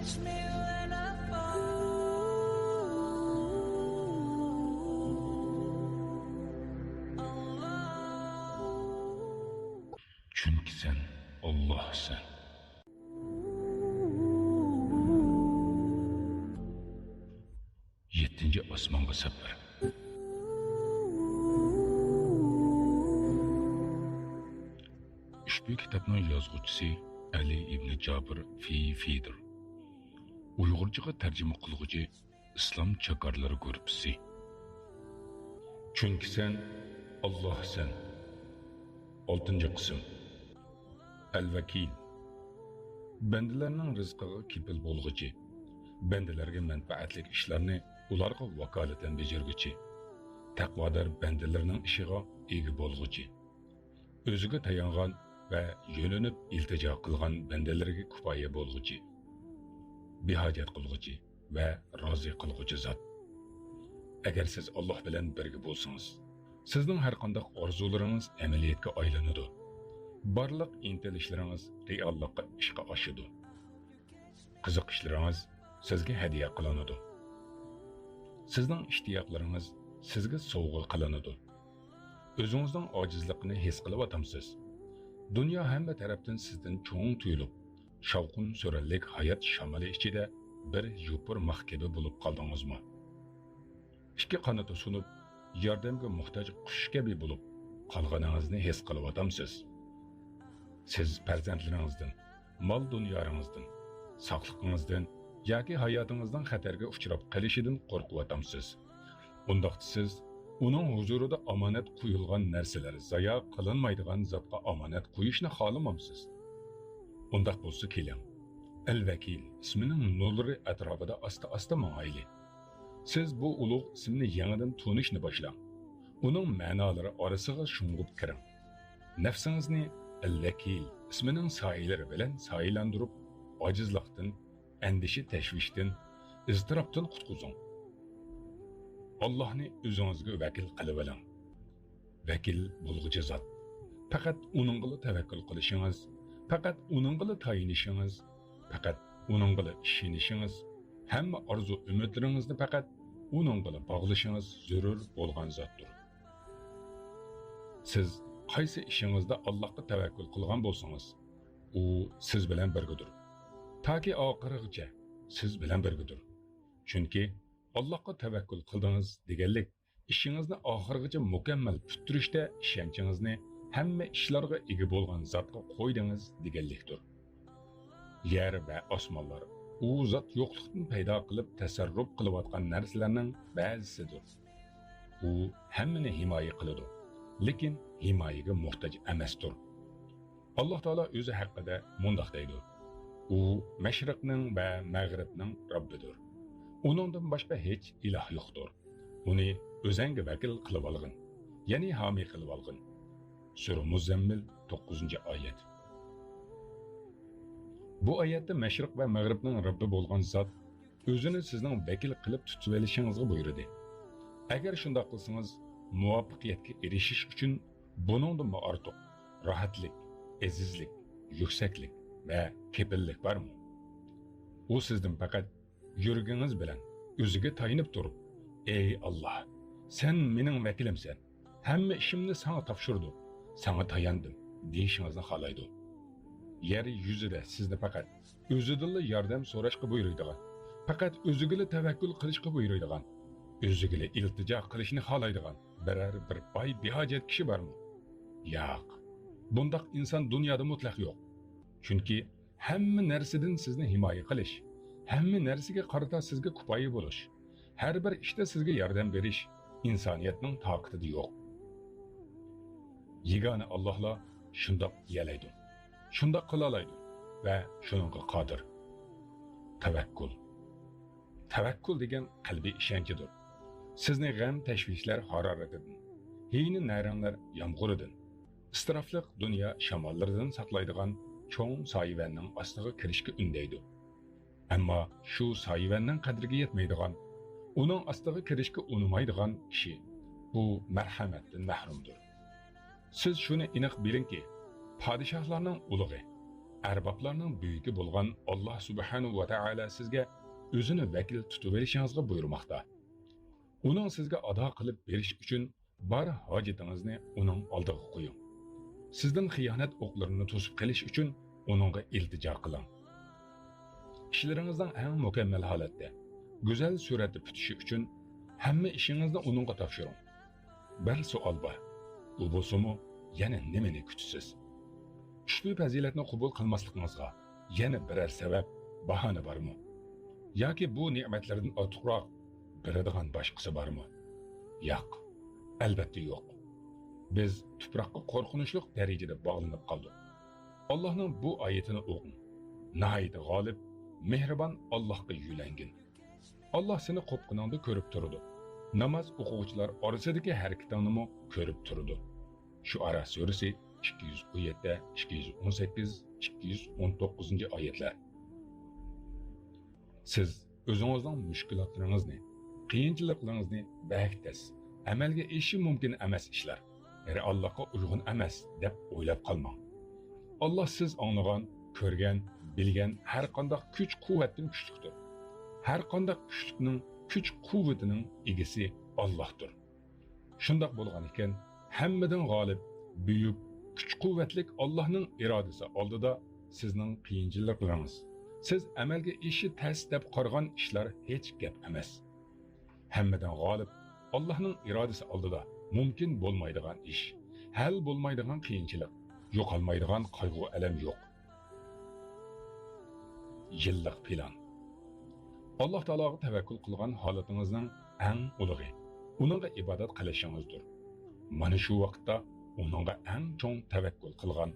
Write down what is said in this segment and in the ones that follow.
Çünkü sen Allah'sın. Yettinci osmonga safar. Ushbu kitobning yozuvchisi Ali ibn Jabir Fidir. Uyg'urchaga tarjima qiluvchi Islom chakorlari guruhi. Çünkü sen Allah'sın. 6. qism. El-Vakil. Bendilerinin rizqiga kepil bo'lg'uchi, bendilerge menfaatlik ishlarni ularga vakolatan bajarguvchi, taqvodor bendilerning ishiga ega bo'lg'uchi, o'ziga tayangan va yo'linib iltijo qilgan bendilerga kifoya bo'lg'uchi, behojat qilg'uchi va rozi qilg'uchi zot. Agar siz Alloh bilan birga bo'lsangiz, sizning har qanday orzularingiz amaliyotga aylanadi. Barliq intilishlaringiz reallikqa ishga oshadi. Qiziqishlaringiz sizga hadiya qilinadi. Sizning ishtiyoqlaringiz sizga sovg'a qilinadi. O'zingizning ojizligini his qilyapsiz. Dunyo hamma tarafdan sizdan cho'ng tuyulib, shavqun so'rallik hayot shamoli ichida bir yupur mahkabi bo'lib qoldingizmi? Ikki qanoti sunib, yordamga muhtoj qush kabi bo'lib qolganingizni his qilyapsiz. Siz farzandlaringizdan, mol dunyoringizdan, sog'lig'ingizdan yoki hayotingizdan xatarga uchrab qolishidan qo'rqyapsiz. Undaqda siz uning huzurida omonat qo'yilgan narsalar zoya qilinmaydigan zotga omonat qo'yishni xohlamamsiz. Undaq bo'lsa keling. El-Vakil ismining nurlari atrofida asta-asta mang'ayli. Siz bu ulug' ismni yangidan tunishni boshlang. Uning ma'nolari orasiga sho'ng'ib kiring. Nafsingizni El-Vakil ismining soyalari bilan soyilantirib, ojizlikdan, andishi tashvishdan, iztirobdan qutqizing. Allohni o'zingizga vakil qilib oling. Vakil bo'lg'uchi zot. Faqat uningga tavakkul qilishingiz, faqat uningga tayinishingiz, faqat uningga ishonishingiz, hamma orzu umidlaringizni faqat uningga bog'lashingiz zarur bo'lgan zotdir. Siz qaysi ishingizda Allohga tavakkul qilgan bo'lsangiz, u siz bilan birgadir. Taki oxirigacha siz bilan birgadir. Chunki Allohga tavakkul qildingiz deganlik ishingizni oxirigacha mukammal puturishda ishonchingizni hamma ishlarga ega bo'lgan zotga qo'ydingiz deganlikdir. Yer va osmonlar u zot yo'qlikdan paydo qilib tasarruf qilayotgan narsalarning ba'zisidir. U hammani himoya qiladi, lekin himoyaga muhtoj emasdir. Alloh taolo o'zi haqida mundoq deydi: u mashriqning va mag'ribning Robbidir. Uningdan boshqa hech iloh yo'qdir. Uni o'zingga vakil qilib olgin, ya'ni homiy qilib olgin. Sura Muzammil 9-oyat. Bu oyatda mashriq va mag'ribning Robbi bo'lgan zot o'zini sizning vakil qilib tutib olishingizga buyurdi. Agar shunday qilsangiz, muvaffaqiyatga erishish uchun buningdan ortiq rohatlik, azizlik, yuksaklik va kepillik bormi? U sizdan faqat yurgingiz bilan o'ziga tayinib turib, ey Alloh, sen mening vakilimsan. Hamma ishimni sana topshirdim, sana tayandim deyishingizni xohlaydi. Yer yuzida sizni faqat o'zidan yordam so'rashga buyuradigan, faqat o'ziga tavakkul qilishga buyuradigan, o'ziga iltijo qilishni xohlaydigan biror bir boy behojat kishi bormi? Yo'q. Bundaq inson dunyoda mutlaq yo'q. Chunki hamma narsadan sizni himoya qilish, hamma narsaga qarata sizga kifoya bo'lish, har bir ishda sizga yordam berish insoniyatning toqatida yo'q. Yegona Allohlar shundoq yelaydi, shundoq qila oladi va shuningga qodir. Tavakkul. Tavakkul degan qalbiy ishonchdir. Sizni g'am tashvishlar haroratidan, hiyni nayranglar yomg'iridan, istirofliq dunyo shamollaridan saqlaydigan cho'ng soyivanning ostiga kirishga undaydi. Ammo shu soyivanning qadriga yetmaydigan, uning ostiga kirishga unumaydigan kishi bu marhamatdan mahrumdir. Siz shuni aniq bilingki, podshohlarning ulug'i, Ərbablarning büyüğü bo'lgan Allah subhanahu va taala sizga o'zini vakil tutib olishingizga buyurmoqda. Uning sizga ado qilib berish uchun bor hojatingizni uning oldiga qo'ying. Sizdan xiyonat o'qlarini to'sib qilish uchun uningga iltijo qiling. İşlerinizden en mükemmel holatda, go'zal suratda putishi uchun hamma ishingizni uningga topshiring. Bir savol bor. Bu bo'lsa-mu, yana nimani kutasiz? Ushbu fazilatni qabul qilmasligingizga yana biror sabab, bahona bormi? Yoki bu ne'matlardan ortiqroq beradigan boshqasi bormi? Yo'q. Albatta yo'q. Biz tuproqqa qo'rqinchli darajada bog'lanib qoldik. Allohning bu oyatini o'qing. Nihoyat g'olib, mehribon Allohga yo'langin. Allah seni qopqiningda ko'rib turadi. Namoz o'quvchilar orasidagi harakatingni ko'rib turadi. Shuara surasi 217, 218, 219 oyatlar. Siz o'zingizning mushkulotlaringizni, qiyinchiliklaringizni bahaktas, amalga eshi mumkin emas ishlar, ya'ni Allohga uyg'un emas deb o'ylab qolmang. Allah siz anglagan, ko'rgan, bilgan har qanday kuch-quvvatdan kuchlidir. Har qanday kuchlikning kuch-quvvatining egasi Allohdir. Shundoq bo'lgan ekan, hammadan g'olib, buyuk, kuch-quvvatlik Allohning irodasi oldida sizning qiyinchiliklaringiz, siz amalga ishi tez deb qaragan ishlar hech gap emas. Hammadan g'olib, Allohning irodasi oldida mumkin bo'lmaydigan ish, hal bo'lmaydigan qiyinchilik, yo'qolmaydigan qayg'u-alam yo'q. Yillik plan. Allah Taologa tavakkul qilgan holatingizning eng ulug'i uningga ibodat qilishingizdir. Mana shu vaqtda uningga eng cho'ng tavakkul qilgan,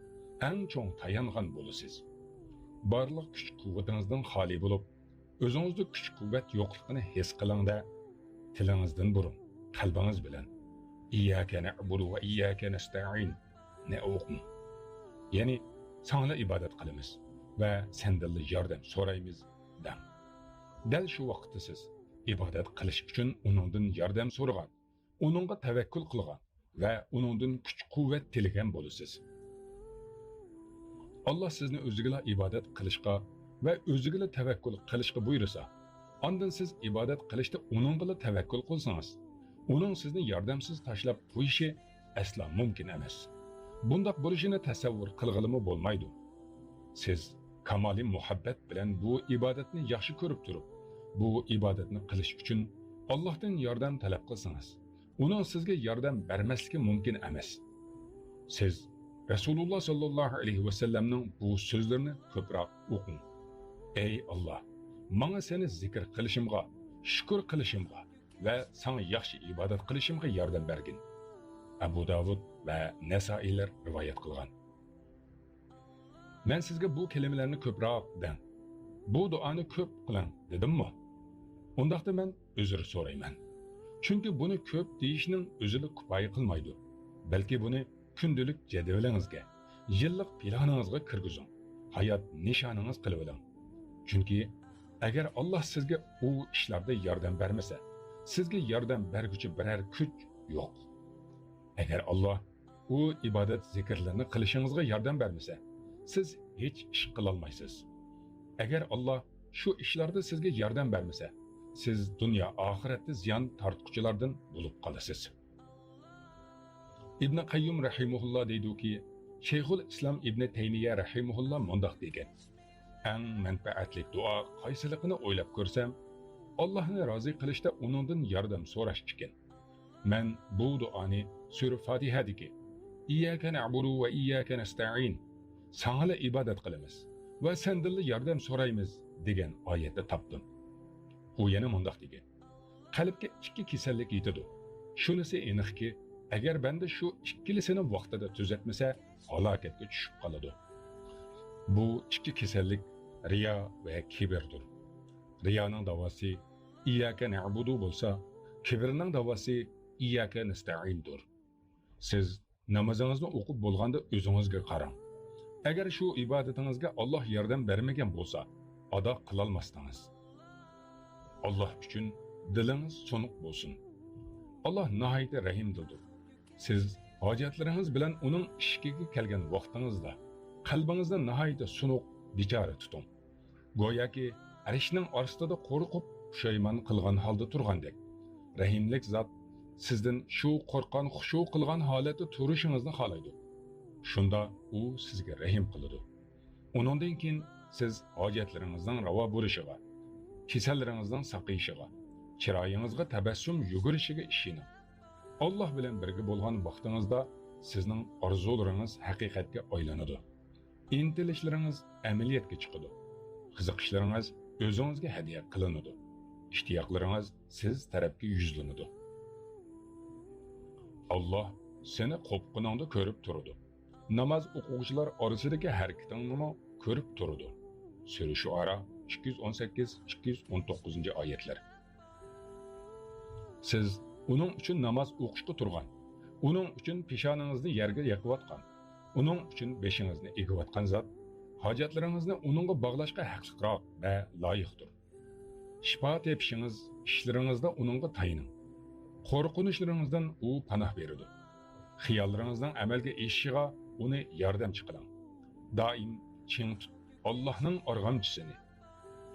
eng cho'ng tayangan bo'lasiz. Barliq kuch-quvvatingizdan xoli bo'lib, o'zingizda kuch-quvvat yo'qligini his qilingda, tilingizdan burun, qalbingiz bilan iyyaka na'budu va iyyaka nasta'in ne o'qing. Ya'ni senga ibodat qilamiz ve senden yordam so'raymiz dam. Dal shu vaqtda siz ibodat qilish uchun uningdan yordam so'ragan, uningga tavakkul qilgan va uningdan kuch-quvvat tilagan bo'lasiz. Allah sizni o'ziga ibodat qilishga va o'ziga tavakkul qilishga buyursa, ondan siz ibodat qilishda uningga tavakkul qilsangiz, uning sizni yordamsiz tashlab qo'yishi asla mumkin emas. Bundaq bo'lishini tasavvur qilg'ilimi bo'lmaydi. Siz kamali muhabbat bilan bu ibodatni yaxshi ko'rib turib, bu ibodatni qilish uchun Allohdan yordam talab qilsangiz, uning sizga yordam bermasligi mumkin emas. Siz Rasululloh sallallohu alayhi va sallamning bu so'zlarini ko'proq o'qing. Ey Alloh, menga seni zikr qilishimga, shukr qilishimga va sana yaxshi ibodat qilishimga yordam bergin. Abu Davud ve Nesailer rivayet kılgan. Ben sizge bu kelimelerini köproq den. Bu duanı köp kılan dedim mi? Ondaqda ben özür sorayman. Çünkü bunu köp deyişinin özülü kupayı kılmaydı. Belki bunu kündülük cedvelinizge, yıllık planınızga kırgızın. Hayat nişanınız kılıvılan. Çünkü eğer Allah sizge o işlerde yardım vermese, sizge yardım bergücü birer güç yok. Eğer Allah o ibadet zikirlerini kılışınızga yardım vermese, siz hiç iş kılalmaysınız. Eğer Allah şu işlerde sizge yardım vermese, siz dünya ahirette ziyan tartquculardan bulup kalasınız. İbn Qayyum rahimahullah deydi ki, Şeyhul İslam İbn Teymiye rahimahullah mundaq degen. En menfaatlik dua qaysiligini o'ylab ko'rsam, Allohni rozi qilishda uningdan yordam so'rash ekan. Men bu duoni Sura Fatihadagi İyyaka na'budu va iyyaka nasta'in, Sana ibodat qilamiz va sendan yordam so'raymiz degan oyatda topdim. U yana mundaq degan. Qalbga ikki kasallik yetadi. Shunisi aniqki, agar banda shu ikkilisini vaqtida tuzatmasa, halokatga tushib qoladi. Bu ikki kasallik riyo va kibrdir. Riyoning davosi İyyaka na'budu bo'lsa, kibrning davosi İyyaka nasta'indir. Siz namozingizni o'qib bo'lganda o'zingizga qarang. Agar shu ibodatingizga Alloh yordam bermagan bo'lsa, ado qilolmasdingiz. Allah uchun dilingiz so'nuq bo'lsin. Allah nihoyat rahimdir. Siz hojatlaringiz bilan uning ishkiga kelgan vaqtingizda qalbingizni nihoyatda sunuq, bechora tuting. Go'yoki arishning orasida qo'rqib, pushaymon qilgan holda turgandek. Rahimlik zot sizdan shu qo'rqan, xushu qilgan holatda turishingizni xohlaydi. Shunda u sizga rahim qiladi. Uningdan keyin siz hojatlaringizning ravo bo'lishiga, kasallaringizning saqayishiga, chiroyingizga tabassum yugurishiga ishoning. Alloh bilan birga bo'lgan vaqtingizda sizning orzularingiz haqiqatga aylanadi. İntilishlaringiz amaliyotga chiqadi. Qiziqishlaringiz o'zingizga hadiya qilinadi. İshtiyoqlaringiz siz tarafga yuzlanadi. Alloh seni qo'pqiningda ko'rib turadi. Namoz o'quvchilar orasidagi harakatingni ko'rib turadi. Sura Shuara 218-219 oyatlar. Siz uning uchun namoz o'qishga turgan, uning uchun peshoningizni yerga yiqiyotgan, uning uchun beshingizni egayotgan zot hojatlaringizni uningga bog'lashga haqliroq va loyiqdir. Shifo tepishingiz ishlaringizda uningga tayining. Qo'rqinishlaringizdan u panoh beradi. Xiyollaringizning amalga eshishiga uni yordamchi qiling. Doim ching tut Allohning org'amchisini.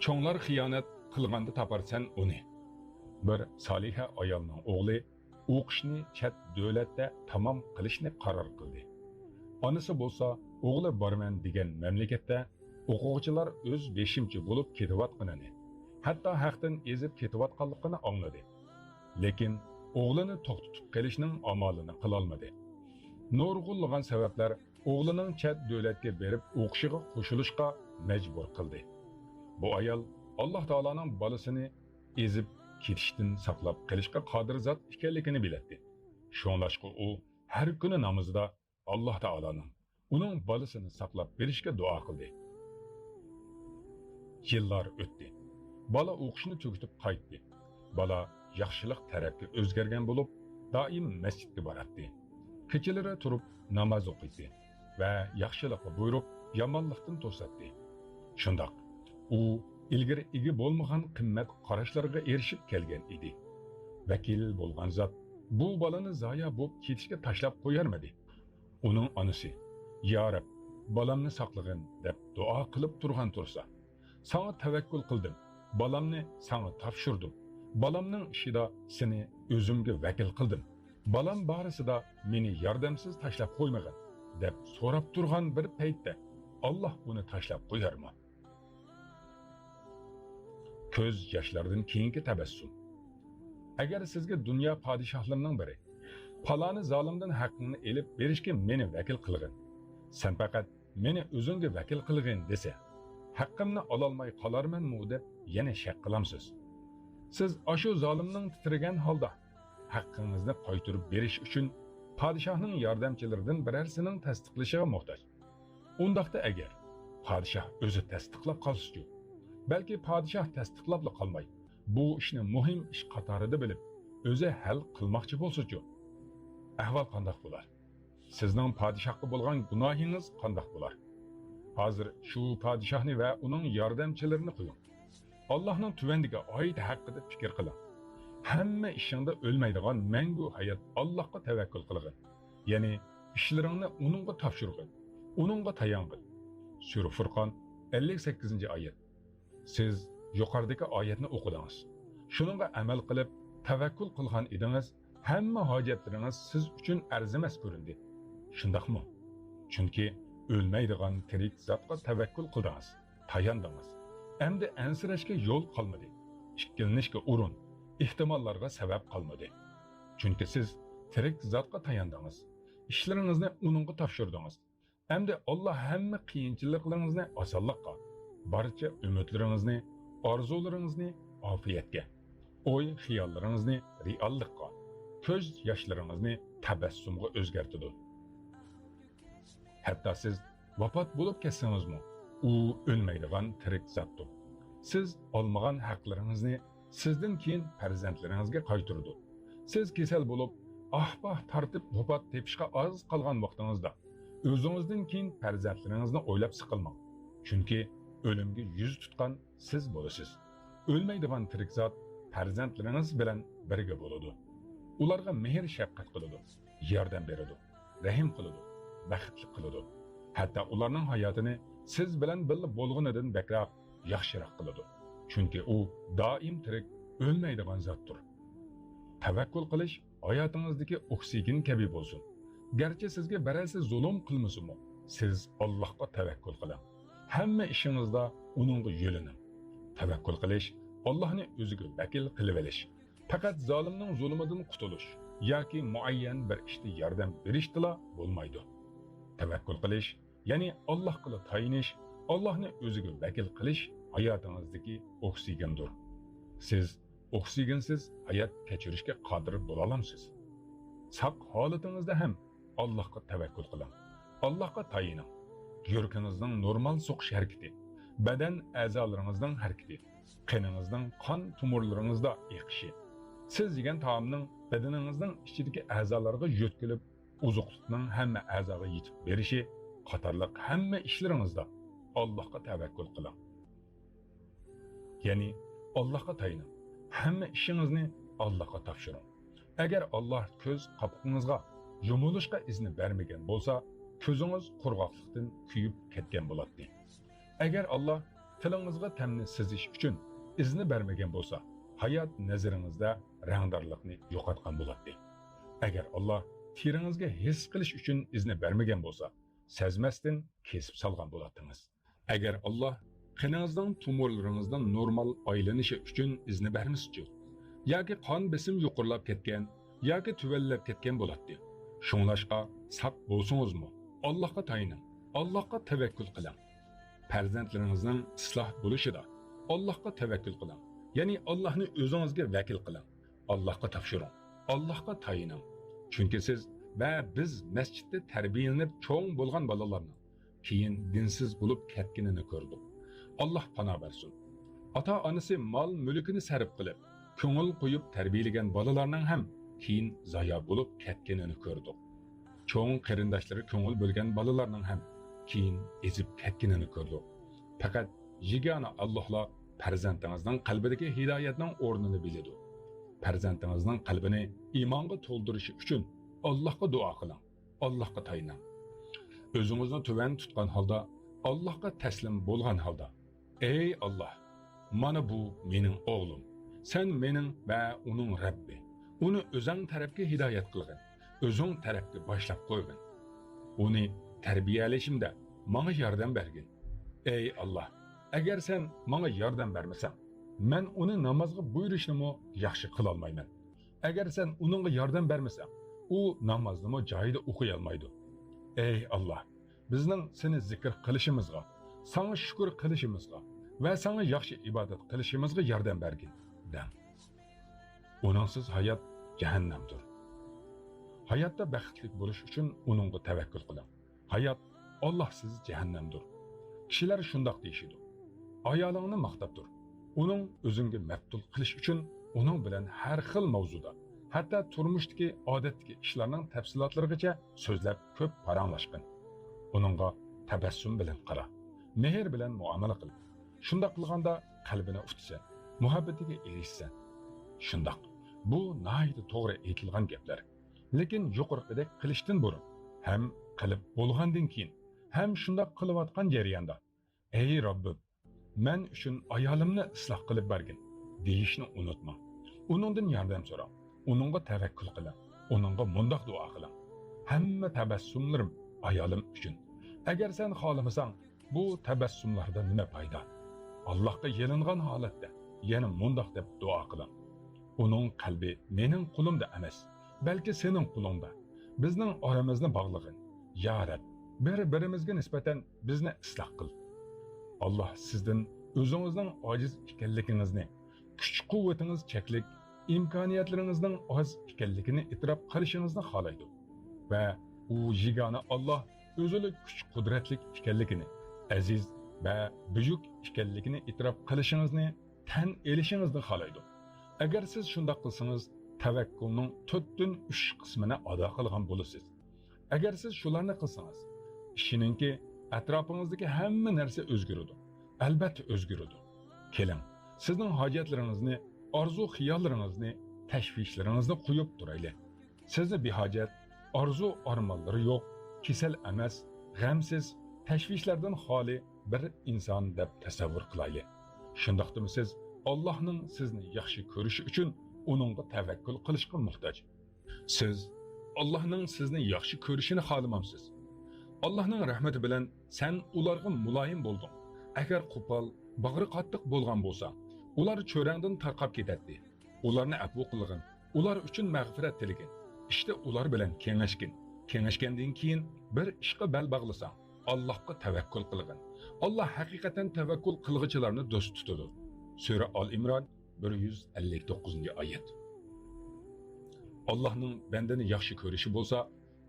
Cho'nglar xiyonat qilganda toparsan uni. Bir soliha ayolning o'g'li o'qishni chet davlatda tamom qilishni qaror qildi. Onasi bo'lsa o'g'li borman degan mamlakatda o'quvchilar o'z beshimchi bo'lib ketayotganini, hatto haqdan ezib ketayotganligini angladi. Lekin o'g'lini to'xtatib qilishning amalini qila olmadi. Nurg'unlagan sabablar o'g'lining chet davlatga berib o'qishiga qo'shilishga majbur qildi. Bu ayol Alloh taolaning bolasini ezib ketishdan saqlab qilishga qodir zot ekanligini biladi. Shunlashqa u har kuni namozida Alloh taolaning uning bolasini saqlab berishga duo qildi. Yillar o'tdi. Bola o'qishni tugatib qaytdi. Bola yaxshilik tarafga o'zgargan bo'lib, doim masjidga borardi. Kechalari turib namoz o'qiydi va yaxshilikqa buyruq, yomonlikdan to'satdi. Shundoq u ilgari ega bo'lmagan qimmat qarashlarga erishib kelgan edi. Vakil bo'lgan zot bu bolani zoya bo'lib ketishga tashlab qo'yarmidi. Uning onasi, "Ya Rab, bolamni saqlagin" deb duo qilib turgan tursa, "Sana tavakkul qildim, bolamni sana topshirdim. Bolamning ishida seni o'zimga vakil qildim. Bolam borasida meni yordamsiz tashlab qo'ymagin" deb so'rab turgan bir paytda Alloh uni tashlab qo'yarmi? Ko'z yoshlardan keyingi tabassum. Agar sizga dunyo podshohlarining biri paloni zolimdan haqqini elib berishga meni vakil qilgin, sen faqat meni o'zingga vakil qilgin desa, haqqimni ololmay qolarmanmi deb yana shak qilamsiz. Siz ashu zolimning titragan holda haqqingizni qaytarib berish uchun podshohning yordamchilaridan birarsining tasdiqlashiga muhtoj. Undaqda agar podshoh o'zi tasdiqlab qolsa, balki podshoh tasdiqlab qolmay, bu ishni muhim ish qatorida bilib, o'zi hal qilmoqchi bo'lsa-chi, ahvol qanday bo'lar? Sizning podshohga bo'lgan gunohingiz qanday bo'lar? Hozir shu podshohni va uning yordamchilarini qo'ying. Allohning tuvandiga oid haqida fikr qiling. Hamma ishingda o'lmaydigan mangu hayot Allohga tavakkul qilgin. Ya'ni ishlaringni uningga topshirgin, uningga tayong'in. Sura Furqon 58-oyat. Siz yuqoridagi oyatni o'qidingiz. Shuningga amal qilib tavakkul qilgan edingiz, hamma hojatlaringiz siz uchun arzimas ko'rindi. Shundaqmi? Chunki o'lmaydigan tirik zotga tavakkul qildingiz, tayandingiz. Endi ansirashga yo'l qolmadi. Ikkilanishga o'rin, ehtimollarga sabab qolmadi. Chunki siz tirik zotga tayandingiz. İşlaringizni uningga topshirdingiz. Endi Alloh hamma qiyinchiliklaringizni osonlikqa, barcha umidlaringizni, orzularingizni ofiyatga, o'y xiyollaringizni reallikqa, ko'z yoshlaringizni tabassumga o'zgartirdi. Hatto siz vafot bo'lib ketsangizmi, u o'lmaydigan tirik zotdir. Siz olmagan haqlaringizni sizdan keyin farzandlaringizga qaytardi. Siz kasal bo'lib, ahvah tartib vafot tepishga oz qolgan vaqtingizda o'zingizdan keyin farzandlaringizni o'ylab siqilmang. Chunki o'limga yuz tutgan siz bo'lasiz. O'lmaydigan tirik zot farzandlaringiz bilan birga bo'ladi. Ularga mehr shafqat qiladi, yordam beradi, rahim qiladi, baxtli qiladi. Hatto ularning hayotini siz bilan birga bo'lganidan bakroq yaxshiroq qiladi. Chunki u doim tirik, o'lmaydigan zotdir. Tavakkul qilish hayotingizdagi oksigen kabi bo'lsin. Garchi sizga birasi zulm qilmasin-mu, siz Allohga tavakkul qiling. Hamma ishingizda uningga yo'lining. Tavakkul qilish Allohni o'ziga vakil qilib olish. Faqat zolimning zulmidan qutulish yoki muayyan bir ishda yordam berishdila bo'lmaydi. Tavakkul qilish, ya'ni Allohga tayinish, Allohni o'ziga vakil qilish hayotingizdagi oksigendir. Siz oksigensiz hayot kechirishga qodir bo'la olasiz. Saq holatingizda ham Allohga tavakkul qiling. Allohga tayining. Yuragingizning normal so'qish harakati, badan a'zolaringizning harakati, qoningizning qon tomirlaringizda eqishi, siz yegan taomning badaningizning ichidagi a'zolarga yo'tkilib, uzuqlikning hamma a'zoga yetib berishi qatorliq hamma ishlaringizda Allohga tavakkul qiling. Ya'ni Allohga tayining. Hamma ishingizni Allohga topshiring. Agar Alloh ko'z qopqingizga yumilishga izni bermagan bo'lsa, ko'zingiz qurg'oqlikdan kuyib ketgan bo'ladi. Agar Alloh tilingizga ta'mni sizish uchun izni bermagan bo'lsa, hayot nazaringizda rangdorlikni yo'qotgan bo'ladi. Agar Alloh teringizga his qilish uchun izni bermagan bo'lsa, sezmasdan kesib solgan bo'lardingiz. Agar Alloh qoningizning tomirlaringizdan normal aylanishi uchun izni bermisichi, yoki qon besim yuqorilab ketgan yoki tuvallab ketgan bo'ladi. Shunglashqa saq bo'lsingizmi? Allohga tayining. Allohga tavakkul qiling. Farzandlaringizning isloh bo'lishida Allohga tavakkul qiling. Ya'ni Allohni o'zingizga vakil qiling. Allohga topshiring. Allohga tayining. Chunki siz va biz masjidda tarbiyalanib cho'ng bo'lgan bolalarning keyin dinsiz bo'lib ketganini ko'rdik. Alloh panoh bersin. Ota-onasi mol-mulkini sarf qilib, ko'ngil qo'yib tarbiyalagan bolalarning ham keyin zoya bo'lib ketganini ko'rdik. Cho'ng qarindoshlari ko'ngil bo'lgan bolalarning ham keyin ezib ketganini ko'rdik. Faqat yegona Allohlar farzandingizning qalbidagi hidoyatning o'rnini biladi. Farzandingizning qalbini iymonga to'ldirishi uchun Allohga duo qiling. Allohga tayining. O'zingizni tuvan tutgan holda, Allohga taslim bo'lgan holda, ey Alloh, mana bu mening o'g'lim. Sen mening va uning Rabbi. Uni o'zing tarafga hidoyat qilgin. O'zing tarafga boshlab qo'ygin. Uni tarbiyalashimda menga yordam bergin. Ey Alloh, agar sen menga yordam bermasang, men uni namozga buyurishnimi yaxshi qila olmayman. Agar sen uningga yordam bermasang, u namozni joyida o'qiy olmaydi. Ey Alloh, bizning seni zikr qilishimizga, sana shukr qilishimizga va sana yaxshi ibodat qilishimizga yordam bergin. Dam. Uningsiz hayot jahannamdir. Hayotda baxtli bo'lish uchun uningga tavakkul qiling. Hayot Allohsiz jahannamdir. Kishilar shundoq deyishadi. Ayolingni maqtabdir. Uning o'zingga maftul qilish uchun uning bilan har xil mavzuda, hatto turmushdagi odatdagi ishlarning tafsilotlarigacha so'zlab ko'p paranglashqin. Uningga tabassum bilan qara, mehr bilan muomala qil. Shundoq qilganda qalbini ufitsan, muhabbatiga erishsan. Shundoq. Bu nihoyat to'g'ri aytilgan gaplar. Lekin yuqoridek qilishdan burun, ham qilib bo'lgandan keyin, ham shundoq qilayotgan jarayonda, ey Robbim, men uchun ayolimni isloh qilib bergin deyishni unutma. Uningdan yordam so'ra, uningga tavakkul qiling, uningga mundoq duo qiling. Hamma tabassumlarim ayolim uchun. Agar sen xohlamasang, bu tabassumlarda nima foyda? Allohga yelingan holatda yana mundoq deb duo qiling. Uning qalbi mening qo'limda emas, balki sening qo'lingda. Bizning oramizni bog'lig'in. Ya Rab, bir-birimizga nisbatan bizni isloh qil. Alloh sizdan o'zingizning ojiz ekanligingizni, kuch-quvvatingiz cheklik, imkoniyatlaringizning oz ekanligini e'tirof qilishingizni xohlaydi. Va u yegona Alloh o'zilik kuch-qudratlik ekanligini, aziz va buyuk ekanligini e'tirof qilishingizni tan elishingizni xohlaydi. Agar siz shunday qilsangiz, tavakkulning 4/3 qismini ado qilgan bo'lasiz. Agar siz shularni qilsangiz, ishingizki atrofingizdagi hamma narsa o'zgaradi. Albatta o'zgaradi. Keling, sizning hojatlaringizni, orzu-xiyollaringizni, tashvishlaringizni qo'yib turaylik. Sizni behojat, orzu-armonlari yo'q, kasal emas, g'amsiz, tashvishlardan xoli bir inson deb tasavvur qilaylik. Shundoqdimi siz Allohning sizni yaxshi ko'rishi uchun uningga tavakkul qilishga muhtoj. Siz Allohning sizni yaxshi ko'rishini xohlamamsiz. Allohning rahmati bilan sen ularga muloyim bo'lding. Agar qo'pol, bag'ri qattiq bo'lgan bo'lsa, ular cho'rangdan tarqab ketadi. Ularni afv qilgin, ular uchun mag'firat tiligin. İşte ular bilan kengashgin. Kengashgandan keyin bir ishga bel bog'lasang, Allohga tavakkul qilgin. Allah haqiqatan tavakkul qilg'ichilarni do'st tutadi. Sura Al-Imron 159-oyat. Allohning bandani yaxshi ko'rishi bo'lsa,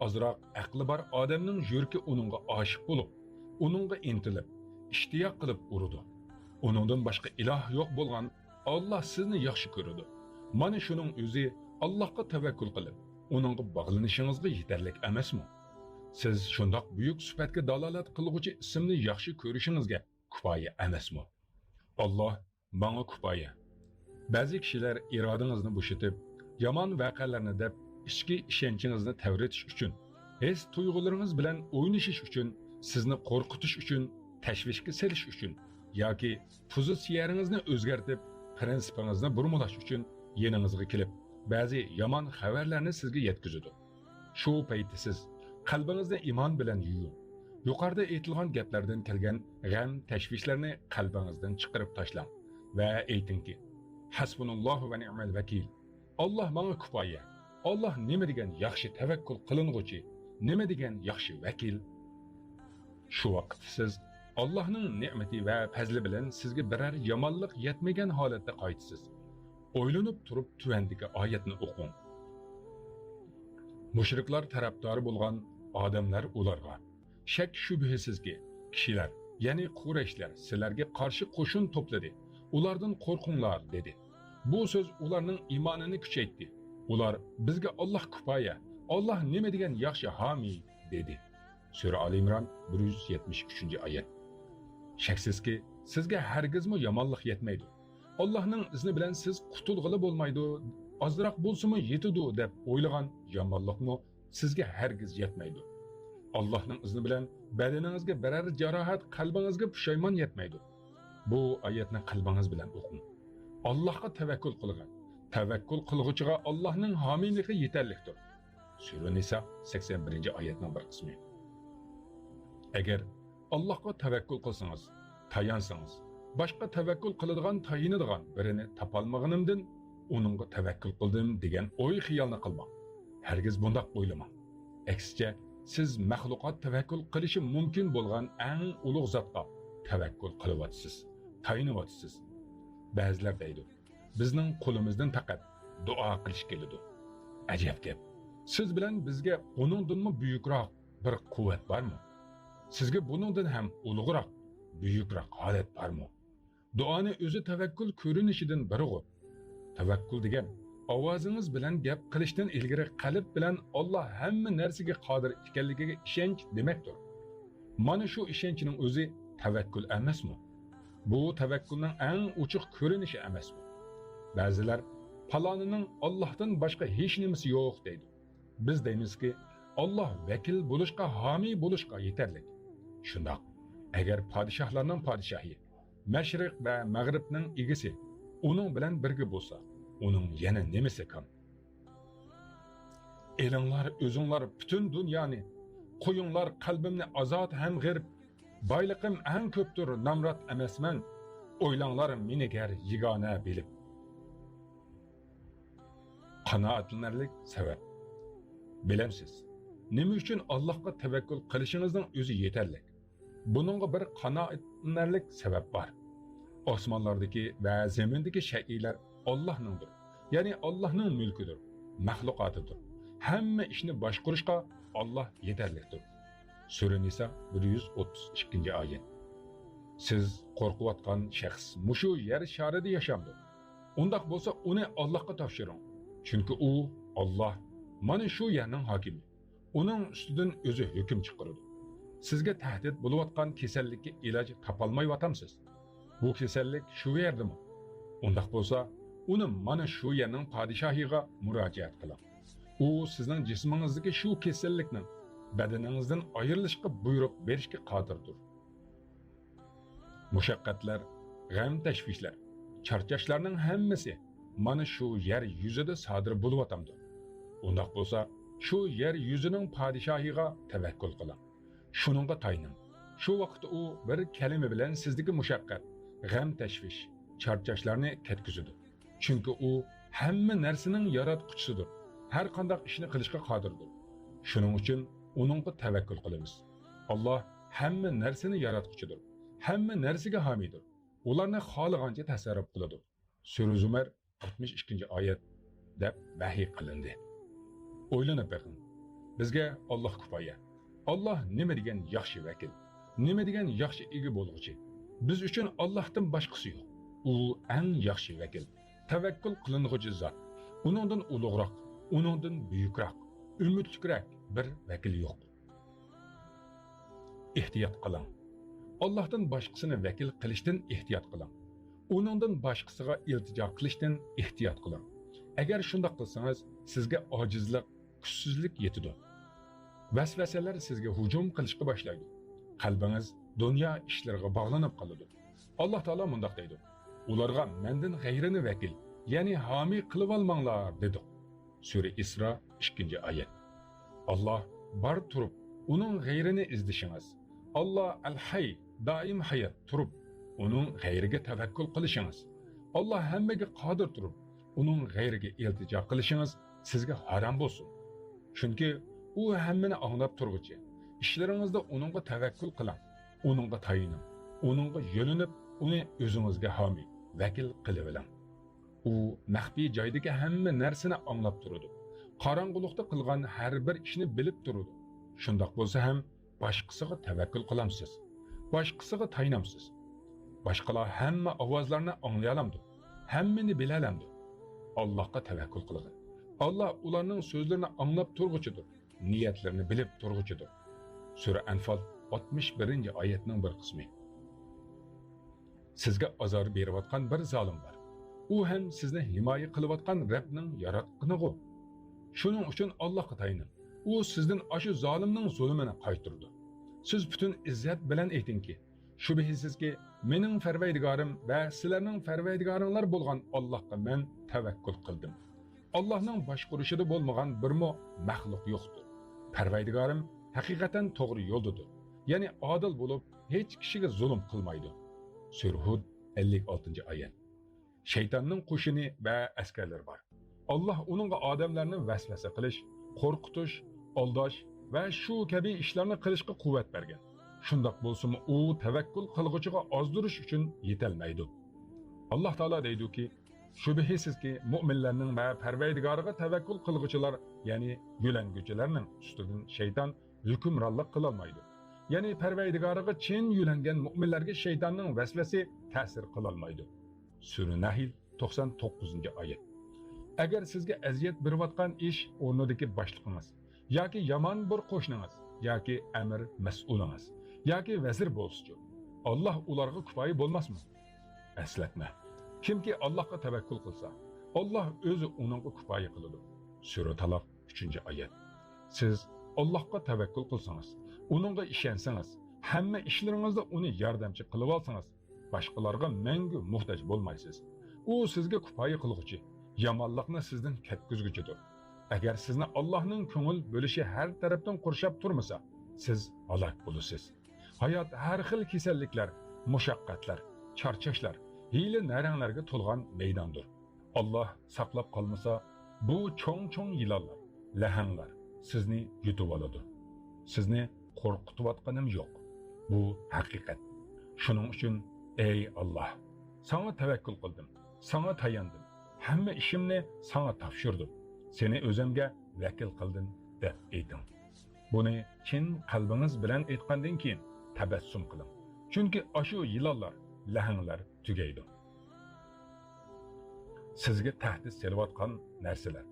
azroq aqli bor odamning yuragi uningga oshiq bo'lib, uningga intilib, ishtiyoq qilib urudi. Uningdan boshqa iloh yo'q bo'lgan Allah sizni yaxshi ko'radi. Mana shuning o'zi Allohga tavakkul qilib, uningga bog'lanishingizga yetarlik emasmi? Siz shundoq buyuk sifatga dalolat qilguvchi ismni yaxshi ko'rishingizga kifoya emasmi? Alloh bana kifoya. Ba'zi kishilar irodingizni bo'shatib, yomon voqealarni deb ichki ishonchingizni tavritish uchun, his tuyg'ularingiz bilan o'ynashish uchun, sizni qo'rqitish uchun, tashvishga selish uchun yoki pozitsiyangizni o'zgartib, prinsipingizni burmalash uchun yeningizga kelib, ba'zi yomon xabarlarni sizga yetkazadi. Shu paytda siz qalbingizni iymon bilan yuving. Yuqorida aytilgan gaplardan kelgan g'am, tashvishlarni qalbingizdan chiqarib tashlang va aytingki: Hasbunallohu va ni'mal vakil. Allah menga kifoya. Allah nima degan yaxshi tavakkul qiling'uchi, nima degan yaxshi vakil. Shu vaqt siz Allohning ne'mati va fazli bilan sizga biror yomonlik yetmagan holatda qaytisiz. O'ylanib turib tuvandagi oyatni o'qing. Mushriklar tarafdori bo'lgan odamlar ularga: Shak shubhisizki, kishilar, ya'ni Qurayshlar sizlarga qarshi qo'shin to'pladi. Ulardan qo'rqinglar dedi. Bu so'z ularning iymonini kuchaytirdi. Ular bizga Alloh kifoya, Alloh nima degan yaxshi homiy dedi. Sura Al-Imron 173-oyat. Shaksizki, sizga hargizmi yomonlik yetmaydi. Allohning izni bilan siz qutulg'ili bo'lmaydi, ozroq bo'lsa-mu yetadi deb o'ylagan yomonlikmi sizga hargiz yetmaydi. Allohning izni bilan badaningizga biror jarohat, qalbingizga pushaymon yetmaydi. Bu oyatni qalbingiz bilan o'qing. Allohga tavakkul qilgan. Tavakkul qilg'uchiga Allohning homiyligi yetarlikdir. Sura Nisa 81-oyatning bir qismi. Agar Allohga tavakkul qilsangiz, tayansangiz, boshqa tavakkul qiladigan, tayinadigan birini topolmaganimdan uningga tavakkul qildim degan o'y xiyolni qilmang. Hargiz bundoq o'ylamang. Aksicha, siz maxluqot tavakkul qilishi mumkin bo'lgan eng ulug' zotga tavakkul qilyapsiz, tayinyapsiz. Ba'zilar deydi: bizning qo'limizdan faqat duo qilish keladi. Ajab gap. Siz bilan bizga buningdanmi buyukroq bir quvvat bormi? Sizga buningdan ham ulug'roq, buyukroq holat bormi? Duoni o'zi tavakkul ko'rinishidan biridir. Tavakkul degan ovozingiz bilan gap qilishdan ilgari qalb bilan Alloh hamma narsaga qodir ekanligiga ishonch demakdir. Mana shu ishonchning o'zi tavakkul emasmi? Bu tavakkulning eng ochiq ko'rinishi emasmi? Ba'zilar falonining Allohdan boshqa hech nimasi yo'q deydi. Biz deymizki, Alloh vakil bo'lishga, homiy bo'lishga yetarlik. Shundoq, agar podshohlarning podshohi, mashriq va mag'ribning egasi uning bilan birga bo'lsa, uning yana nimasi kam? Elinglar, o'zinglar butun dunyoni, qo'yinglar qalbimni azod ham g'irb, boyliqim eng ko'pdir, namrat emasman, o'ylanglar meni gar yigona bilib. Qanoatlanarlik sabab. Bilamsiz, nima uchun Allohga tavakkul qilishingizning o'zi yetarlik. Buningga bir qanoatlanarlik sabab bor. Osmonlardagi va zamindagi shay'lar Allohningdir. Ya'ni Allohning mulkidir, maxluqotidir. Hamma ishni boshqarishga Alloh yetarlikdir. Sura Nisa 132-oyat. Siz qo'rqayotgan shaxs mushu yer sharida yashamdi. Undaq bo'lsa uni Allohga topshiring. Chunki u Alloh mana shu yerning hokimi. Uning ustidan o'zi hukm chiqaradi. Sizga tahdid bo'layotgan kasallikka iloj topolmayapsiz. Bu kasallik shu yerdami? Undaq bo'lsa, uni mana shu yerning podshohiga murojaat qiling. U sizning jismingizdagi shu kasallikning bedeninizden ayrılışqa buyruq berishga qodirdir. Mushaqqatlar, g'am tashvishlar, charchashlarning hammasi mana shu yer yuzida sodir bo'layotamdi. Undaq bo'lsa, shu yer yuzining podshohiga tavakkul qiling. Shuningga tayning. Shu vaqtda u bir kalima bilan sizdagi mushaqqat, g'am tashvish, charchashlarni ketkizadi. Chunki u hamma narsaning yaratquchisidir. Har qanday ishni qilishga qodirdir. Shuning uchun uningga tavakkul qilamiz. Alloh hamma narsani yaratquchidir. Hamma narsaga homiydir. Ularni xohlagancha tasarruf qiladi. Sura Zumar 62-oyat deb vahiy qilindi. O'ylanib baqing. Bizga Alloh kifoya. Alloh nima degan yaxshi vakil, nima degan yaxshi ega bo'lg'uchi. Biz uchun Allohdan boshqasi yo'q. U eng yaxshi vakil, tavakkul qiling'uchi zot. Uningdan ulug'roq, uningdan buyukroq, umidlikroq bir vakil yo'q. Ehtiyot qiling. Allohdan boshqasini vakil qilishdan ehtiyot qiling. Uningdan boshqasiga iltijo qilishdan ehtiyot qiling. Agar shunday qilsangiz, sizga ojizlik, kuchsizlik yetadi. Vasvasalar sizga hujum qilishga boshlaydi. Qalbingiz dunyo ishlariga bog'lanib qoladi. Alloh taolo mundaq deydi: "Ularga mendan g'ayrini vakil, ya'ni homiy qilib olmanglar" dedi. Sura Isro 2-oyat. Alloh bar turib, uning g'ayrini izlashingiz. Alloh al-Hayy, doim hayot turib, uning g'ayriga tavakkul qilishingiz. Alloh hammaga qodir turib, uning g'ayriga iltijo qilishingiz sizga harom bo'lsin. Chunki u hammani anglab turguchi. İşlaringizda uningga tavakkul qiling, uningga tayining, uningga yo'linib, uni o'zingizga homiy, vakil qilib oling. U maxfiy joydagi hamma narsani anglab turadi. Qorong'ulikda qilgan har bir ishni bilib turadi. Shundoq bo'lsa ham boshqasiga tavakkul qilamsiz. Boshqasiga tayinamsiz. Boshqalar hamma ovozlarni anglay olamdi. Hammani bila olamdi. Allohga tavakkul qiling. Alloh ularning so'zlarini anglab turguchidir. Niyatlarini bilib turguchidir. Sura Anfal 61-oyatning bir qismi. Sizga azor berayotgan bir zolim bor. U ham sizni himoya qilayotgan Rabbning yaratqiniga. Shuning uchun Allohga tayining. U sizdan ashu zolimning zulmini qaytirdi. Siz butun izzat bilan aytingki, shubhisizki mening Parvardigorim va sizlarning Parvardigoringlar bo'lgan Allohga men tavakkul qildim. Allohning boshqarishida bo'lmagan birmo maxluq yo'qdir. Parvardigorim haqiqatan to'g'ri yo'ldadir. Ya'ni adil bo'lib, hech kishiga zulm qilmaydi. Sura Hud 56-oyat. Shaytonning qo'shini va askarlari bor. Alloh uningga odamlarni vasvasa qilish, qo'rqitish, aldash va shu kabi ishlarni qilishga quvvat bergan. Shundoq bo'lsa-mu, u tavakkul qilg'uchiga ozdirish uchun yetalmaydi. Alloh taolo deydi-ki, shubhisizki mu'minlarning va Parvardigoriga tavakkul qilg'uchilar, ya'ni yo'languchilarning ustidan shayton hukmronlik qila olmaydi. Ya'ni Parvardigoriga chin yo'langan mu'minlarga shaytonning vasvasi ta'sir qila olmaydi. Sura Nahl 99-oyat. Agar sizga aziyat berayotgan ish o'rnidagi boshliqingiz yoki yomon bir qo'shningiz yoki amir mas'ulingiz yoki vazir bo'lsa-chi, Alloh ularga kifoya bo'lmasmi? Eslatma. Kimki Allohga tavakkul qilsa, Alloh o'zi uningga kifoya qiladi. Sura Taloq 3-oyat. Siz Allohga tavakkul qilsangiz, uningga ishonsangiz, hamma ishlaringizda uni yordamchi qilib olsangiz, boshqalarga mangu muhtoj bo'lmaysiz. U sizga kifoya qilguchi, yomonlikni sizdan ketkizguchidir. Agar sizni Allohning ko'ngil bo'lishi har tarafdan qurshab turmasa, siz halok bo'lasiz. Hayot har xil kasalliklar, mushaqqatlar, charchashlar, hiyla naranglarga to'lgan maydondir. Alloh saqlab qolmasa, bu cho'ng-cho'ng yilonlar, lahanglar sizni yutib oladi. Sizni qo'rqitayotganim yo'q. Bu haqiqat. Shuning uchun ey Alloh, sana tavakkul qildim, sana tayandim. Hamma ishimni sana topshirdim. Seni o'zimga vakil qildim deb ayting. Buni chin qalbingiz bilan aytgandan keyin tabassum qiling. Chunki ashu yilonlar, lahanglar tugaydi. Sizga tahdid selayotgan narsalar,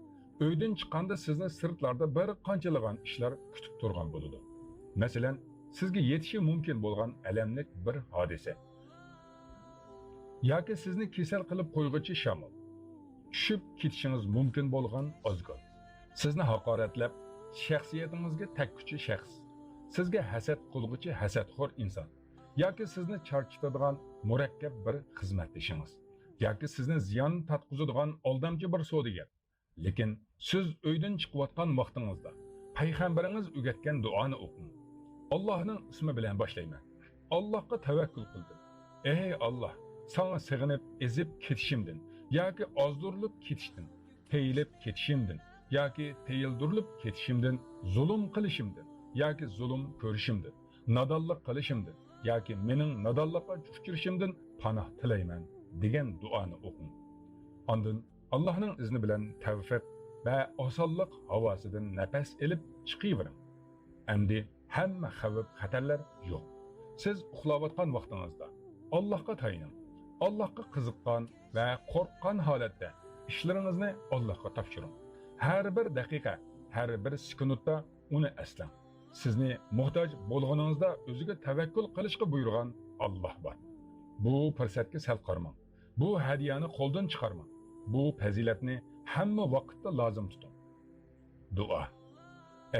uydan chiqqanda sizni sirtlarda bir qanchalagan ishlar kutib turgan bo'ladi. Masalan, sizga yetishi mumkin bo'lgan alamlik bir hodisa yoki sizni kasal qilib qo'yg'uchi shamol, tushib ketishingiz mumkin bo'lgan ozg'in, sizni haqoratlab, shaxsiyatingizga takkuchi shaxs, sizga hasad qilg'uchi hasadxo'r inson, yoki sizni charchitadigan murakkab bir xizmatdoshingiz, yoki sizni ziyon tatqizadigan aldamchi bir savdogar. Lekin siz uydan chiqayotgan vaqtingizda payg'ambaringiz o'rgatgan duoni o'qing. Allohning ismi bilan boshlayman. Allohga tavakkul qildim. Ey Alloh, sana sig'inib ezib ketishimdan yoki ozdirilib ketishdan, teyilib ketishimdan yoki teyildirilib ketishimdan, zulm qilishimdan yoki zulm ko'rishimdan, nodonlik qilishimdan yoki mening nodonlikqa uchrashimdan panoh tilayman degan duoni o'qing. Ondan Allohning izni bilan tavfiq va osonlik havosidan nafas elib chiqavering. Endi hamma xavf xatarlar yo'q. Siz uxlayotgan vaqtingizda Allohga tayining. Allohga qiziqqan va qo'rqqan holatda ishlaringizni Allohga topshiring. Har bir daqiqa, har bir sekundda uni eslang. Sizni muhtoj bo'lganingizda o'ziga tavakkul qilishga buyurgan Alloh bor. Bu fursatga sal qarmang. Bu hadiyani qo'ldan chiqarmang. Bu fazilatni hamma vaqtda lozim tuting. Duo.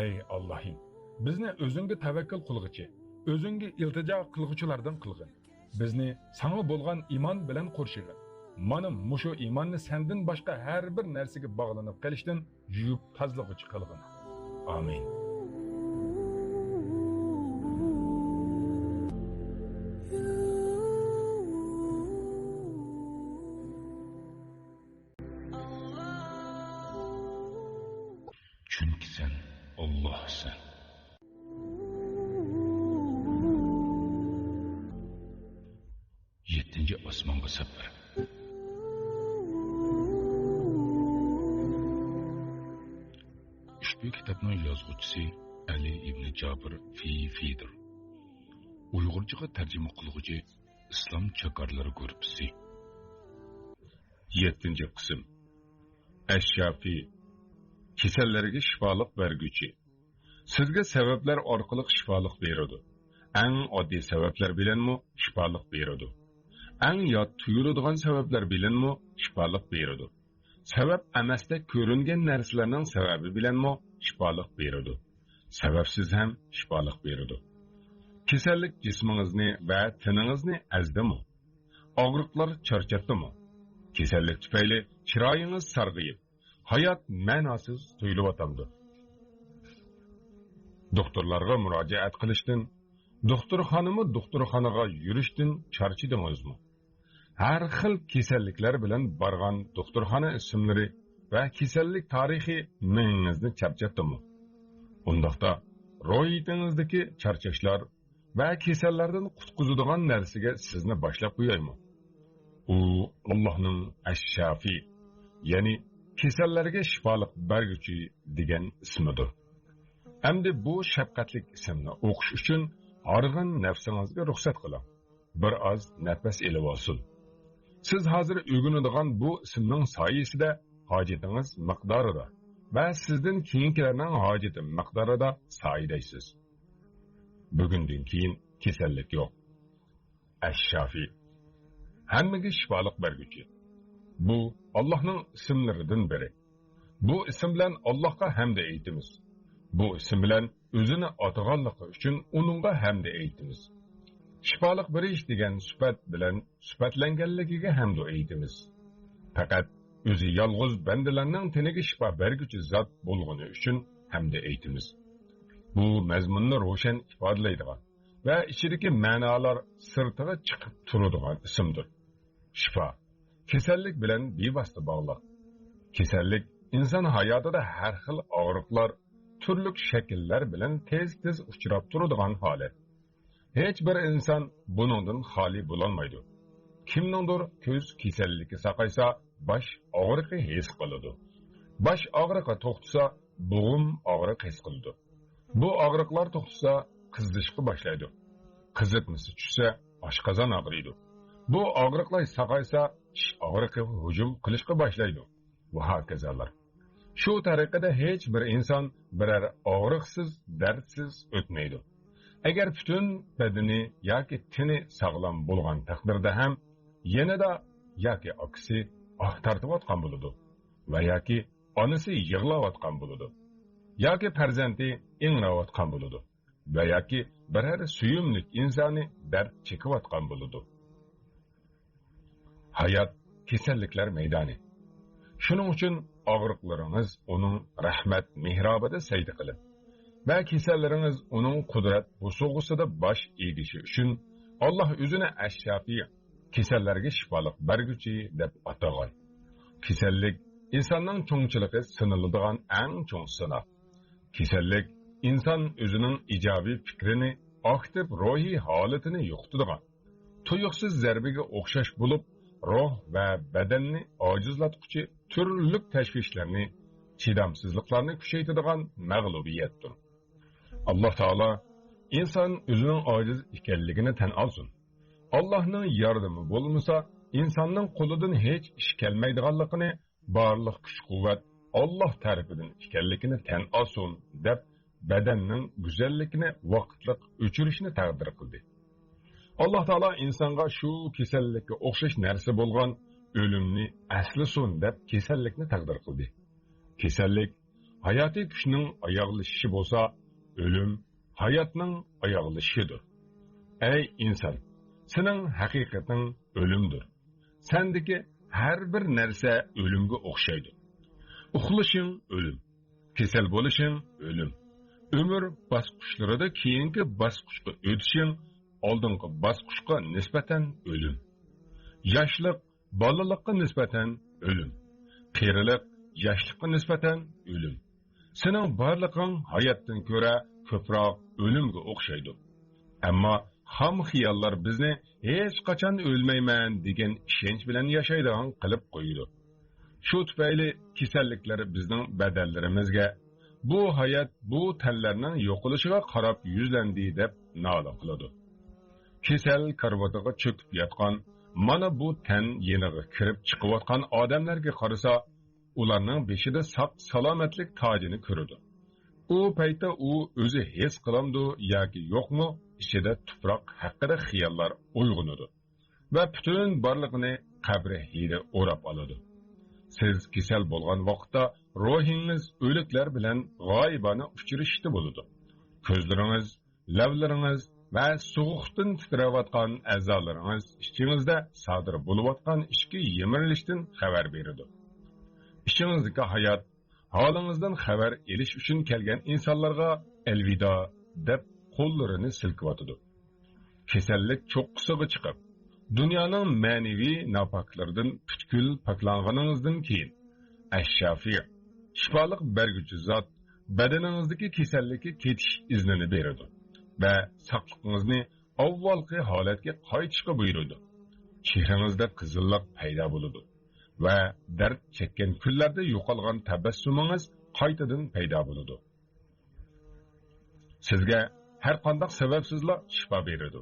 Ey Allohim, bizni o'zingga tavakkul qilg'ichi, o'zingga iltijo qilg'uchilardan qilg'in. Bizni sana bo'lgan iymon bilan qo'rshig'in. Mana mushu iymonni sendan boshqa har bir narsaga bog'lanib qolishdan yuyib tozlag'uchi qilg'in. Amin. Çünkü sen Allah'sın. Yettinci osmonga safar. Ushbu kitobning yozuvchisi Ali ibn Jabir Fidir. Uyg'urchaga tarjima qiluvchi Islom chakorlari guruhi. 7-qism. Ash-Shafi kasallarga shifolik berguchi. Sizga sabablar orqali shifolik beradi. Eng oddiy sabablar bilanmi shifolik beradi. Eng yot tuyuladigan sabablar bilanmi shifolik beradi. Sabab emasda ko'ringan narsalarning sababi bilanmi shifolik beradi. Sababsiz ham shifolik beradi. Kasallik jismingizni va tiningizni azdimi? Og'riqlar charchatdimi? Kasallik tufayli chiroyingiz sarg'ayib, hayot ma'nosiz tuyulyapti. Doktorlarga murojaat qilishdan, doktorxonaga yurishdan charchidingizmi? Har xil kasalliklar bilan borgan doktorxona ismlari va kasallik tarixi mengizni charchatdimi? Undaqda ro'yitingizdagi charchashlar va kasallardan qutqizadigan narsaga sizni boshlab qo'yaymi? U Allohning Ash-Shafi, ya'ni kasallarga shifolik berguchi degan ismidir. Endi bu shafqatlik ismni o'qish uchun horg'in nafsingizga ruxsat qiling. Bir oz nafas elib olsin. Siz hozir o'rganadigan bu ismning soyasida hojatingiz miqdorida va sizdan keyingilarning hojati miqdorida soyidaysiz. Bugundan keyin kasallik yo'q. Ash-Shafi, hammaga shifolik berguchi. Bu Allohning ismlaridan biri. Bu ism bilan Allohga hamd aytamiz. Bu ism bilan o'zini ataganligi uchun uningga hamd aytamiz. Shifolik berish degan sifat bilan sifatlanganligiga hamd aytamiz. Faqat o'zi yolg'iz bandalarning tiniga shifo berguchi zot bo'lgani uchun hamd aytamiz. Bu mazmunni ro'shan ifodalaydigan va ichidagi ma'nolar sirtiga chiqib turadigan ismdir. Shifo kasallik bilan bevosita bog'liq. Kasallik inson hayotida har xil og'riqlar, turli shakllar bilan tez uchrab turadigan holat. Hech bir inson buningdan xoli bo'lolmaydi. Kimningdir ko'z kasalligi saqaysa, bosh og'riqi his qiladi. Bosh og'riqi to'xtasa, bo'g'im og'riq his qiladi. Bu og'riqlar to'xtasa, qizishga boshlaydi. Qizitmasi tushsa, oshqozon og'riydi. Bu og'riqlar saqaysa, tish og'riqi hujum qilishga boshlaydi. Va hokazolar. Shu tariqada hech bir inson biror og'riqsiz, dardsiz o'tmaydi. Agar butun badani yoki tini sog'lom bo'lgan taqdirda ham yanada yoki aksi tortayotgan bo'ladi va yoki onasi yig'layotgan bo'ladi. yoki farzandi inglayotgan bo'ladi va yoki biror suyumlik insoni dard chekayotgan bo'ladi. Hayot kasalliklar maydoni. Shuning uchun og'riqlaringiz uning rahmat mehrobida saydi qilib va kasallaringiz uning qudrat busug'usida bosh egishi uchun Alloh o'zini ash-shafi, kasallarga shifolik berguchi deb atagan. Kasallik insonning cho'ngchiligi siniladigan eng cho'ng sinov. Kasallik inson o'zining ijobiy fikrini, aktiv ruhiy holatini yo'qotadigan, tuyuqsiz zarbiga o'xshash bo'lib, ruh va badanni ojizlatuvchi turli tashvishlarni, chidamsizliklarni kuchaytiradigan mag'lubiyatdir. Alloh taolo inson o'zining ojiz ekanligini tan olsin. Allohning yordami bo'lmasa, insonning qo'lidan hech ish kelmaydiganligini, barliq kuch-quvvat Alloh tarafidan ekanligini tan olsin deb badanning go'zalligini vaqtliq o'chirishni taqdir qildi. Alloh taolo insonga shu kasallikka o'xshash narsa bo'lgan o'limni aslisun deb kasallikni taqdir qildi. Kasallik hayotiy kuchning oyoqlashishi bo'lsa, o'lim hayotning oyoqlashishidir. Ey inson, sening haqiqating o'limdir. Sendagi har bir narsa o'limga o'xshaydi. Uxlashing o'lim, kasal bo'lishing o'lim. Ömür bosqichlarida keyingi bosqichga o'tishing oldingi bosqichga nisbatan o'lim. Yoshlik bolalikqa nisbatan o'lim. Qarilik yoshlikqa nisbatan o'lim. Sening barlig'ing hayotdan ko'ra ko'proq o'limga o'xshaydi. Ammo ham xiyollar bizni hech qachon o'lmayman degan ishonch bilan yashaydigan qilib qo'ydi. Shu tufayli kasalliklar bizning badallarimizga, bu hayot bu tanlarning yo'qilishiga qarab yuzlandi deb nola qiladi. Kasal karvotiga cho'kib yotgan, mana bu tan yeniga kirib chiqayotgan odamlarga qarasa, ularning beshida saq salomatlik tojini ko'radi. U paytda u o'zi his qilamdi yoki yo'qmi, ichida tuproq haqida xiyollar uyg'onadi va butun borlig'ini qabri hidi o'rab oladi. Siz kasal bo'lgan vaqtda ruhingiz o'liklar bilan g'oyibona uchrashishda bo'ladi. Ko'zlaringiz, lablaringiz va sovuqdan titrayotgan a'zolaringiz ichingizda sodir bo'layotgan ishki yemirilishdan xabar beradi. İçinizdeki hayat, halingizdan xabar elish uchun kelgan insonlarga elvido deb qo'llarini silkiyotidir. Kasallik cho'qqisiga chiqib, dunyoning ma'naviy napoklaridan butkul poklanganingizdan keyin ash-shafi, shifolik berguchi zot badaningizdagi kasallikka ketish iznini beradi va saqligingizni avvalgi holatga qaytishga buyuradi. Chehrangizda qizillik paydo bo'ladi va dard chekkan kunlarda yo'qolgan tabassumingiz qaytadan paydo bo'ladi. Sizga har qanday sababsizlik shifo beradi.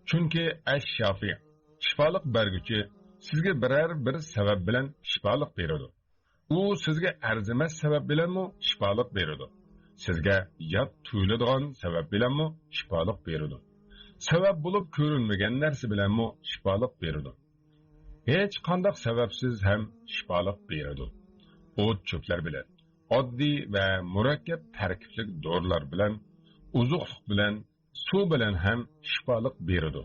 Chunki ash-shafi, shifolik berguchi sizga biror bir sabab bilan shifolik beradi. U sizga arzimas sabab bilanmi shifolik beradi. Sizga yot tuyuladigan sabab bilanmi shifolik beradi. Sabab bo'lib ko'rinmagan narsa bilanmi shifolik beradi. Hech qanday sababsiz ham shifolik beradi. O't cho'plar bilan, oddiy va murakkab tarkiblik dorilar bilan, uzuqlik bilan, suv bilan ham shifolik beradi.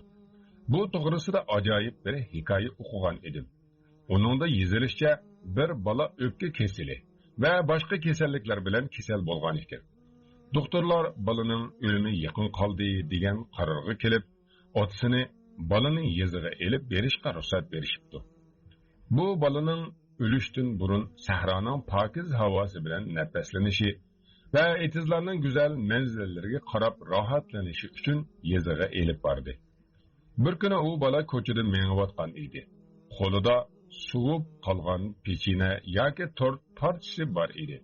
Bu to'g'risida ajoyib bir hikoya o'qigan edim. Uningda yozilishicha, bir bola o'pka kesili va boshqa kasalliklar bilan kasal bo'lgan ekan. Doktorlar bolaning o'limi yaqin qoldi degan qarorga kelib, otasini bolaning yezig'iga elib berishga ruxsat berishibdi. Bu bolaning o'lishdan burun sahroning pokiz havosi bilan nafaslanishi va etizlarning go'zal manzillariga qarab rohatlanishi uchun yezig'iga elib bordi. Bir kuni u bola ko'chada mengayotgan edi. Qo'lida suvib qolgan pechina yoki tort parchasi bor edi.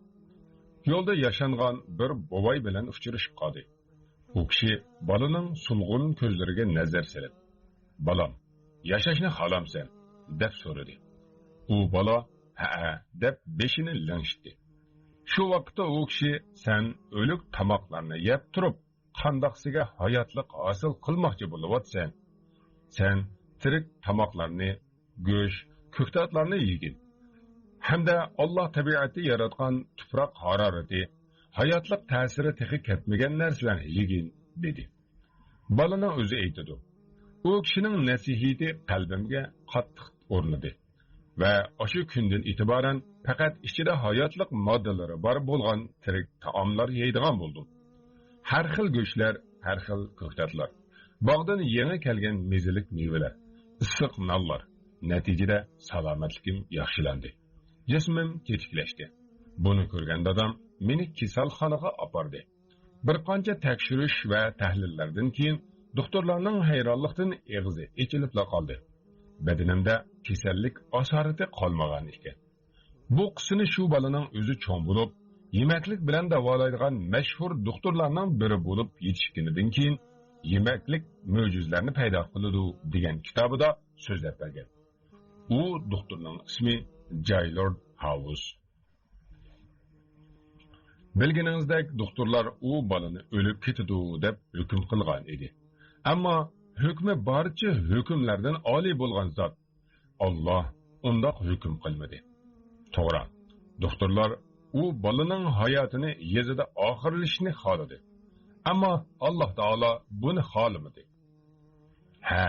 Yo'lda yashangan bir bobay bilan uchrashib qoldi. U kishi bolaning sulg'un ko'zlariga nazar solib, "Bolam, yashashni xohlamsan?" deb so'radi. U bola "Ha" deb beshini langshitdi. Shu vaqtda u kishi "Sen o'lik tomoqlarni yeb turib, qandoqsiga hayotlik hosil qilmoqchi bo'layotsan? Sen tirik tomoqlarni, go'sht, ko'ktatlarni yegin. Hamda Alloh tabiatda yaratgan tuproq harorati, hayotlik ta'siri texi ketmagan narsalarni yegin dedi. Balaning o'zi aytadi. U kishining nasihati qalbimga qattiq o'rnadi va o'sha kundan e'tiboran faqat ichida hayotlik moddalari bor bo'lgan tirik taomlar yeydigan bo'ldim. Har xil go'shtlar, har xil ko'ktatlar, bog'dan yangi kelgan mezilik mevalar, issiq nonlar. Natijada salomatligim yaxshilandi. Jismim tetiklashdi. Buni ko'rgan dadam meni kasalxonaga opardi. Bir qancha tekshirish va tahlillardan keyin doktorlarning hayronlikdan og'zi ochilib qoldi. Badanimda kasallik asorati qolmagan ekan. Bu qisini shu balaning o'zi cho'ng bo'lib, yemaklik bilan davolaydigan mashhur doktorlarning biri bo'lib yetishganidan keyin yemaklik mo'jizlarni paydo qiladi degan kitobida so'zlab bergan. U doktorning ismi Gaylord House. Bilganingizdek, doktorlar u balani o'lib ketadi deb hukm qilgan edi. Ammo hukmi barcha hukmlardan oliy bo'lgan zot Alloh undoq hukm qilmadi. To'g'ri, doktorlar u balaning hayotini yezida oxirlashni xohladi. Ammo Alloh taolo buni xohlamadi. Ha,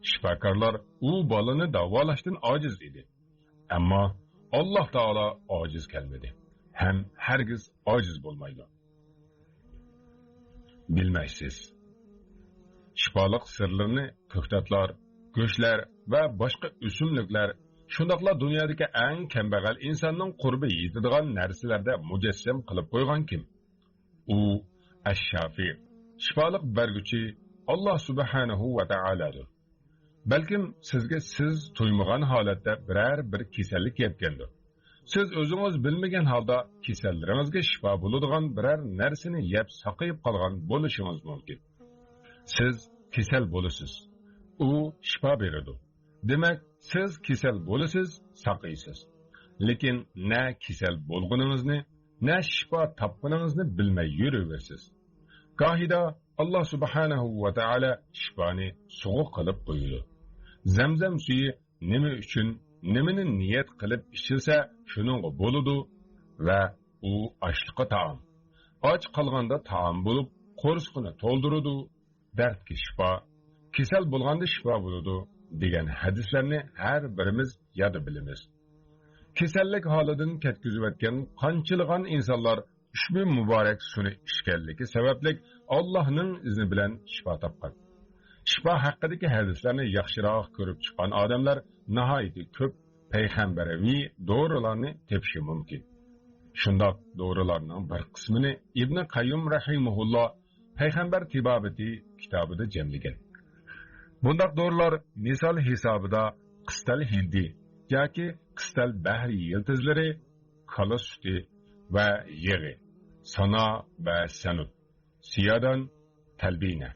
shifokorlar u balani davolashdan ojiz edi. Ammo Alloh taolo ojiz kelmadi. Hem hergiz ojiz bo'lmaydi. Bilmaysiz. Shifolik sirlarini ko'ktatlar, go'shtlar va boshqa o'simliklar shundoqla dunyodagi eng kambag'al insonning qurbi yetadigan narsalarda mujassam qilib qo'ygan kim? U Ash-Shafi, shifolik berguchi Alloh subhanahu va taolodir. Balkim sizga siz to'ymagan holatda biror bir kasallik yetgandir. Siz o'zingiz bilmagan holda kasallaringizga shifo bo'ladigan biror narsani yeb saqayib qolgan bo'lishingiz mumkin. Siz kasal bo'lasiz. U shifo beradi. Demak, siz kasal bo'lasiz, saqaysiz. Lekin na kasal bo'lganingizni, na shifo topganingizni bilmay yuraversiz. Gohida Alloh subhanahu va taolo shifoni so'g'ib qilib qo'yadi. Zamzam suyi nima uchun, nimani niyat qilib ichilsa, shuning bo'ladi va u ochliqqa taom. Och qolganda taom bo'lib, qo'rsqini to'ldiradi, dardga shifo, kasal bo'lganda shifo bo'ladi degan hadislarni har birimiz yod bilamiz. Kasallik holidan ketkizayotgan qanchilgan insonlar ushbu muborak suni ishganligi sababli Allohning izni bilan shifo topgan. Shifo haqidagi hadislarni yaxshiroq ko'rib chiqqan odamlar nihoyatda ko'p payg'ambaraviy dorilarni tepishi mumkin. Shundoq dorilarning bir qismini Ibn Qayyum rahimahulloh payg'ambar tibobati kitobida jamlagan. Bundoq dorilar misol hisobida qistal hindi yoki qistal bahri yiltizlari, kala suti va yig'i, sana va sanud, siyadan talbina,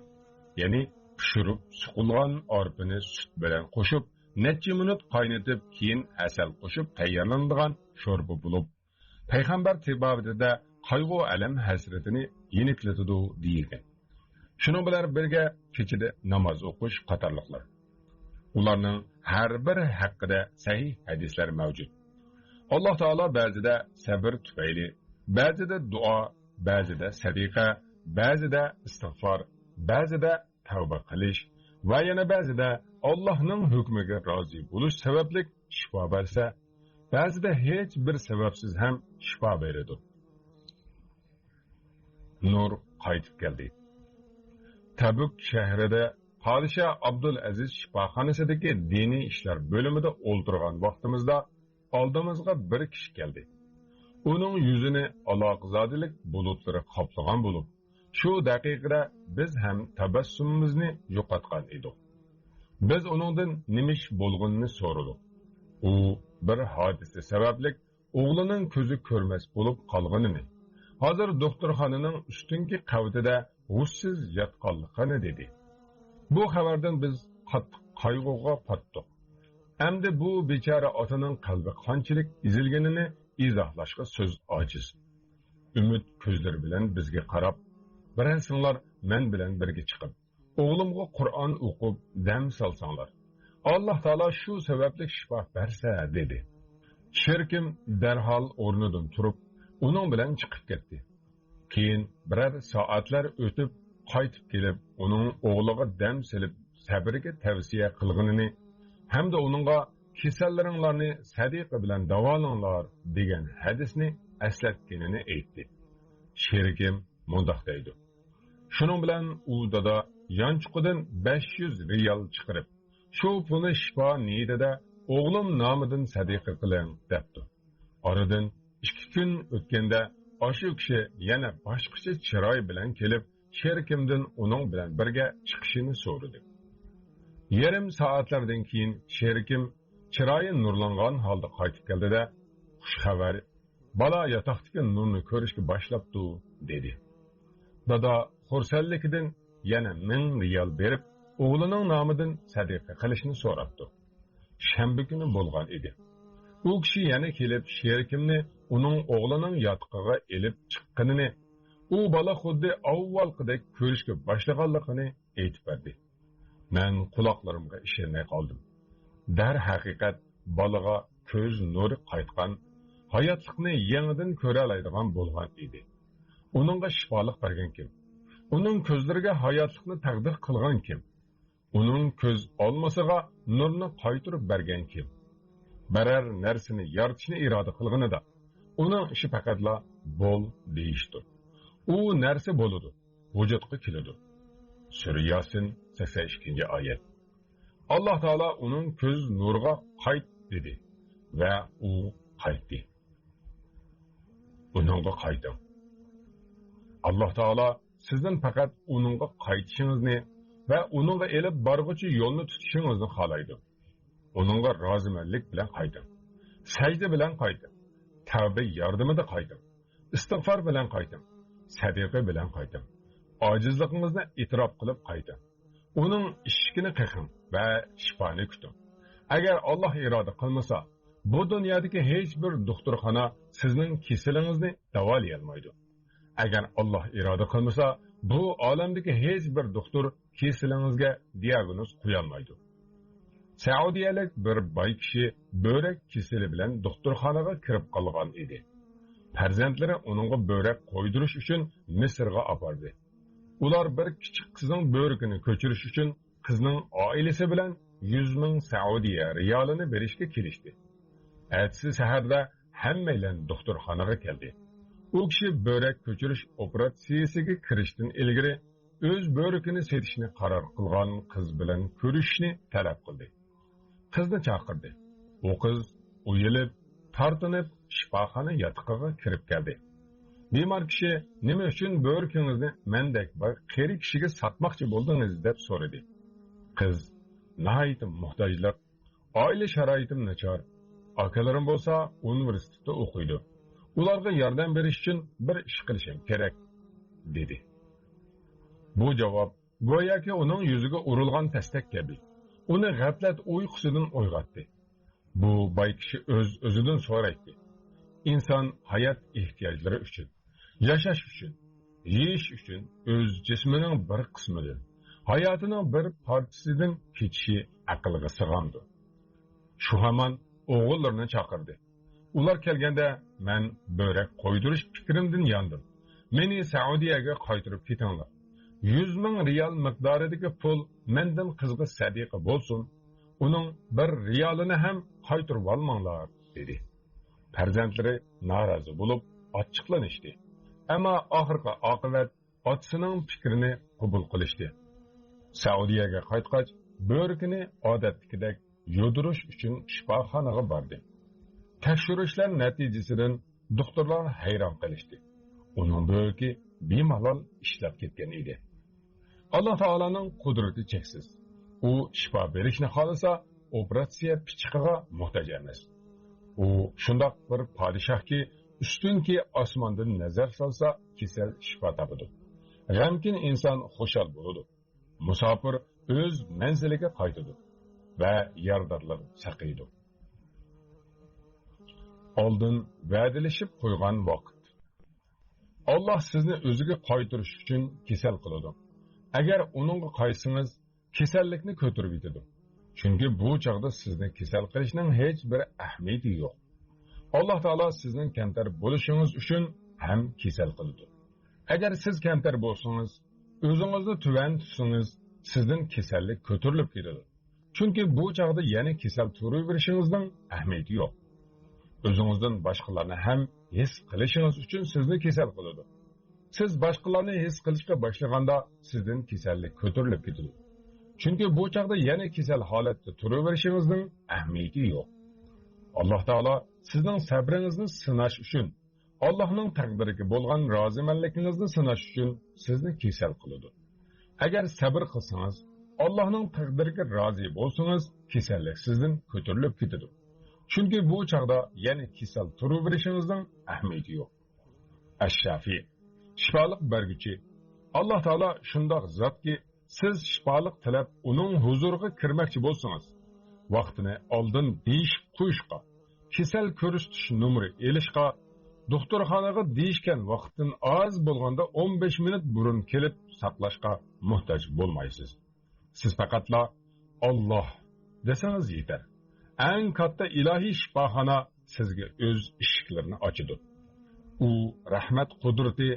ya'ni pishirib suqilgan arpini sut bilan qo'shib, necha minut qaynatib, keyin asal qo'shib tayyorlanadigan sho'rba bo'lib, payg'ambar tibobatida qayg'u alam hasratini yeniklatadi deyilgan. Shuning bilan birga kechida namoz o'qish qatorliqlar. Ularning har biri haqida sahih hadislar mavjud. Alloh taolo ba'zida sabr tufayli, ba'zida duo, ba'zida sadiqa, ba'zida istig'for, ba'zida tavba qilish va yana ba'zida Allohning hukmiga rozi bo'lish sababli shifo bersa, ba'zida hech bir sababsiz ham shifo beradi. Nur qaytib keldi. Tabuk shahrida Podshoh Abdul Aziz shifoxonasidagi diniy ishlar bo'limida o'ltirgan vaqtimizda oldimizga bir kishi keldi. Uning yuzini aloqazodilik bulutlari qoplagan bo'lib, shu daqiqada biz ham tabassumimizni yo'qotgan edik. Biz uningdan nimish bo'lganini so'radik. U bir hodisa sababli o'g'lining ko'zi ko'rmas bo'lib qolganini, hozir doktorxonaning ustungi qavatida hushsiz yotganligini dedi. Bu xabardan biz qattiq qayg'uga patdik. Endi bu bechora otaning qalbi qanchalik ezilganini izohlashga so'z ojiz. Umid ko'zlari bilan bizga qarab, "Biransinglar men bilan birga chiqib, o'g'limga Qur'on o'qib dam solsanglar. Alloh taolo shu sababli shifo bersa" dedi. Shirkim darhol o'rnidan turib, uning bilan chiqib ketdi. Keyin birer soatlar o'tib qaytib kelib, uning o'g'liga dam silib, sabrga tavsiya qilganini hamda uningga kasallaringlarni sadiqa bilan davolanglar degan hadisni eslatganini aytdi. Sherikim mundoq deydi. Shuning bilan u dada yanchuqidan 500 riyal chiqarib, shu pulni shifo niyatida o'g'lim nomidan sadiqa qiling debdi. Oradan 2 kun o'tganda Aşı kishi yana boshqacha chiroy bilan kelib, sherikimdan uning bilan birga chiqishini so'radi. Yarim soatlardan keyin sherikim chiroyi nurlangan holda qaytib keldida, xush xabar, bola yotoqdagi nurni ko'rishga boshlabdi dedi. Dada xursandligidan yana 1000 riyal berib, o'g'lining nomidan sadiqa qilishni so'rabdi. Shanba kuni bo'lgan edi. U kishi yana kelib sherikimni uning o'g'lining yotiqiga elib chiqqanini, u bola xuddi avvalgidek ko'rishga boshlaganligini aytib berdi. Men quloqlarimga ishonmay qoldim. Dar haqiqat bolaga ko'z nuri qaytgan, hayotlikni yangidan ko'ra oladigan bo'lgan edi. Uningga shifolik bergan kim? Uning ko'zlariga hayotlikni taqdir qilgan kim? Uning ko'z olmasiga nurni qaytirib bergan kim? Biror narsani yaratishni iroda qilganida uning ishi faqatla bo'l deyishdir. U narsa bo'ladi, vujudga keladi. Sura Yasin 82-oyat. Alloh taolo uning ko'z nuriga qayt dedi va u qaytdi. Uningga qayting. Alloh taolo sizdan faqat uningga qaytishingizni va uningga elib borguchi yo'lni tutishingizni xohlaydi. Onunla razımellik bilen qayting. Secde bilen qayting. Tavbe yardımida qayting. İstiğfar bilen qayting. Sadiqa bilen qayting. Acizliğingizni itiraf qilib qayting. Onun ishkini qilin ve şifani kuting. Agar Allah iroda qilmasa, bu dunyodagi hech bir doktorxona sizning kasalingizni davolay-olmaydi. Agar Allah iroda qilmasa, bu olamdagi hech bir doktor kasalingizga diagnoz qo'ya olmaydi. Saudiyalik bir boy kishi böbrek keseli bilan doktorxonaga kirib qolgan edi. Farzandlari uningga böbrek qo'ydirish uchun Misrga obordi. Ular bir kichik qizning böbrekini ko'chirish uchun qizning oilasi bilan 100 ming Saudiya riyolini berishga kelishdi. Ertasi saharda hammaylar doktorxonaga keldi. U kishi böbrek ko'chirish operatsiyasiga kirishdan ilgari o'z böbrekini setishni qaror qilgan qiz bilan ko'rishishni talab qildi. Qizni chaqirdi. O qiz uyilib, tortinib, shifoxona yotiqiga kirib keldi. Bemor kishi nima uchun böbrekingizni mendek bir qeri kishiga sotmoqchi bo'ldingiz deb so'radi. Qiz, nihoyatim muhtojlik, oila sharoitim nachar. Akalarim bo'lsa universitetda o'qiydi. Ularga yordam berish uchun bir ish qilishim kerak, dedi. Bu javob go'yoki uning yuziga urilgan tastak kabi. Uni g'aflat uyqusidan uyg'otdi. Bu boy kishi o'zidan so'raydi. İnson hayot ehtiyojlari uchun, yashash uchun, yeyish uchun o'z jismining bir qismidan, hayotining bir parchasidan kechishi aqlga sig'amdi. Shu hamon o'g'illarini chaqirdi. Ular kelganda men böbrek qo'ydirish fikrimdan yondim. Meni Saudiyaga qaytirib ketinglar. 100 ming riyal miqdoridagi pul mendan qizga sadiqa bo'lsin. Uning bir riyalini ham qaytirib olmanglar, dedi. Farzandlari norozi bo'lib ochiqlanishdi. Ammo oxirgi oqibat otasining fikrini qabul qilishdi. Saudiyaga qaytgach, böbrekini odatdagidek yudirish uchun shifoxonaga bordi. Tekshirishlar natijasidan doktorlar hayron qolishdi. Uning böbreki bemalol ishlab ketgan edi. Alloh taolaning qudrati cheksiz. U shifo berishni xohlasa, operatsiya pichiqiga muhtoj emas. U shundoq bir podshohki, ustunki osmondan nazar solsa, kasal shifo topadi. G'amkin inson xushal bo'ladi. Musofir o'z manziliga qaytadi va yordorlar saqiydi. Oldin va'dalashib qo'ygan vaqt. Allah sizni o'ziga qaytirish uchun kasal qiladi. Agar uningga qaytsangiz, kasallikni ko'tarib yetadi. Chunki bu chaqda sizni kasal qilishning hech bir ahamiyati yo'q. Alloh taolo sizning kamtar bo'lishingiz uchun ham kasal qiladi. Agar siz kamtar bo'lsangiz, o'zingizni tuvan tutsangiz, sizdan kasallik ko'tarilib ketadi. Chunki bu chaqda yana kasal turaverishingizning ahamiyati yo'q. O'zingizdan boshqalarni ham his qilishingiz uchun sizni kasal qiladi. Siz boshqalarni his qilishga boshlaganda sizdan kasallik ko'tarilib ketadi. Chunki bu chaqda yana kasal holatda turaverishingizning ahamiyati yo'q. Alloh taolo sizning sabringizni sinash uchun, Allohning taqdiriga bo'lgan rozimanligingizni sinash uchun sizni kasal qiladi. Agar sabr qilsangiz, Allohning taqdiriga rozi bo'lsangiz, kasallik sizdan ko'tarilib ketadi. Chunki bu chaqda yana kasal turaverishingizning ahamiyati yo'q. Ash-Shafi, shifolik berguchi. Alloh taolo shundoq zotki, siz shifolik tilab uning huzuriga kirmoqchi bo'lsangiz, vaqtini oldin deyishib qo'yishga, kasal ko'rsatish numri elishga, doktorxonaga deyishgan vaqtdan oz bo'lganda 15 minut burun kelib saqlashga muhtoj bo'lmaysiz. Siz faqatla Alloh desangiz yetar. Eng katta ilohiy shifoxona sizga o'z eshiklarini ochadi. U rahmat qudrati,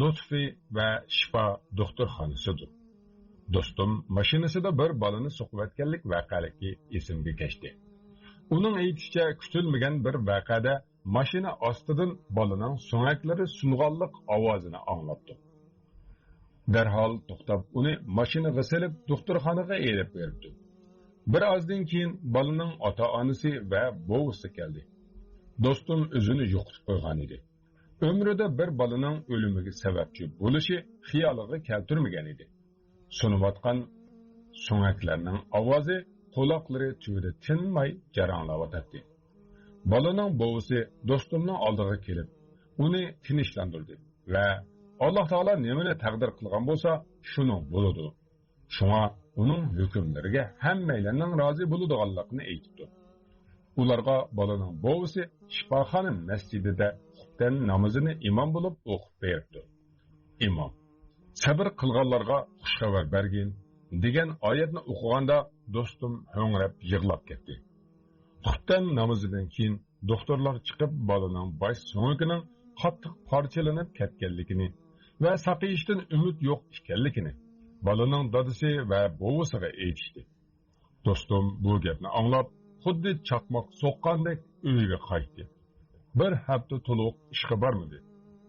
lutfi va shifo doktorxonasidir. Do'stim mashinasida bir bolani so'qiyotganlik voqealigi esimga keldi. Uning aytishicha, kutilmagan bir voqeada mashina ostidan bolaning so'ngaklari sung'onliq ovozini anglabdi. Darhol to'xtab, uni mashinaga silib, doktorxonaga elib berdi. Bir ozdan keyin bolaning ota-onasi va buvisi keldi. Do'stim o'zini yo'qotib qo'ygan edi. Ömrüde bir balaning o'limiga sababchi bo'lishi xiyoliga keltirmagan edi. Sunuvatgan so'ngaklarning ovozi quloqlari tubida tinmay jaranglayotdi. Balaning buvisi do'stimning oldiga kelib, uni tinchlantirdi va Alloh taolo nimani taqdir qilgan bo'lsa, shuni bo'ladi. Shunga uning hukmlariga hammalarning rozi bo'ladiganligini aytibdi. Ularga balaning buvisi shifoxona masjidida xuftan namozini imom bo'lib o'qib berdi. Imom sabr qilganlarga xush xabar bergin degan oyatni o'qiganda do'stim ho'ngrab yig'lab ketdi. Xuftan namozidan keyin doktorlar chiqib balaning bosh so'ngining qattiq parchalanib ketganligini va saqiyishdan umid yo'q ekanligini balaning dadasi va buvisiga aytishdi. Do'stim bu gapni anglab, xuddi chaqmoq soqqandek uyiga qaytdi. Bir hafta to'liq ishga bormadi.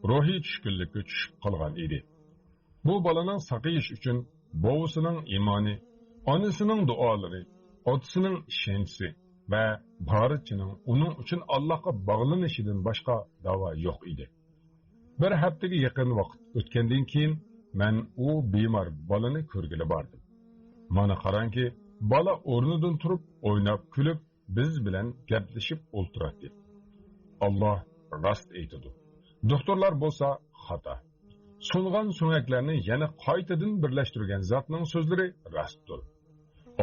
Ruhiy tushkunlikka tushib qolgan edi. Bu balaning saqiyish uchun buvisining iymoni, onasining duolari, otasining ishonchi va borichining uning uchun Allohga bog'lanishidan boshqa davo yo'q edi. Bir haftaga yaqin vaqt o'tgandan keyin men u bemor bolani ko'rgili bordim. Mana qarangki, bola o'rnidan turib, o'ynab, kulib, biz bilan gaplashib o'ltiradi. Alloh rost aytadi. Doktorlar bo'lsa xato. Sungan so'ngaklarni yana qaytadan birlashtirgan zotning so'zlari rostdir.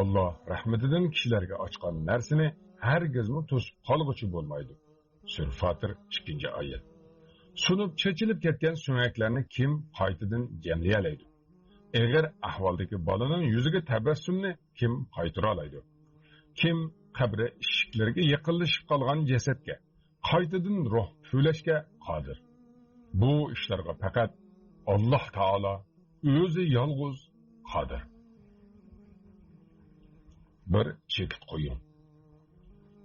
Alloh rahmatidan kishilarga ochgan narsani hargizmi to'sib qolg'uchi bo'lmaydi. Sura Fatir 2-oyat. Sunib chechilib ketgan so'ngaklarni kim qaytadan jamlay oladi? Eğer ahvoldagi bolaning yuziga tabassumni kim qaytara oladi? Kim qabri eshiklariga yaqinlashib qolgan jasadga qaytadan ruh puflashga qodir? Bu ishlarga faqat Alloh taolo o'zi yolg'iz qodir. Bir chekit qo'ying.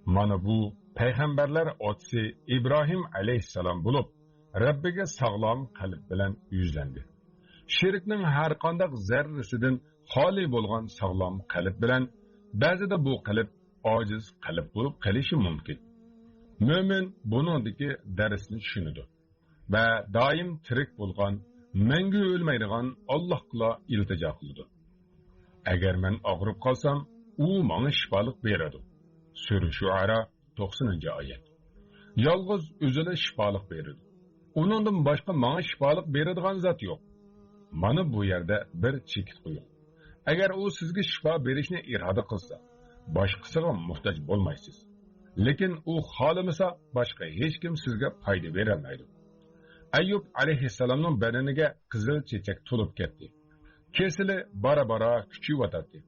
Mana bu payg'ambarlar otasi İbrahim alayhissalom bo'lib, Rabbiga sog'lom qalb bilan yuzlandi. Shirkning har qanday zarrasidan xoli bo'lgan sog'lom qalb bilan ba'zida bu qalb ojiz qalb bo'lib qolishi mumkin. Mo'min buningdagi darsni tushunadi va doim tirik bo'lgan, mangu o'lmaydigan Allohga iltijo qiladi. Agar men og'rib qolsam, u menga shifolik beradi. Sura Shuara 90-oyat. Yolg'iz o'zila shifolik beradi. Uningdan boshqa menga shifolik beradigan zot yo'q. Mana bu yerda bir chekit qo'ying. Agar u sizga shifo berishni iroda qilsa, boshqasiga muhtoj bo'lmaysiz. Lekin u xohlamasa, boshqa hech kim sizga foyda bera olmaydi. Ayyub alayhissalomning badaniga qizil chechak to'lib ketdi. Kesili bara-bara kuchayotdi.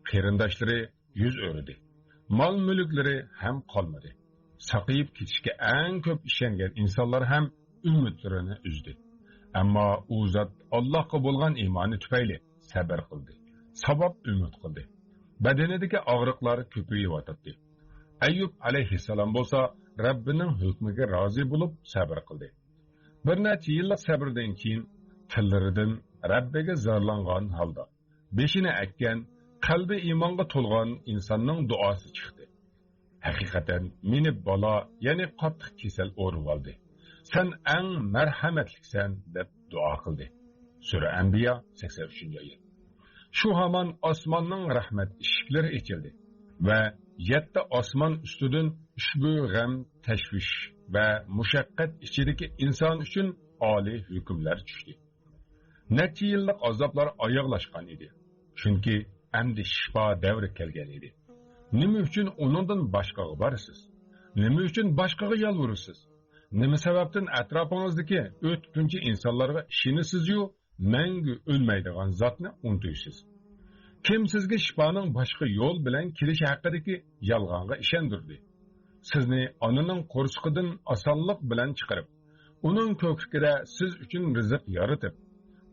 Qarindoshlari yuz o'rdi. Mol-mulklari ham qolmadi. Saqiyib ketishga eng ko'p ishongan insonlar ham umidlarini uzdi. Ammo u zot Allohga bo'lgan iymoni tufayli sabr qildi. Sabab umid qildi. Badanidagi og'riqlar ko'payib Ayyub alayhissalom bo'lsa, Rabbining hukmiga rozi bo'lib sabr qildi. Bir necha yillik sabrdan keyin tillaridan Rabbiga zorlangan holda beshini akkan, qalbi iymonga to'lgan insonning duosi chiqdi. Haqiqatan meni bola, ya'ni qattiq kasal o'rib oldi. Sen eng marhamatliksan deb duo qildi. Sura Anbiya 83-oyat. Shu hamon osmonning rahmat eshiklari ochildi va 7 osmon ustidan ushbu g'am, tashvish va mushaqqat ichidagi inson uchun oliy hukmlar tushdi. Necha yillik azoblar oyoqlashgan edi. Chunki endi shifo davri kelgan edi. Nima uchun uningdan boshqaga borasiz? Nima uchun boshqaga yolvorasiz? Nima sababdan atrofingizdagi o'tkinchi insonlarga ishonasiz-yu, mangu o'lmaydigan zotni unutasiz? Kim sizga shifoning boshqa yo'l bilan kelishi haqidagi yolg'onga ishondirdi? Sizni onaning qo'rsqidan osonlik bilan chiqarib, uning ko'krigida siz uchun rizq yaratib,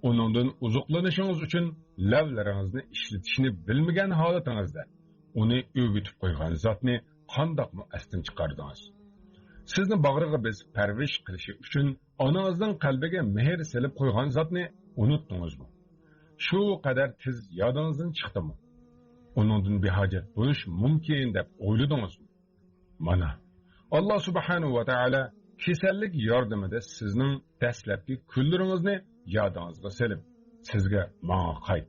uningdan uzuqlanishingiz uchun lavlaringizni ishlatishni bilmagan holatingizda uni o'gitib qo'ygan zotni qandoqmi asdan chiqardingiz? Sizni bag'riga biz parvish qilishi uchun onangizning qalbiga mehr silib qo'ygan zotni unutdingizmi? Shu qadar tez yodingizdan chiqdimi? Uningdan behojat bo'lish mumkin deb o'yladingizmi? Mana Alloh subhanahu va taolo kasallik yordamida sizning dastlabki kunlaringizni yodingizga silib, sizga "Menga qayt.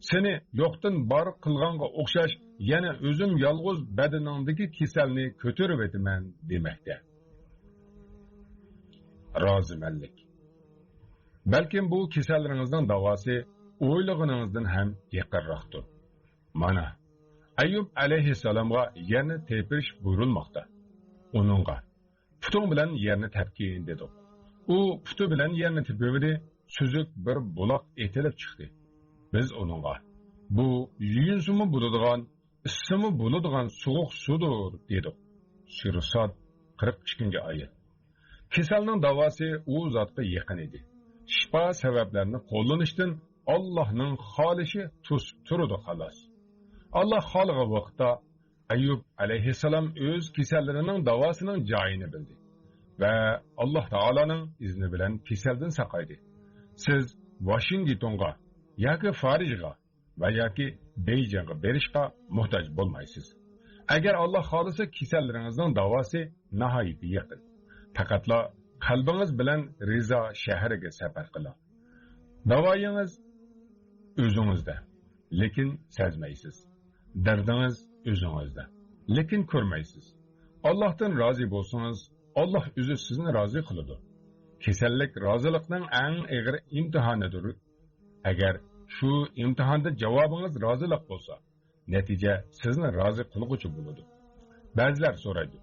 Seni yo'qdan bor qilganga o'xshash, yana o'zim yolg'iz badaningdagi kasalni ko'tarib etaman" demoqda. Rozimanlik. Balkim bu kasallaringizning davosi o'ylaganingizdan ham yaqinroqdir. Mana Ayyub alayhissalomga yerni tepirish buyurilmoqda. Uningga putung bilan yerni tepkin dedi. U putu bilan yerni tepivdi, suzuk bir buloq etilib chiqdi. Biz uningga bu yuyunsimi bo'ladigan, issimi bo'ladigan sovuq sudur dedik. Sura 42-oyat. Kasalning davosi u zotga yaqin edi. Shifo sabablarini qo'llanishdan Allohning xolishi to'sib turdi xolos. Allah xoliga vaqtda Ayyub alayhissalom o'z kasallarining davosining joyini bildi va Alloh taolaning izni bilan kasaldan saqaydi. Siz Washingtonga yoki Farijga va yoki Beijingga berishga muhtoj bo'lmaysiz. Agar Alloh xolisa kasallaringizning davosi nihoyatda yaqin. Faqatla qalbingiz bilan Rizo shahriga safar qiling. Davoyingiz o'zingizda, lekin sezmaysiz. Dardingiz o'zingizda, lekin ko'rmaysiz. Allohdan rozi bo'lsangiz, Alloh o'zi sizni rozi qiladi. Kasallik rozilikning eng og'ir imtihonidir. Agar shu imtihonda javobingiz rozilik bo'lsa, natija sizni rozi qilguvchi bo'ladi. Ba'zilar so'raydi: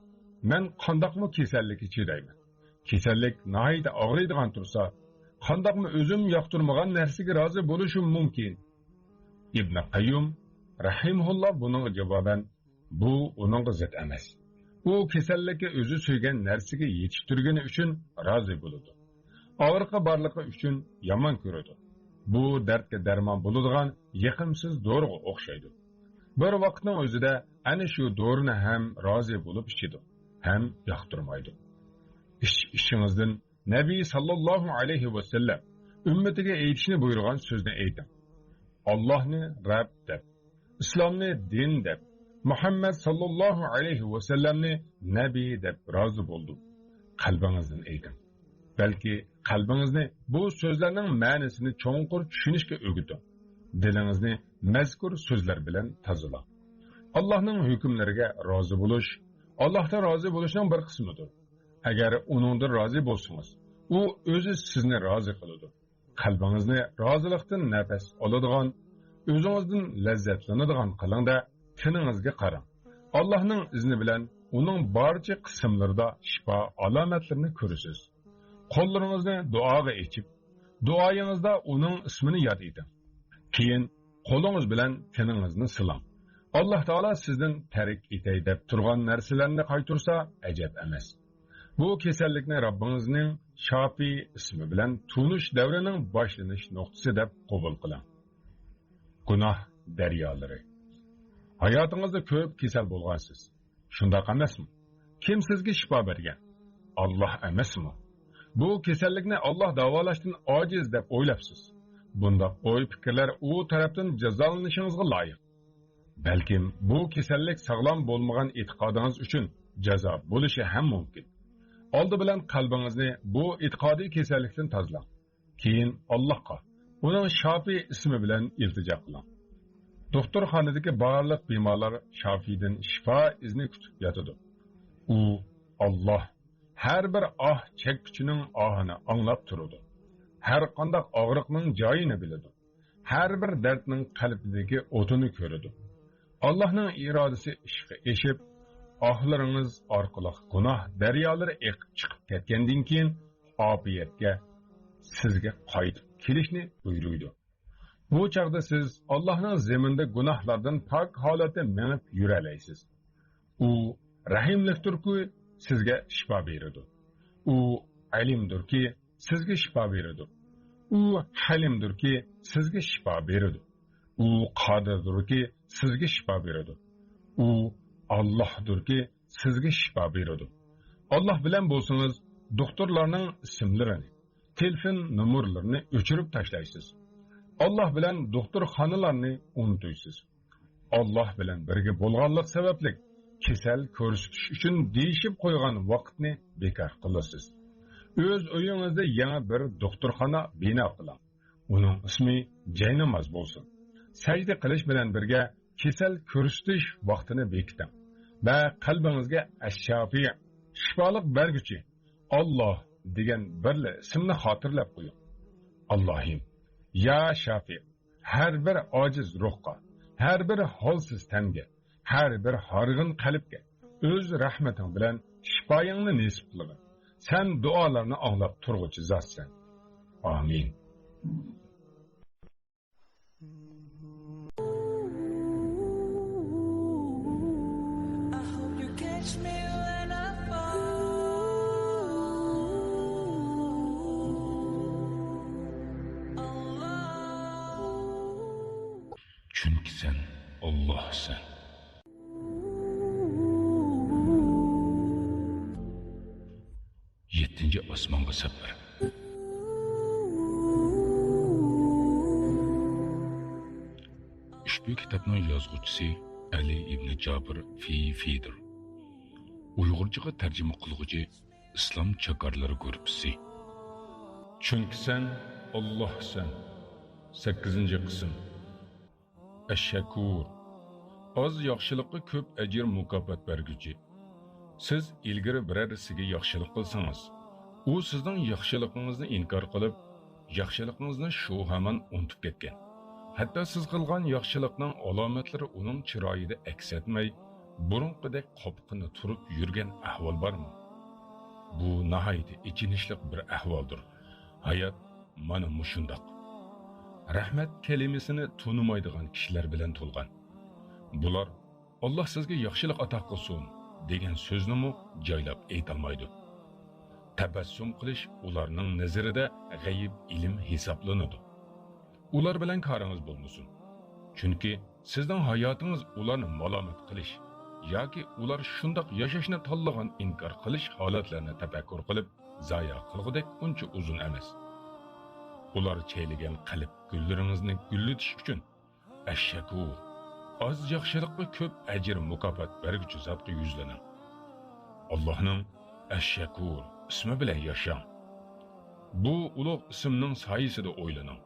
"Men qandoqmi kasallikka chidayman? Kasallik nihoyatda og'riydigan tursa, qandoqmi o'zim yoqtirmagan narsaga rozi bo'lishim mumkin?" Ibn Qayyum rahimahulloh buning javoban: "Bu uning zid emas. U kasallikka o'zi suygan narsaga yetib turgani uchun rozi bo'ladi. Og'riqi borligi uchun yomon ko'radi. Bu dardga darmon bo'ladigan yiqimsiz doriga o'xshaydi. Bir vaqtning o'zida ana shu dorini ham rozi bo'lib ichidi, ham yoqtirmaydi." Ishingizdan Nabiy sallallohu alayhi va sallam ummatiga aytishni buyurgan so'zni ayting. Allohni Rabb deb, islomni din deb, Muhammad sallallohu alayhi va sallamni nabiy deb rozi bo'ldim. Qalbingizdan ayting. Balki qalbingizni bu so'zlarning ma'nosini cho'nqur tushunishga o'rgating. Dilingizni mazkur so'zlar bilan tozalang. Allohning hukmlariga rozi bo'lish, Allohdan rozi bo'lishning bir qismidir. Agar uningdan rozi bo'lsangiz, u o'zi sizni rozi qiladi. Qalbingizni rozilikdan nafas oladigan, o'zingizdan lazzatlanadigan qilingda tiningizga qarang. Allohning izni bilan uning barcha qismlarida shifo alomatlarini ko'rasiz. Qo'llaringizni duoga ochib, duoyingizda uning ismini yod eting. Keyin qo'lingiz bilan tiningizni silang. Alloh taolo sizdan tarik etay deb turgan narsalarni qaytarsa ajab emas. Bu kasallikni Rabbingizning Shafi ismi bilan tunish davrining boshlanish nuqtasi deb qabul qiling. Gunoh daryolari. Hayotingizda ko'p kasal bo'lgansiz. Shundoq emasmi? Kim sizga shifo bergan? Alloh emasmi? Bu kasallikni Alloh davolashdan ojiz deb o'ylabsiz. Bundaq o'y fikrlar u tarafdan jazolanishingizga loyiq. Balkim bu kasallik sog'lom bo'lmagan e'tiqodingiz uchun jazo bo'lishi ham mumkin. Oldi bilan qalbingizni bu e'tiqodiy kasallikdan tozalang. Keyin Allohga, uning Shafi ismi bilan iltijo qiling. Doktorxonadagi barliq bemorlar Shafidan shifo izni kutib yotadi. U Alloh har bir chekkuchining ohini anglab turadi. Har qanday og'riqning joyini biladi. Har bir dardning qalbidagi o'tini ko'radi. Allohning irodasi ishga eshib, ohlaringiz orqali gunoh daryolari eqib chiqib ketgandan keyin ofiyatga sizga qaytib kelishni buyuruydi. Bu chaqda siz Allohning zaminda gunohlardan pok holatda minib yuralaysiz. U rahimlikdirki sizga shifo beradi. U alimdirki sizga shifo beradi. U halimdirki sizga shifo beradi. U qodirdirki sizga shifo beradi. U Allohdirki sizga shifo beradi. Alloh bilan bo'lsangiz, doktorlarning ismlarini, telefon nomerlarini o'chirib tashlaysiz. Allah bilan doktorxonalarni unutuysiz. Allah bilan birga bo'lganlik sababli kasal ko'rsatish uchun deyishib qo'ygan vaqtni bekor qilasiz. O'z uyingizda yana bir doktorxona bino qiling. Uning ismi Jaynamaz bo'lsin. Sajda qilish bilan birga kasal ko'rsatish vaqtini bekiting va qalbingizga Ash-Shafi, shifolik berguchi Alloh degan bir ismni xotirlab qo'ying. Allohim, ya Shafi, her bir ojiz ruhga, her bir holsiz tanga, her bir hargın qalbga o'z rahmetin bilan shifoyingni nasib qilgin. Sen duolarni anglab turg'uchi zotsan. Amin. Çünkü sen Allah'sın. Yettinci osmonga safar. Ushbu kitobning yozuvchisi Ali ibn Jabir Fidir. Uyg'urchaga tarjima qiluvchi Islom chakorlari guruhi. Çünkü sen Allah'sın. 8. qism. Ash-Shakur. Az yaxshilikqa ko'p ajr mukofot berguchi. Siz ilgari birarisiga yaxshilik qilsangiz, u sizning yaxshiligingizni inkor qilib, yaxshiligingizni shu hamon unutib ketgan. Hatto siz qilgan yaxshilikning alomatlari uning chiroyida aks etmay, burunqidek qopqini turib yurgan ahvol bormi? Bu nihoyat ichinishli bir ahvoldir. Hayot mana mushundoq. Rahmat kelimasini tunimaydigan kishilar bilan to'lgan. Bular Alloh sizga yaxshilik ato qilsin degan so'zni mu joylab aytolmaydi. Tabassum qilish ularning nazarida g'ayib ilm hisoblanadi. Ular bilan qaringiz bo'lmasin. Chunki sizning hayotingiz ularni malomat qilish yoki ular shundoq yashashni tanlagan inkor qilish holatlarini tafakkur qilib zoya qilgudek uncha uzun emas. Ular cheyligan qalb gullaringizni gullatish uchun Ash-Shakur, az yaxshilikqa ko'p ajr mukofot berguchi zotga yuzlaning. Allohning Ash-Shakur ismi bilan yashang. Bu ulug' ismning soyasida o'ylaning.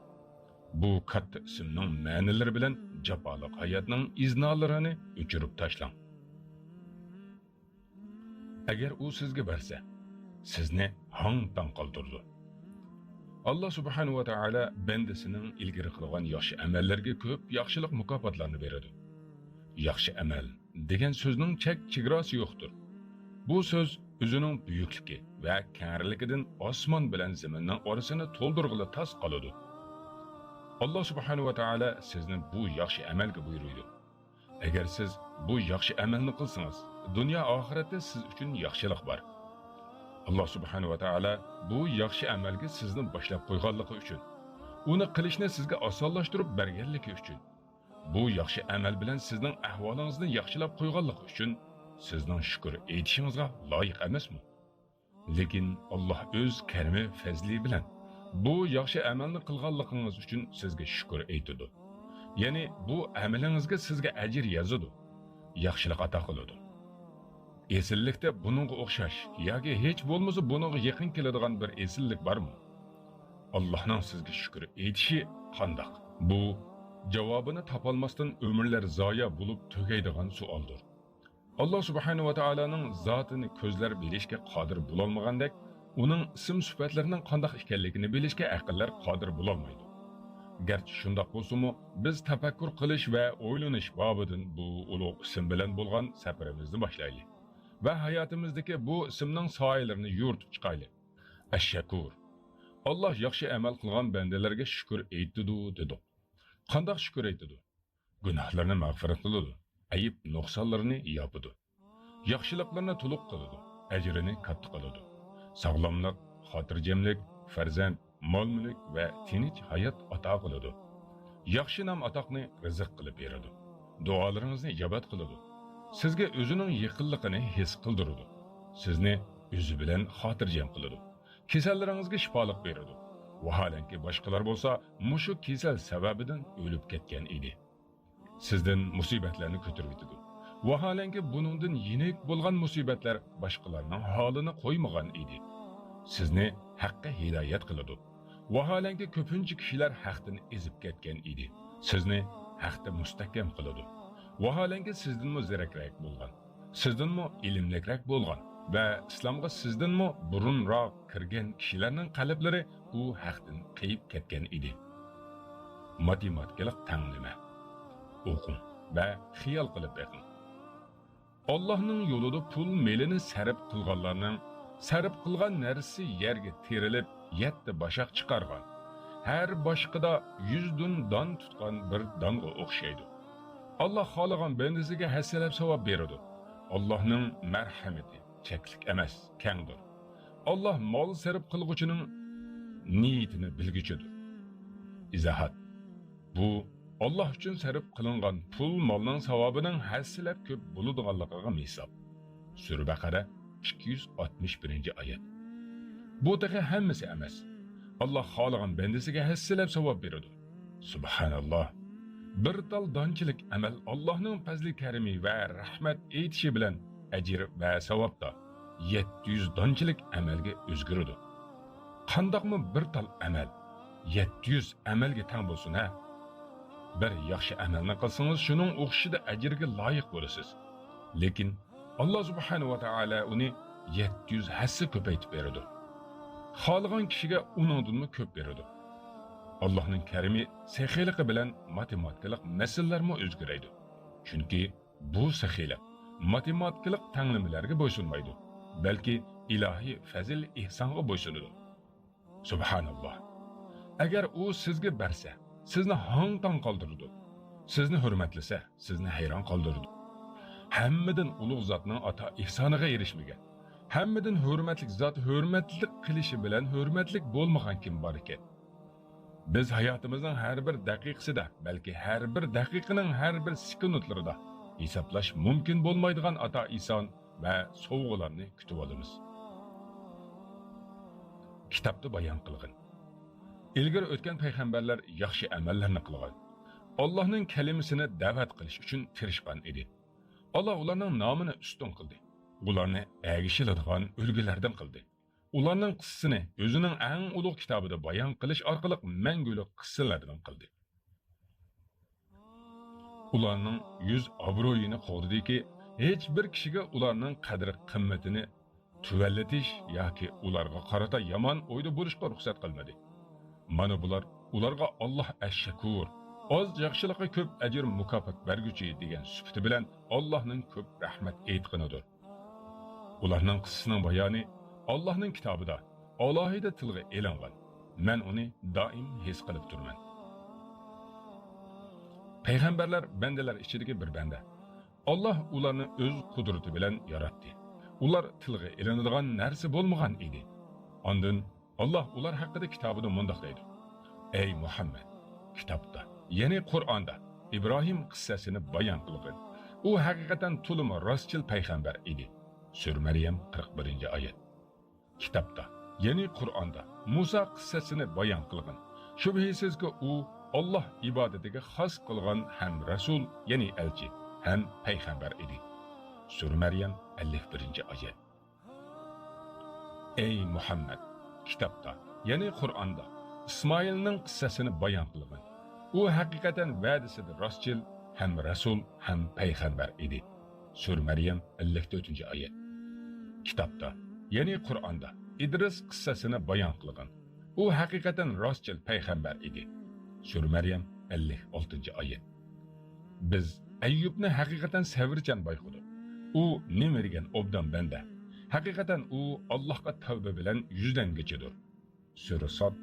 Bu katta ismning ma'nolari bilan jafoliq hayotning iznolarini o'chirib tashlang. Agar u sizga bersa, sizni hang-tang qoldirdi. Allah subhanahu wa ta'ala bendisining ilgari qilgan yaxshi amallarga ko'p yaxshilik mukofotlarini beradi. Yaxshi amal degan so'zning chegirasi yo'qdir. Bu so'z o'zining buyukligi va kengligidan osmon bilan zaminning orasini to'ldirg'ili tas qoladi. Allah subhanahu wa ta'ala sizni bu yaxshi amalga buyuruydi. Agar siz bu yaxshi amalni qilsangiz, dunyo oxiratda siz uchun yaxshilik bor. Allah subhanahu va taala bu yaxshi amalga sizni boshlab qo'yganligi uchun, uni qilishni sizga osonlashtirib berganligi uchun, bu yaxshi amal bilan sizning ahvolingizni yaxshilab qo'yganligi uchun sizning shukr aytishingizga loyiq emasmi? Lekin Alloh o'z karimi fazli bilan bu yaxshi amalni qilganligingiz uchun sizga shukr aytadi. Ya'ni bu amalingizga sizga ajr yozadi, yaxshilik ato qiladi. Esillikda buningga o'xshash yoki hech bo'lmasa buningga yaqin keladigan bir esillik bormi? Allohning sizga shukr aytishi qandoq? Bu javobini topolmasdan ömürler zoya bo'lib tugaydigan savoldir. Allah subhanahu va taolaning zotini ko'zlar bilishga qodir bo'lolmagandek, uning ism sifatlarining qandoq ekanligini bilishga aqllar qodir bo'lolmaydi. Garchi shundoq bo'lsa-mu, biz tafakkur qilish va o'ylanish bobidan bu ulug' ism bilan bo'lgan safarimizni boshlaylik va hayotimizdagi bu ismning soyalarini yo'rtib chiqaylik. Ash-shakur. Allah yaxshi amal qilgan bandalarga shukr aytdi dedi. Qandoq shukr aytdi? Gunohlarni mag'firat qiladi, ayib nuqsonlarini yopadi, yaxshiliklarni to'liq qiladi, ajrini katta qiladi. Sog'lomlik, xotirjamlik, farzand, mol-mulk va tinch hayot ato qiladi. Yaxshi nom atoqni rizq qilib beradi. Duolaringizni ijobat qiladi. Sizga o'zining yaqinligini his qildiradi. Sizni o'zi bilan xotirjam qiladi. Kasallaringizga shifolik beradi. Vaholanki boshqalar bo'lsa, mushu kasal sababidan o'lib ketgan edi. Sizdan musibatlarni ko'tarib o'tadi. Vaholanki buningdan yenik bo'lgan musibatlar boshqalarning holini qo'ymagan edi. Sizni haqqa hidoyat qiladi. Vaholanki ko'pincha kishilar haqdan ezib ketgan edi. Sizni haqda mustahkam qiladi. Vaholanki sizdanmi zirakrak bo'lgan, sizdanmi ilmlikrak bo'lgan va islomga sizdanmi burunroq kirgan kishilarning qalblari bu haqdan qayib ketgan edi. Matematikalik tanglama, o'qing va xiyol qilib beqing. Allohning yo'lida pul melini sarf qilganlarning sarf qilgan narsi yerga terilib, 7 boshaq chiqargan. Har boshqida 100 don tutgan bir donga o'xshaydi. Allah xohlagan bandasiga hassalab savob beradi. Allohning marhamati cheklik emas, kengdir. Allah mol sarf qilguchining niyatini bilguchidir. Izohat. Bu Allah uchun sarf qilingan pul molning savobining hassalab ko'p bo'ladiganligiga misol. Sura Baqara 261-oyat. Bu daqiqa hammasi emas. Allah xohlagan bandasiga hassalab savob beradi. Subhanalloh. Bir tal donchilik amal Allohning fazli karimi va rahmat aytishi bilan ajr va savobda 700 donchilik amalga o'zgaradi. Qandoqmi bir tal amal 700 amalga teng bo'lsin ha? Bir yaxshi amalni qilsangiz, shuning o'xshida ajrga loyiq bo'lasiz. Lekin Alloh subhanahu va taolo uni 700 hassa ko'paytib beradi. Xohlagan kishiga uningdan ko'p beradi. Allohning karimi saxiyligi bilan matematikalik masalalarni o'zgaraydi. Chunki bu saxiylik matematikalik tanglamalarga bo'ysunmaydi, balki ilohiy fazil ihsonga bo'ysunadi. Subhanalloh. Agar u sizga bersa, sizni hang-tang qoldiradi. Sizni hurmatlasa, sizni hayron qoldiradi. Hammadan ulug' zotning ata ihsoniga erishmagan, hammadan hurmatli zot hurmatlik qilishi bilan hurmatlik bo'lmagan kim bor ekan? Biz hayotimizning har bir daqiqasida, balki har bir daqiqaning har bir sekundlarida hisoblash mumkin bo'lmaydigan ata ihson va sovg'alarni kutib olamiz. Kitobda bayon qilgan. İlgari o'tgan payg'ambarlar yaxshi amallarni qilgan. Allohning kalimasini da'vat qilish uchun tirishgan edi. Allah ularning nomini ustun qildi. Ularni agishiladigan ulgulardan qildi. Ularning qissasini o'zining eng ulug' kitobida bayon qilish orqali mangulik qissalardan qildi. Ularning yuz obro'yini qo'rdiki, hech bir kishiga ularning qadr qimmatini tuvallatish yoki ularga qarata yomon o'yda bo'lishga ruxsat qilmadi. Mana bular ularga Alloh ash-shakur, oz yaxshilikqa ko'p ajr mukofot berguchi degan sifati bilan Allohning ko'p rahmat aytqanidir. Ularning qissasining bayoni Allohning kitobida alohida tilga e'longan. Men uni doim his qilib turman. Payg'ambarlar bandalar ichidagi bir banda. Alloh ularni o'z qudrati bilan yaratdi. ular tilga ilinadigan narsa bo'lmagan edi. Ondan Allah ular haqida kitobida mundoq deydi: Ey Muhammad, kitobda, ya'ni Qur'onda İbrahim qissasini bayon qilgan. U haqiqatan to'limi rostchil payg'ambar edi. Sur Maryam 41-oyat. Kitobda, ya'ni Qur'onda Musa qissasini bayon qilgan. Shubhisizki u Allah ibadetiga xos qilgan ham rasul, ya'ni elchi, ham payg'ambar edi. Sur Maryam 51-oyat. Ey Muhammad, kitobda, ya'ni Qur'onda İsmoilning qissasini bayon qilgan. U haqiqatan va'dasida rostchil, ham rasul, ham payg'ambar edi. Sur Maryam 54-oyat. Kitobda, ya'ni Qur'onda İdris qissasini bayon qilgan. U haqiqatan rostchil payg'ambar edi. Sur Maryam 56-oyat. Biz Ayyubni haqiqatan savrchan bayqadik. U nima degan obdan banda. Haqiqatan u Allohga tavba bilan yuzlangichidir. Sura Sad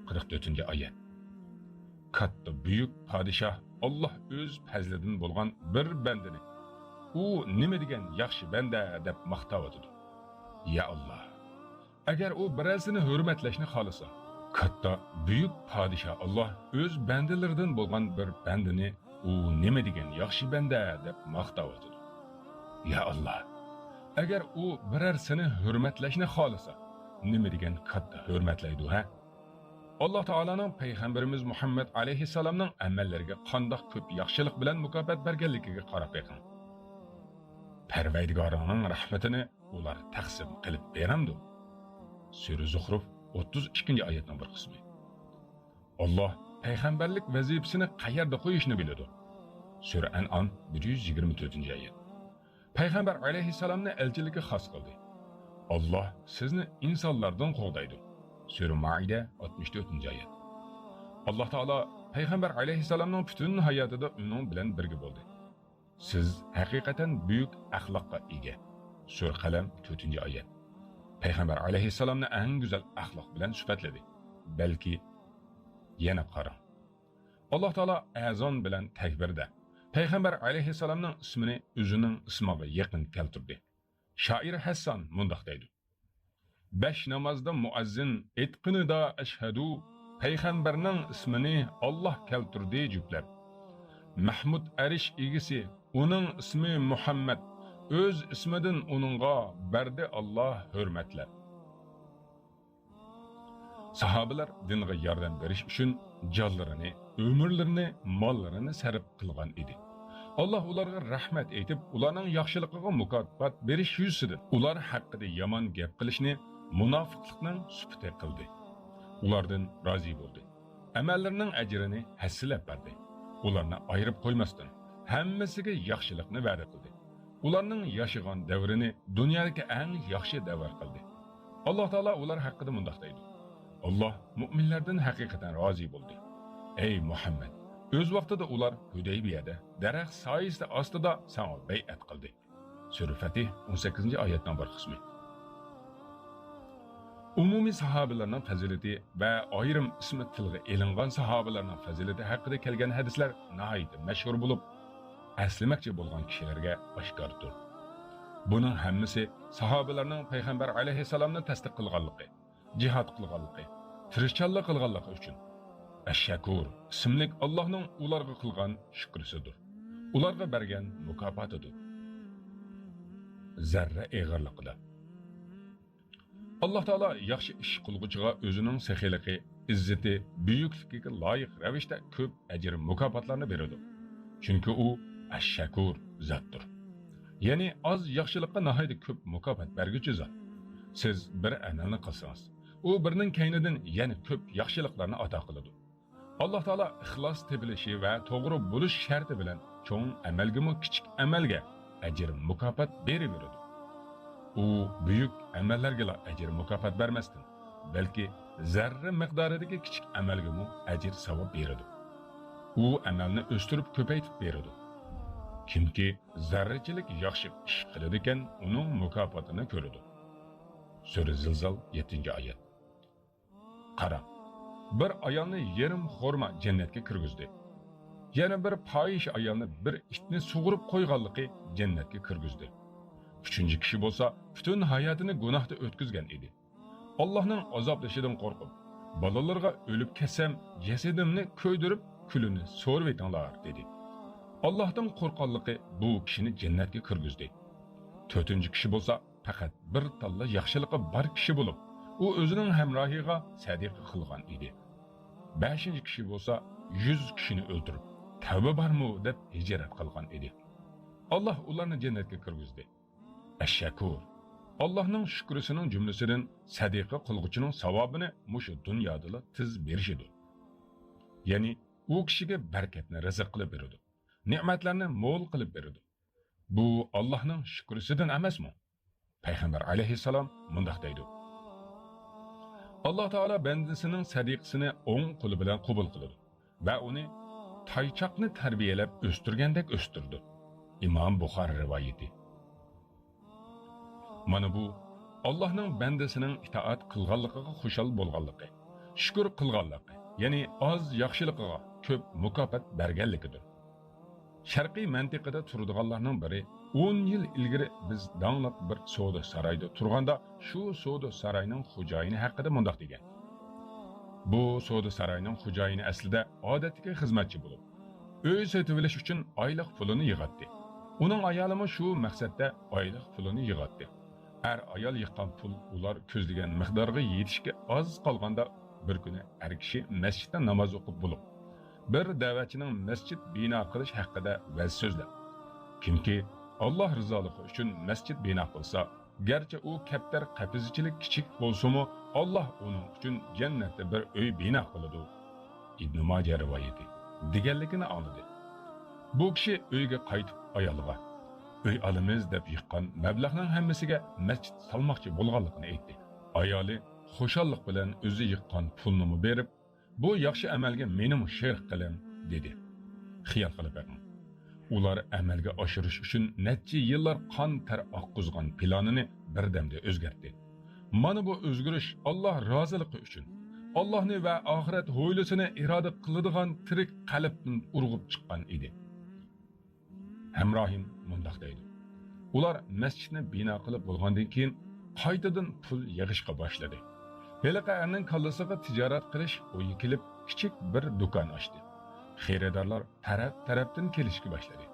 44-oyat. Katta büyük padişah Allah öz fazlidan bo'lgan bir bandini u nima degan yaxshi banda deb maqtavadı. Ya Allah, agar u birazini hurmatlashni xolasa, katta büyük padişah Allah öz bandalaridan bo'lgan bir bandini u nima degan yaxshi banda deb maqtavadı. Ya Allah, agar u birarsini hurmatlashni xolasa, nima degan katta hurmatlaydi ha? Allah Taala'nın Peygamberimiz Muhammed Aleyhisselam'ның amelleriga qandoq ko'p yaxshilik bilan mukofot berganligiga qarab beqing. Parvardigorning rahmatini ular taqsim qilib beramdi. Sura Zuhruf 32-oyatning bir qismi. Allah payg'ambarlik vazifasini qayerda qo'yishni biladi. Sura An'am 124-oyat. Payg'ambar Aleyhisselam'ni elchilikka xos qildi. Allah sizni insonlardan qo'g'daydi. Sura Maide 64-oyat. Allah Taala Peygamber Aleyhisselam'ның bütün hayatida onun bilan birga bo'ldi. Siz haqiqatan büyük axloqqa ega. Sura Qalam 4-oyat. Peygamber Aleyhisselam'ni eng güzel axloq bilan sifatladi. Belki yana qarang. Allah Taala azon bilan takbirda Peygamber Aleyhisselam'ның ismini o'zining ismiga yaqin keltirdi. Shoir Hassan mundoq deydi: 5 namazda muazzin etqinida ashhadu payg'ambarning ismini Allah keltirdi juplab. Mahmud Arish egisi uning ismi Muhammad, o'z ismidan uningga berdi Allah hurmatlab. Sahabalar dinga yordam berish uchun jonlarini, umrlarini, mollarini sarf qilgan edi. Allah ularga rahmat aytib, ularning yaxshiligiga mukofot berish yuzidan ular haqida yomon gap qilishni munofiqlikning sifati qildi. Ulardan rozi bo'ldi. Amallarining ajrini hassilab berdi. Ularni ayirib qo'ymasdan hammasiga yaxshilikni va'da qildi. Ularning yashagan davrini dunyodagi eng yaxshi davr qildi. Alloh taolo ular haqida mundoq deydi: Allah mu'minlardan haqiqatan rozi bo'ldi. Ey Muhammad, o'z vaqtida ular Hudaybiyada daraxt soyasida ostida sana bay'at qildi. Sura Fatih 18-oyatning bir qismi. Umumiy sahabalarning fazilati va ayrim ismi tilga elingan sahabalarning fazilati haqida kelgan hadislar nihoyat mashhur bo'lib, aslimakchi bo'lgan kishilarga oshkordir. Buning hammasi sahabalarning payg'ambar alayhissalomni tasdiq qilganligi, jihad qilganligi, tirishchanlik qilganligi uchun Ash-Shakur ismli Allohning ularga qilgan shukrisidir. Ularga bergan mukofotidir. Zarra eg'irligida Allah Taala yaxshi ish qilguvchiga o'zining saxiligi, izzati, buyukligiga loyiq ravishda ko'p ajr mukofotlarni beradi. Chunki u Ash-Shakur zotdir. Ya'ni oz yaxshilikqa nihoyat ko'p mukofot berguchi zot. Siz bir amalni qilsangiz, u birning kaynidan yana ko'p yaxshiliklarni ato qiladi. Allah Taala ixlos tepilishi va to'g'ri bo'lish sharti bilan cho'ng amalga kichik amalga ajr mukofot berib beradi. U büyük amallarga ajr mukofot bermasdan, balki zarra miqdoridagi kichik amalga ajr savob beradi. U amalni o'stirib ko'paytib beradi. Kimki zarrachilik yaxshi ish qiladi ekan, uning mukofotini ko'radi. Sura Zilzal 7-oyat. Qara, bir ayolni yerim xurma jannatga kirgizdi. Yana bir fohish ayolni bir itni sug'urib qo'yganligi jannatga kirgizdi. Üçüncü kishi bo'lsa, butun hayotini gunohda o'tkazgan edi. Allohning azoblashidan qo'rqib, bolalarga o'lib ketsam, jasadimni ko'ydirib, kulini so'rib etinglar dedi. Allohdan qo'rqqanligi bu kishini jannatga kirgizdi. To'rtinchi kishi bo'lsa, faqat bir talla yaxshiligi bor kishi bo'lib, u o'zining hamrohiga sadiqa qilgan edi. Beshinchi kishi bo'lsa, 100 kishini o'ldirib, tavba bormi deb hijrat qilgan edi. Alloh ularni jannatga kirgizdi. Ash-shakur. Allohning shukrisining jumlasidan sadiqa qilguvchining savobini mushu dunyoda tiz berishidir. Ya'ni u kishiga barakatni rizq qilib beradi. Ne'matlarni mo'l qilib beradi. Bu Allohning shukrisidan emasmi? Payg'ambar alayhissalom mundaq deydi. Alloh taolo bandasining sadiqasini o'ng qo'li bilan qabul qiladi va uni taychoqni tarbiyalab o'stirgandek o'stirdi. İmam Buxoriy rivoyati. Mana bu Allohning bandasining itoat qilganligiga xushal bo'lganligi, shukr qilganligi, ya'ni oz yaxshiligiga ko'p mukofot berganligidir. Sharqiy mantiqada turadiganlarning biri 10 yil ilgari biz dangliq bir savdo saroyida turganda shu savdo saroyining xo'jayini haqida mundaq degan. Bu savdo saroyining xo'jayini aslida odatdagi xizmatchi bo'lib, uy sotib olish uchun oylik pulini yig'atdi. Uning ayolimi shu maqsadda oylik pulini yig'atdi. Her ayol yıqqan pul ular ko'zlagan miqdorga yetishga oz qolganda bir kuni er kishi masjidda namoz o'qib bo'lib, bir da'vatchining masjid bino qilish haqida va'z so'zlab, kimki Alloh rizoligi uchun masjid bino qilsa, garchi u kaptar qapizichilik kichik bo'lsa-mu, Alloh uning uchun jannatda bir uy bino qiladi. Ibn Majah rivoyati deganligini anladi. Bu kishi uyga qaytib ayoliga uy alamiz deb yiqqan mablag'ning hammasiga masjid salmoqchi bo'lganligini aytdi. Ayoli xushallik bilan o'zi yiqqan pulni berib, bu yaxshi amalga meni sherik qiling dedi. Xiyol qilib baqing. Ular amalga oshirish uchun necha yillar qon ter oqqizgan planini birdamda o'zgartdi. Mana bu o'zgarish Alloh roziligi uchun, Allohni va oxirat ho'ylisini iroda qiladigan tirik qalbdan urg'ib chiqqan edi. Hamrohim mundaq deydi. Ular masjidni bino qilib bo'lgandan keyin qaytadan pul yig'ishga boshladi. Heliqa erning kallasiga tijorat qilish o'yi kelib, kichik bir do'kon ochdi. Xaridorlar taraf-tarafdan kelishga boshladi.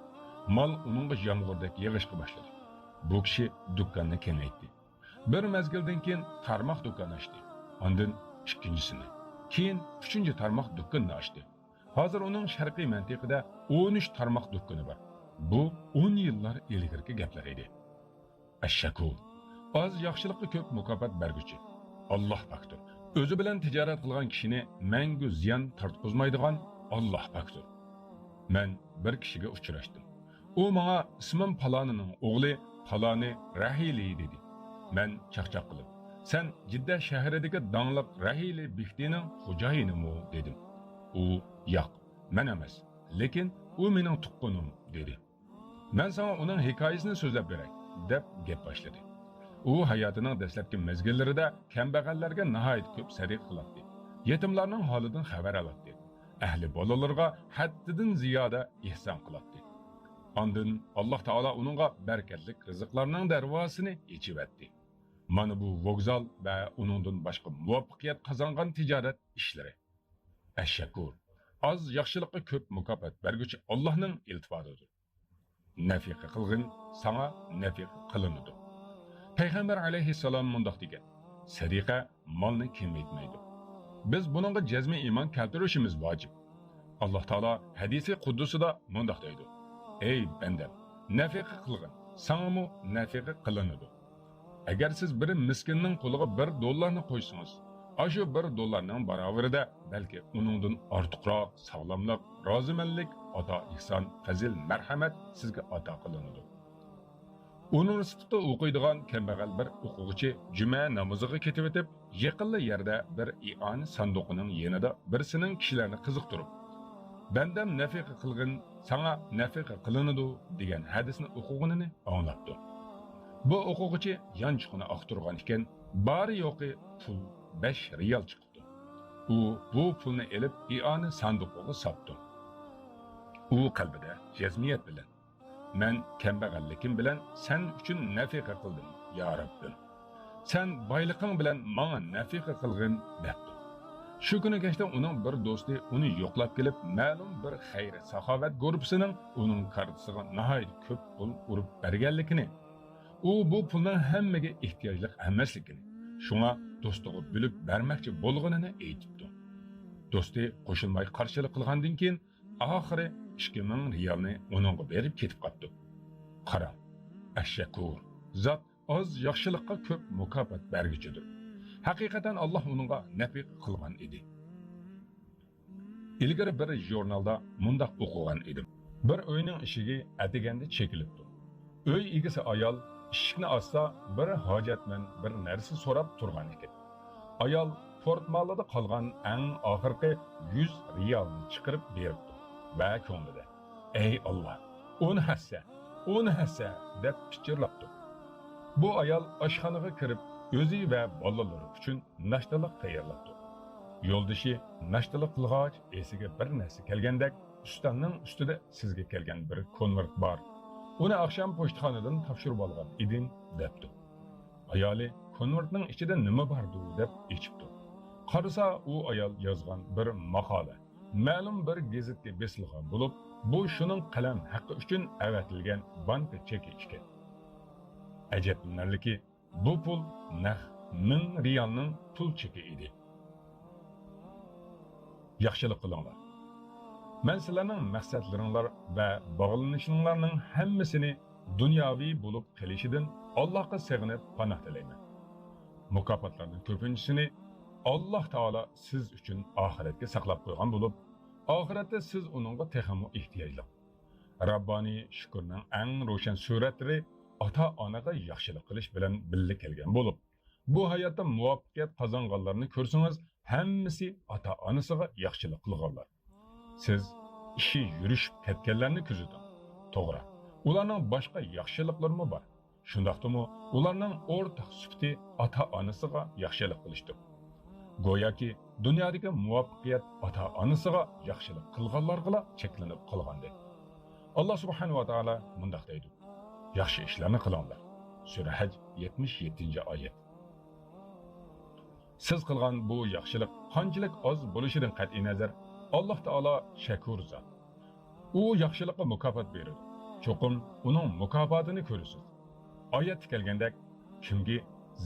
Mal uningga yomg'irdak yig'ishga boshladi. Bu kishi do'konni kengaytdi. Bir mezgildan keyin tarmoq do'kon ochdi. Ondan ikkinchisini, keyin uchinchi tarmoq do'konni ochdi. Hozir uning sharqiy mantiqida 13 tarmoq do'koni bor. Bu 10 yillar ilgirki gaplar edi. Ash-shakur. Az yaxshilikqa ko'p mukofot berguchi. Alloh pakdir. O'zi bilan tijorat qilgan kishini mangu ziyon tortqizmaydigan Alloh pakdir. Men bir kishiga uchrashdim. U menga ismim falonining o'g'li faloni Rahili dedi. Men chaqchaq qilib, "Sen Jidda shahridagi dangliq Rahili Bixtining xo'jayinimi?" dedim. U, "Yo'q, men emas, lekin u mening tuqqanim" dedi. Men sana uning hikoyasini so'zlab beray, deb gap boshladi. U hayotining dastlabki mezgillarida kambag'allarga nihoyat ko'p sadiq qiladi. Yetimlarning holidan xabar oladi. Ahli bolalarga haddidan ziyoda ihson qiladi. Ondan Alloh taolo uningga barakatli rizqlarning darvozasini yechivatdi. Mana bu vokzal va uningdan boshqa muvaffaqiyat qozongan tijorat ishlari. Ash-shakur. Az yaxshilikqa ko'p mukofot berguchi Allohning iltifotidir. Nafiqa qilgin, sana nafiq qilinadi. Payg'ambar alayhissalom mundaq degan: "Sadiqa molni kemaytmaydi." Biz buningga jazmi iymon keltirishimiz vojib. Alloh taolo hadisi quddusida mundaq deydi: "Ey bandam, nafiqa qilgin, sana nafiqa qilinadi." Agar siz bir miskinning qo'liga $1 qo'ysangiz, ashu $1 barobarida balki uningdan ortiqroq sog'lomlik, rozimanlik, ato ihson, fazil, marhamat sizga ato qilinadi. Universitetda o'qiydigan kambag'al bir o'quvchi juma namoziga ketib o'tib, yaqinli yerda bir ion sanduqining yanida birsining kishilarni qiziqtirib, "Bandam nafiqa qilgin, sana nafiqa qilinadi" degan hadisni o'qiganini anglabdi. Bu o'quvchi yanchiqni oqtirgan ekan, bari yo'qi pul 5 riyal chiqdi. U bu pulni elib ioni sanduqiga sotdi. U qalbida jazmiyat bilan men kambag'allikim bilan sen uchun nafiqa qildim, ya Rabbim. Sen boyliqing bilan menga nafiqa qilgin, debdi. Shu kuni kechda uning bir do'sti uni yo'qlab kelib, ma'lum bir xayr saxovat guruhining uning kartasiga nihoyat ko'p pul urib berganligini, u bu pulning hammaga ehtiyojli emasligini, shunga do'stiga bo'lib bermoqchi bo'lganini aytibdi. Do'sti qo'shilmay qarshilik qilgandan keyin oxiri 2000 riyalni uningga berib ketib qoldi. Qarang, ash-shakur zot oz yaxshilikqa ko'p mukofot berguchidir. Haqiqatan Allah onunğa nafiq qilgan edi. İlgari bir jurnalda mundaq o'qigan edim. Bir uyning eshigi atiganda chekilibdi. Uy egasi ayol eshikni ochsa, bir hojatman bir narsa so'rab turgan ekan. Ayol portmonida qolgan eng oxirgi 100 riyalni chiqarib beribdi va ko'nglida: "Ey Alloh, uni hassa" deb pichirlabdi. Bu ayol oshxonaga kirib o'zi va bolalari uchun nashtalık tayyorlabdi. Yo'ldoshi nashtalık qilgach, esiga bir narsa kelgandek, ustamning ustida sizga kelgan bir konvert bor. Uni oqshom pochtaxonadan topshirib olgan edim, debdi. Ayoli konvertning ichida nima bordi deb echibdi. Qarasa, u ayol yozgan bir maqola, ma'lum bir gazetga besilgan bo'lib, bu shuning qalam haqqi uchun avatilgan banka cheki ekan. Ajablanarliki, bu pul naq 1000 riyalning pul cheki edi. Yaxshilik qilinglar. Men sizlarning maqsadlaringlar va bog'lanishinglarning hammasini dunyoviy bo'lib kelishidan Allohga sig'inib panoh tilayman. Mukofotlarning ko'pinchisini Alloh taolo siz uchun oxiratga saqlab qo'ygan bo'lib, oxiratda siz uningga texmo ehtiyojli. Rabbani shukurning eng ro'shan suratlari ota-onaga yaxshilik qilish bilan birga kelgan bo'lib, bu hayotda muvaffaqiyat qozonganlarni ko'rsangiz, hammasi ota-onasiga yaxshilik qilganlar. Siz ishi yurishib ketganlarni kuzating. To'g'ri, ularning boshqa yaxshiliklari bor. Shundaqdimi, ularning o'rtaq sifati ota-onasiga yaxshilik qilishdir. Go'yoki dunyodagi muvaffaqiyat ota-onasiga yaxshilik qilganlarga cheklanib qolgandek. Alloh subhanahu va taolo mundaq deydi: yaxshi ishlarni qilinglar. Sura Haj 77-oyat. Siz qilgan bu yaxshilik qanchalik oz bo'lishidan qat'iy nazar, Alloh taolo shakur zot. U yaxshilikqa mukofot beradi. Cho'qim uning mukofotini ko'rasiz. Oyat kelgandek, kimki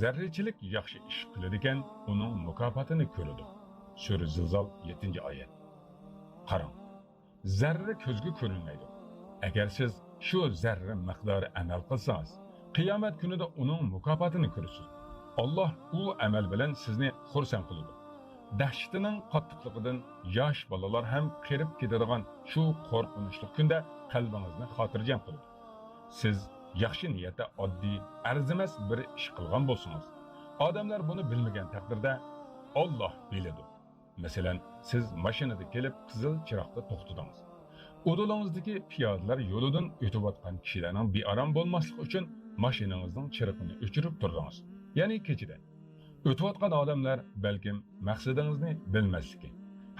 zarrachilik yaxshi ish qiladi ekan, uning mukofotini ko'radi. Sura Zilzal 7-oyat. Qarang, zarra ko'zga ko'rinmaydi. Agar siz shu zarra miqdori amal qilsangiz, qiyomat kunida uning mukofotini ko'rasiz. Allah u amal bilan sizni xursand qiladi. Dahshatining qattiqligidan yosh bolalar ham qirib ketadigan shu qo'rqinchli kunda qalbingizni xotirjam qiladi. Siz yaxshi niyatda oddiy, arzimas bir ish qilgan bo'lsangiz, odamlar buni bilmagan taqdirda Alloh biladi. Masalan, siz mashinada kelib qizil chiroqda to'xtadingiz. O'dolangizdagi piyodalar yo'lidan o'tayotgan kishilarning bearam bo'lmasligi uchun mashinangizning chirog'ini o'chirib turdingiz. Ya'ni kechida o'tayotgan odamlar balkim maqsadingizni bilmasligi,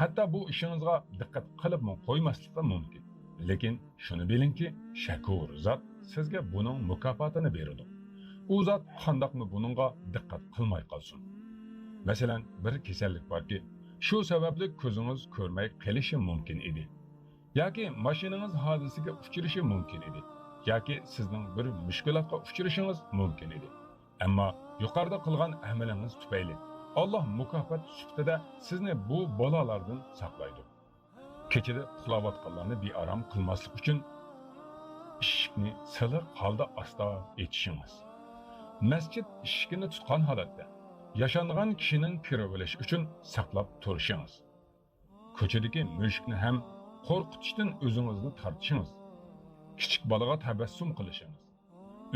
hatto bu ishingizga diqqat qilib qo'ymasligi mumkin. Lekin shuni bilingki, shakur zot sizga buning mukofotini beradi. U zot qandoqmi buningga diqqat qilmay qolsin. Masalan, bir kasallik borki, shu sababli ko'zingiz ko'rmay qolishi mumkin edi. Yoki mashinangiz hodisiga uchrashi mumkin edi. Yoki sizning bir mushkulotga uchrashingiz mumkin edi. Ammo yuqorida qilgan amalingiz tufayli Alloh mukofot sifatida sizni bu balolardan saqlaydi. Kechida uxlayotganlarni bearam qilmaslik uchun eshikni siliq holda asta echishingiz. Masjid eshigini tutgan holatda yashangan kishining kirib olishi uchun saqlab turishingiz. Ko'chadagi mushukni ham qo'rqitishdan o'zingizni tortishingiz. Kichik bolaga tabassum qilishingiz.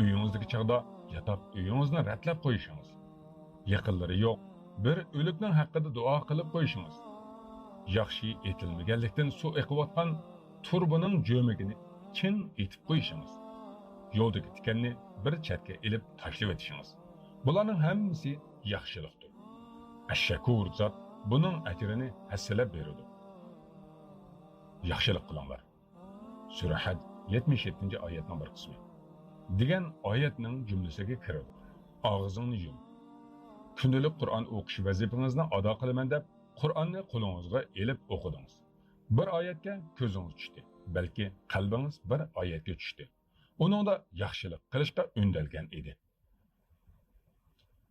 Uyingizdagi chaqda yatab uyingizni ratlab qo'yishingiz. Yaqinlari yo'q bir o'likning haqida duo qilib qo'yishingiz. Yaxshi etilmaganlikdan suv eqiyotgan turbining jo'migini chin etib qo'yishingiz. Yo'ldagi tikanni bir chetga ilib tashlab etishingiz. Bularning hammasi yaxshilikdir. Ash-shakur zot buning ajrini hassalab beradi. Yaxshilik qilinglar. Sura Haj 77. oyatning bir qismi. Degan oyatning jumlasiga kiradi. Og'zingni yum. Kundalik Qur'on o'qish vazifangizni ado qilaman deb Qur'onni qo'lingizga elib o'qidingiz. Bir oyatga ko'zingiz tushdi, balki qalbingiz bir oyatga tushdi. Uningda yaxshilik qilishga undalgan edi.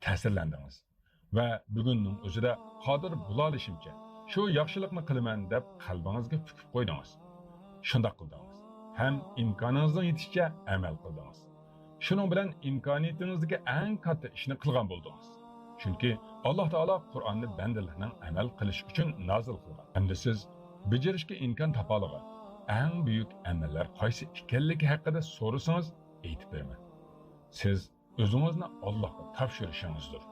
Ta'sirlandingiz va bugunning o'zida qodir bo'lolishimcha shu yaxshilikni qilaman deb qalbingizga tukib qo'ydingiz. Shunday qildingiz. Ham imkoningizning yetishicha amal qildingiz. Shuning bilan imkoniyatingizdagi eng katta ishni qilgan bo'ldingiz. Chunki Alloh taolo Qur'onni bandalarning amal qilish uchun nozil qilgan. Endi siz bajarishga imkon topolgan eng buyuk amallar qaysi ekanligi haqida so'rasangiz aytib beraman. Siz o'zingizni Allohga topshirishingizdir.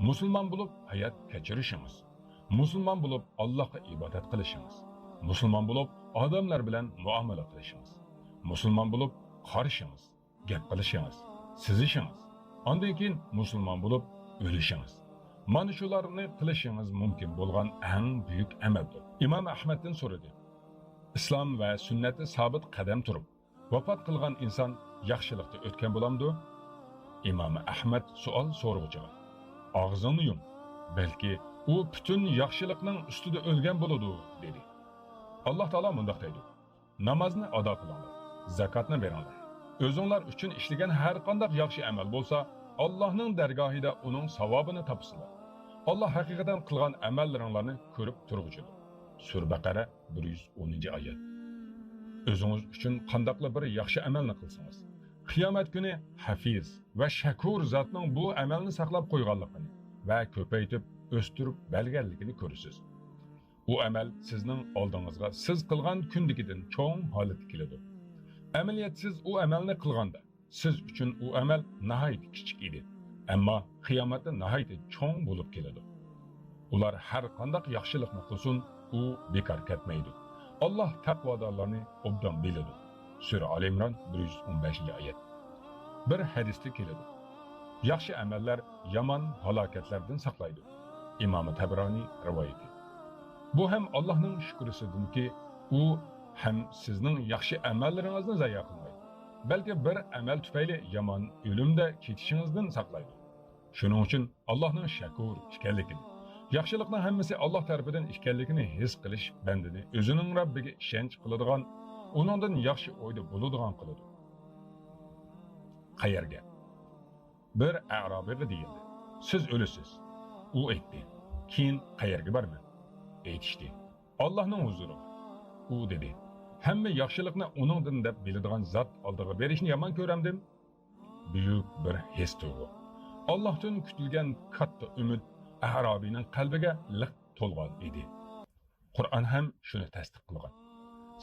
Musulmon bo'lib hayot kechirishingiz. Musulmon bo'lib Allohga ibodat qilishingiz. Musulmon bo'lib odamlar bilan muomala qilishingiz. Musulmon bo'lib qarishingiz, gap qilishingiz, sizishingiz. Ondan keyin musulmon bo'lib o'lishingiz. Mana shularni qilishingiz mumkin bo'lgan eng buyuk amaldir. Imom Ahmaddan so'radi. Islom va sunnatda sabit qadam turib, vafot qilgan inson yaxshilikda o'tgan bo'lamdi? Imom Ahmad savol so'rg'ichiga. Og'zingni yum. Balki u butun yaxshilikning ustida o'lgan bo'ladi, dedi. Alloh taolo mundaq deydi. Namozni ado qilinglar, zakotni beringlar. O'zinglar uchun ishlagan har qanday yaxshi amal bo'lsa, Allohning dargohida uning savobini topsizlar. Alloh haqiqatan qilgan amallaringlarni ko'rib turg'uchidir. Sura Baqara 110-oyat. O'zingiz uchun qandaqli bir yaxshi amalni qilsangiz, qiyomat kuni hafiz va shakur zotning bu amalni saqlab qo'yganligini va ko'paytib, o'stirib belganligini ko'rasiz. Bu amal sizning oldingizga siz qilgan kundikidan cho'ng holatga keladi. Amaliyatsiz u amalni qilganda siz uchun u amal nihoyat kichik edi, ammo qiyomatda nihoyat cho'ng bo'lib keladi. Ular har qanday yaxshilikni qilsin, u bekor ketmaydi. Alloh taqvodorlarni obdan biladi. Sura Al-Imron 115-oyat. Bir hadisda keladi. Yaxshi amallar yomon halokatlardan saqlaydi. Imom Tabroniy rivoyati. Bu ham Allohning shukrisidanki, u ham sizning yaxshi amallaringizni zayi qilmaydi. Balki bir amal tufayli yomon o'limda ketishingizdan saqlaydi. Shuning uchun Allohning shakur ekanligini, yaxshilikning hammasi Alloh tarafidan ekanligini his qilish bandini o'zining Robbiga ishonch qiladigan, uningdan yaxshi o'yda bo'ladigan qiladi. Qayerga? Bir a'robiga deyildi. Siz o'lisiz. U aytdi. Keyin qayerga borman? Aytishdi. Allohning huzuriga. U dedi. Hamma yaxshilikni uningdan deb biladigan zot oldiga berishni yomon ko'ramdim. Buyuk bir his tuyg'u. Allohdan kutilgan katta umid a'robining qalbiga liq to'lgan edi. Qur'on ham shuni tasdiq qilgan.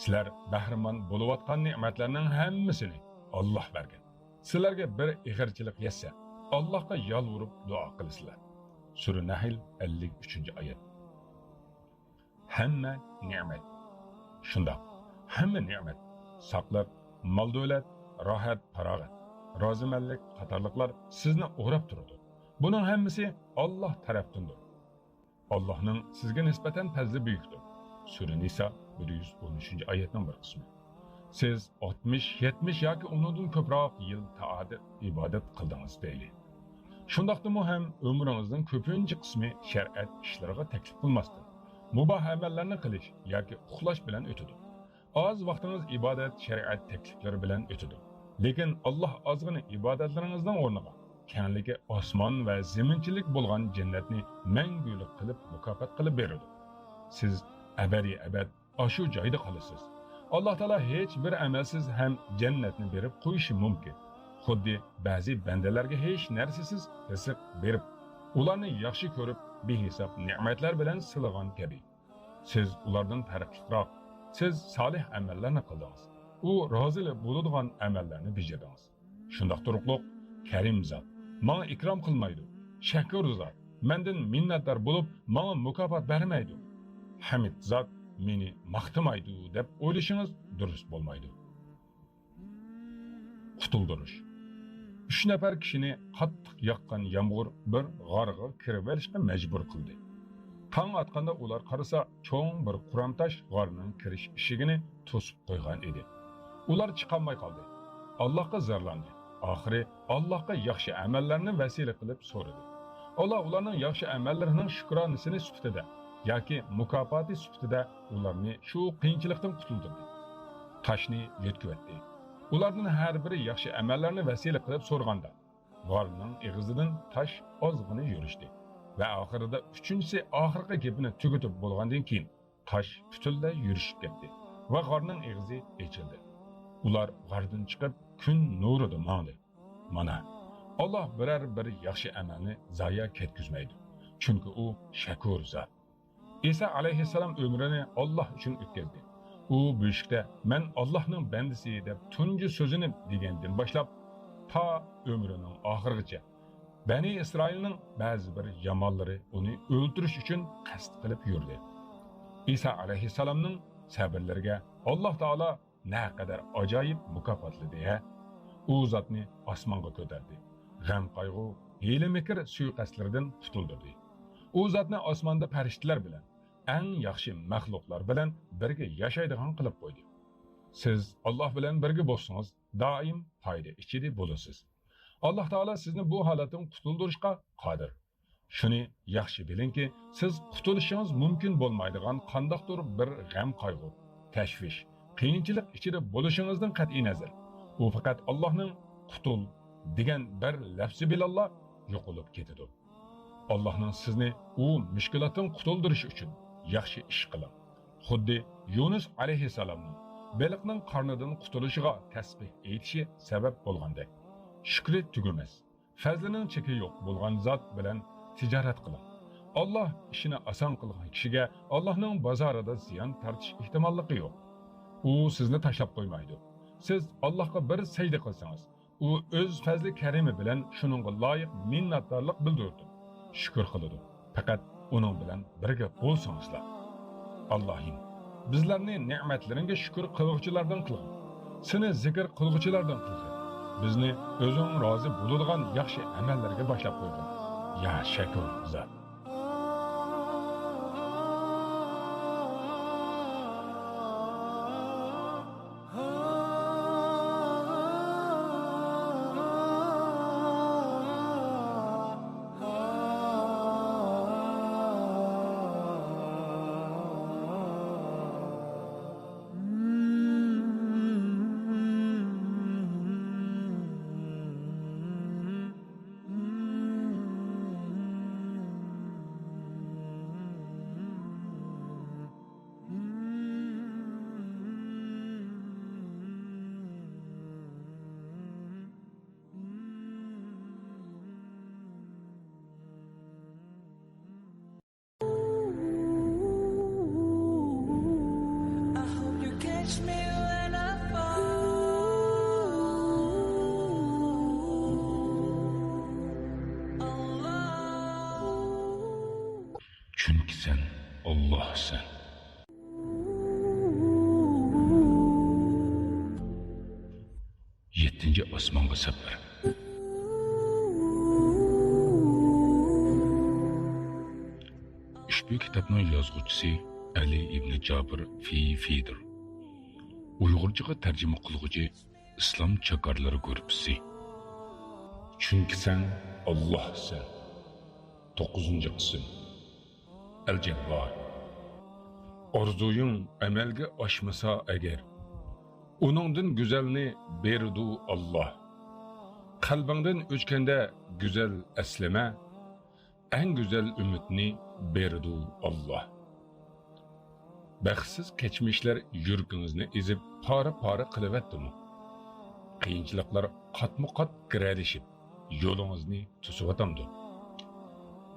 Sizlar bahramon bo'layotgan ne'matlarning hammasini Alloh bergan. Sizlarga bir ig'irchilik yetsa, Allohga yolvorib duo qilasizlar. Sura Nahl 53-oyat. Hamma ne'mat. Shundoq, hamma ne'mat, saqlab, mol-davlat, rohat, farog'at, rozimanlik qatorliqlar sizni o'rab turadi. Buning hammasi Alloh tarafdandir. Allohning sizga nisbatan fazli buyukdir. Sura Nisa 113-oyatning bir qismi. Siz 60, 70 yoki undan ko'proq yil taat ibodat qildingiz deyli. Shundaqdimi ham umringizning ko'pincha qismi shariat ishlariga taklif qilmasdan muboh amallarni qilish yoki uxlash bilan o'tadi. Az vaqtingiz ibodat, shariat takliflari bilan o'tadi. Lekin Alloh ozgina ibodatlaringizning o'rniga kengligi osmon va zaminchilik bo'lgan jannatni mangulik qilib mukofot qilib beradi. Siz abad shu joyda qolasiz. Alloh taolo hech bir amalsiz ham jannatni berib qo'yishi mumkin. Xuddi ba'zi bandalarga hech narsasiz rizq berib, ularni yaxshi ko'rib, behisob ne'matlar bilan silagan kabi. Siz ulardan farqliroq, siz solih amallarni qildingiz. U rozilik bo'ladigan amallarni bajardiz. Shundoq turuqliq Karim zot menga ikrom qilmaydi. Shakur zot mendan minnatdor bo'lib, menga mukofot bermaydi. Hamid zot meni maqtamaydi deb o'ylashingiz durust bo'lmaydi. Qutuldirish. 3 nafar kishini qattiq yoqqan yomg'ir bir g'orga kirib olishga majbur qildi. Tong otganda ular qarasa, cho'ng bir quramtash g'orning kirish eshigini to'sib qo'ygan edi. Ular chiqolmay qoldi. Allohga zarlandi. Oxiri Allohga yaxshi amallarni vasila qilib so'radi. Allah ularning yaxshi amallarining shukronisini sifatida yoki mukofoti sifatida ularni shu qiyinchilikdan qutuldirdi. Toshni yetkivetdi. Ulardan har biri yaxshi amallarni vasila qilib so'rganda, g'orning eg'izidan tosh ozg'ini yurishdi. Va oxirida uchinchisi oxirgi gapini tugatib bo'lgandan keyin tosh butunlay yurishib ketdi va g'orning eg'izi ochildi. Ular g'ordan chiqib kun nurida mandi. Mana Allah birer bir yaxshi amalni zoya ketkizmaydi. Chunki u shakur zot. İsa alayhissalom ömrünü Allah uchun o'tkazdi. U buyishda men Allohning bandasi deb tunji so'zini degandan boshlab ta ömrüning oxirigacha Bani İsrailning ba'zi bir yomonlari uni o'ldirish uchun qasd qilib yurdi. İsa alayhissalomning sabrlariga Alloh taolo naqadar ajoyib mukofotladi. U zotni osmonga ko'tardi. G'am qayg'u, hiyla mikr suiqasdlaridan qutuldirdi. U zotni osmonda farishtalar bilan, eng yaxshi maxluqlar bilan birga yashaydigan qilib qo'ydi. Siz Alloh bilan birga bo'lsangiz, doim foyda ichida bo'lasiz. Alloh taolo sizni bu holatdan qutuldirishga qodir. Shuni yaxshi bilingki, siz qutulishingiz mumkin bo'lmaydigan qandoqdir bir g'am qayg'u, tashvish, qiyinchilik ichida bo'lishingizdan qat'iy nazar, u faqat Allohning qutul degan bir lafzi bilan yo'qolib ketadi. Allohning sizni u mushkulotdan qutuldirish uchun yaxshi ish qiling. Xuddi Yunus alayhissalomning baliqning qornidan qutulishiga tasbih aytishi sabab bo'lgandek. Shukri tugumas, fazlining cheki yo'q bo'lgan zot bilan tijorat qiling. Alloh ishini oson qilgan kishiga Allohning bozorida ziyon tortish ehtimolligi yo'q. U sizni tashlab qo'ymaydi. Siz Allohga bir sajda qilsangiz, u o'z fazli karimi bilan shuningga loyiq minnatdorlik bildirdi. Shukr qiladi. Faqat uning bilan birga bo'lsangizlar. Allohim, bizlarni ne'matlaringga shukr qiluvchilardan qilgin. Seni zikr qiluvchilardan qilgin. Bizni o'zing rozi bo'ladigan yaxshi amallarga boshlab qo'ygin. Ya shakur zot. Çünkü sen Allah'sın. Yettinci osmonga safar. Ushbu kitobning yozuvchisi Ali ibn Jabir Fidir. Uyg'urchaga tarjima qiluvchi Islom chakorlari guruhi. Çünkü sen Allah'sın. 9. qism. El-Cebbar. Orzuyun amelge aşmasa eğer, onundan güzelini berdu Allah. Kalbingden öçkende güzel esleme, en güzel ümitni berdu Allah. Baxtsiz keçmişler yürkünüzni ezip para kılıvetti mi? Qiyinchiliklar qatma-qat kiralishib, yo'lingizni to'sivatamdi.